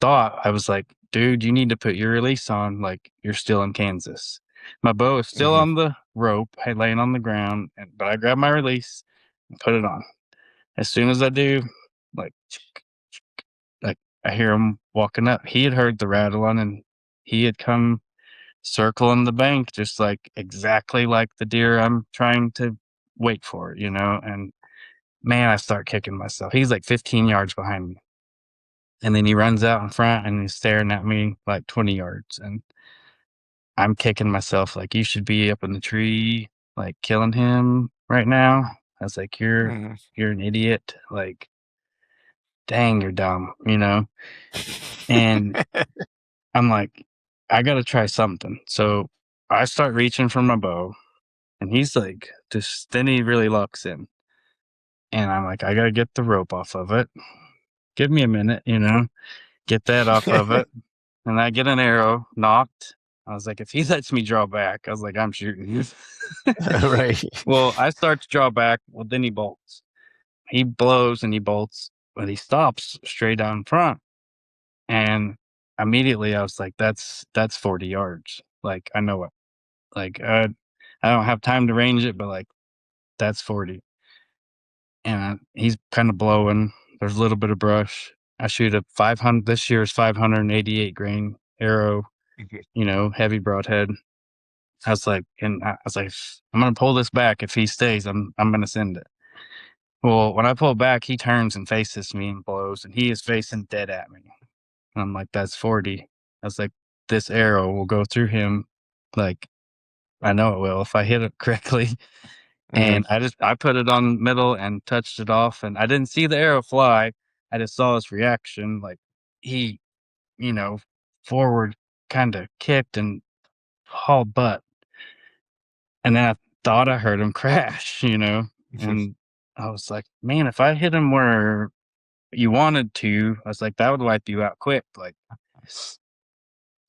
[SPEAKER 2] thought, I was like, dude, you need to put your release on, like you're still in Kansas. My bow is still on the rope, laying on the ground, but I grab my release and put it on. As soon as I do, like I hear him walking up. He had heard the rattling, and he had come circling the bank, just like exactly like the deer I'm trying to wait for, and man, I start kicking myself. He's like 15 yards behind me. And then he runs out in front and he's staring at me like 20 yards. And I'm kicking myself like, you should be up in the tree, like killing him right now. I was like, you're an idiot. Like, dang, you're dumb, And I'm like, I got to try something. So I start reaching for my bow, and he's like, then he really locks in. And I'm like, I got to get the rope off of it. Give me a minute, get that off of it. And I get an arrow knocked. I was like, if he lets me draw back, I was like, I'm shooting you.
[SPEAKER 3] right.
[SPEAKER 2] Well, I start to draw back. Well, then he bolts. he blows and he bolts, but he stops straight down front. And immediately I was like, that's 40 yards. Like, I know it. Like, I don't have time to range it, but like, that's 40. And he's kind of blowing. There's a little bit of brush. I shoot a 500, this year's 588 grain arrow, heavy broadhead. I was like, I'm going to pull this back. If he stays, I'm going to send it. Well, when I pull back, he turns and faces me and blows, and he is facing dead at me. And I'm like, that's 40. I was like, this arrow will go through him. Like, I know it will if I hit it correctly. And I put it on middle and touched it off, and I didn't see the arrow fly. I just saw his reaction. Like, he, forward kind of kicked and hauled butt. And then I thought I heard him crash, and I was like, man, if I hit him where you wanted to, I was like, that would wipe you out quick. Like,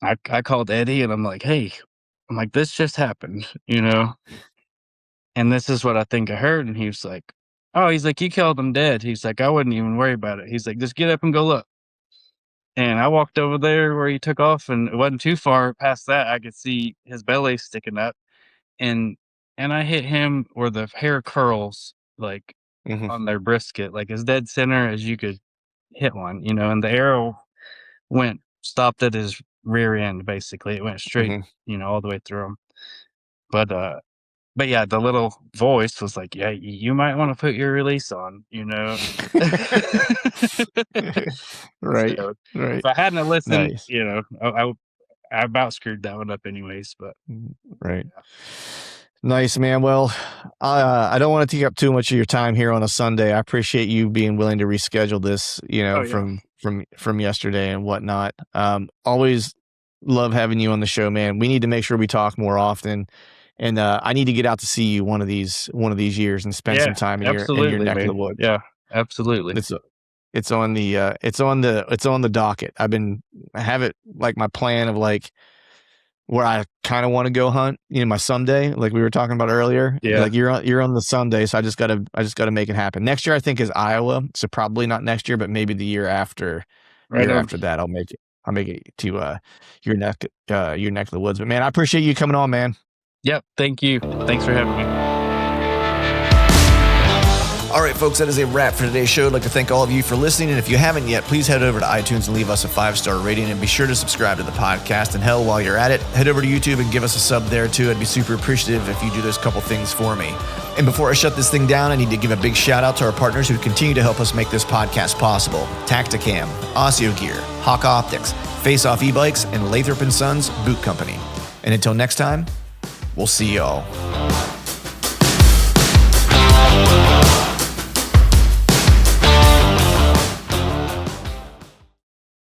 [SPEAKER 2] I called Eddie and I'm like, hey, this just happened, and this is what I think I heard. And he was like, oh, he's like, you killed him dead. He's like, I wouldn't even worry about it. He's like, just get up and go look. And I walked over there where he took off, and it wasn't too far past that. I could see his belly sticking up, and I hit him where the hair curls, like on their brisket, like as dead center as you could hit one, and the arrow stopped at his rear end. Basically, it went straight, all the way through him. But yeah, the little voice was like, yeah, you might want to put your release on,
[SPEAKER 3] Right.
[SPEAKER 2] So,
[SPEAKER 3] Right.
[SPEAKER 2] if I hadn't listened,
[SPEAKER 3] Nice.
[SPEAKER 2] I about screwed that one up anyways, but
[SPEAKER 3] right. Nice, man. Well, I don't want to take up too much of your time here on a Sunday. I appreciate you being willing to reschedule this, from yesterday and whatnot. Always love having you on the show, man. We need to make sure we talk more often. And I need to get out to see you one of these years and spend some time in your neck of the woods.
[SPEAKER 2] Yeah, absolutely.
[SPEAKER 3] It's on the docket. I have it like my plan of like where I kind of want to go hunt, my someday, like we were talking about earlier.
[SPEAKER 2] Yeah.
[SPEAKER 3] Like you're on the someday, so I just gotta make it happen. Next year I think is Iowa, so probably not next year, but maybe the year after. After that, I'll make it to your neck of the woods. But man, I appreciate you coming on, man.
[SPEAKER 2] Yep. Thank you. Thanks for having me.
[SPEAKER 1] All right, folks, that is a wrap for today's show. I'd like to thank all of you for listening. And if you haven't yet, please head over to iTunes and leave us a 5-star rating, and be sure to subscribe to the podcast. And hell, while you're at it, head over to YouTube and give us a sub there too. I'd be super appreciative if you do those couple things for me. And before I shut this thing down, I need to give a big shout out to our partners who continue to help us make this podcast possible. Tacticam, Osseo Gear, Hawk Optics, Face Off E-Bikes, and Lathrop & Sons Boot Company. And until next time, we'll see y'all.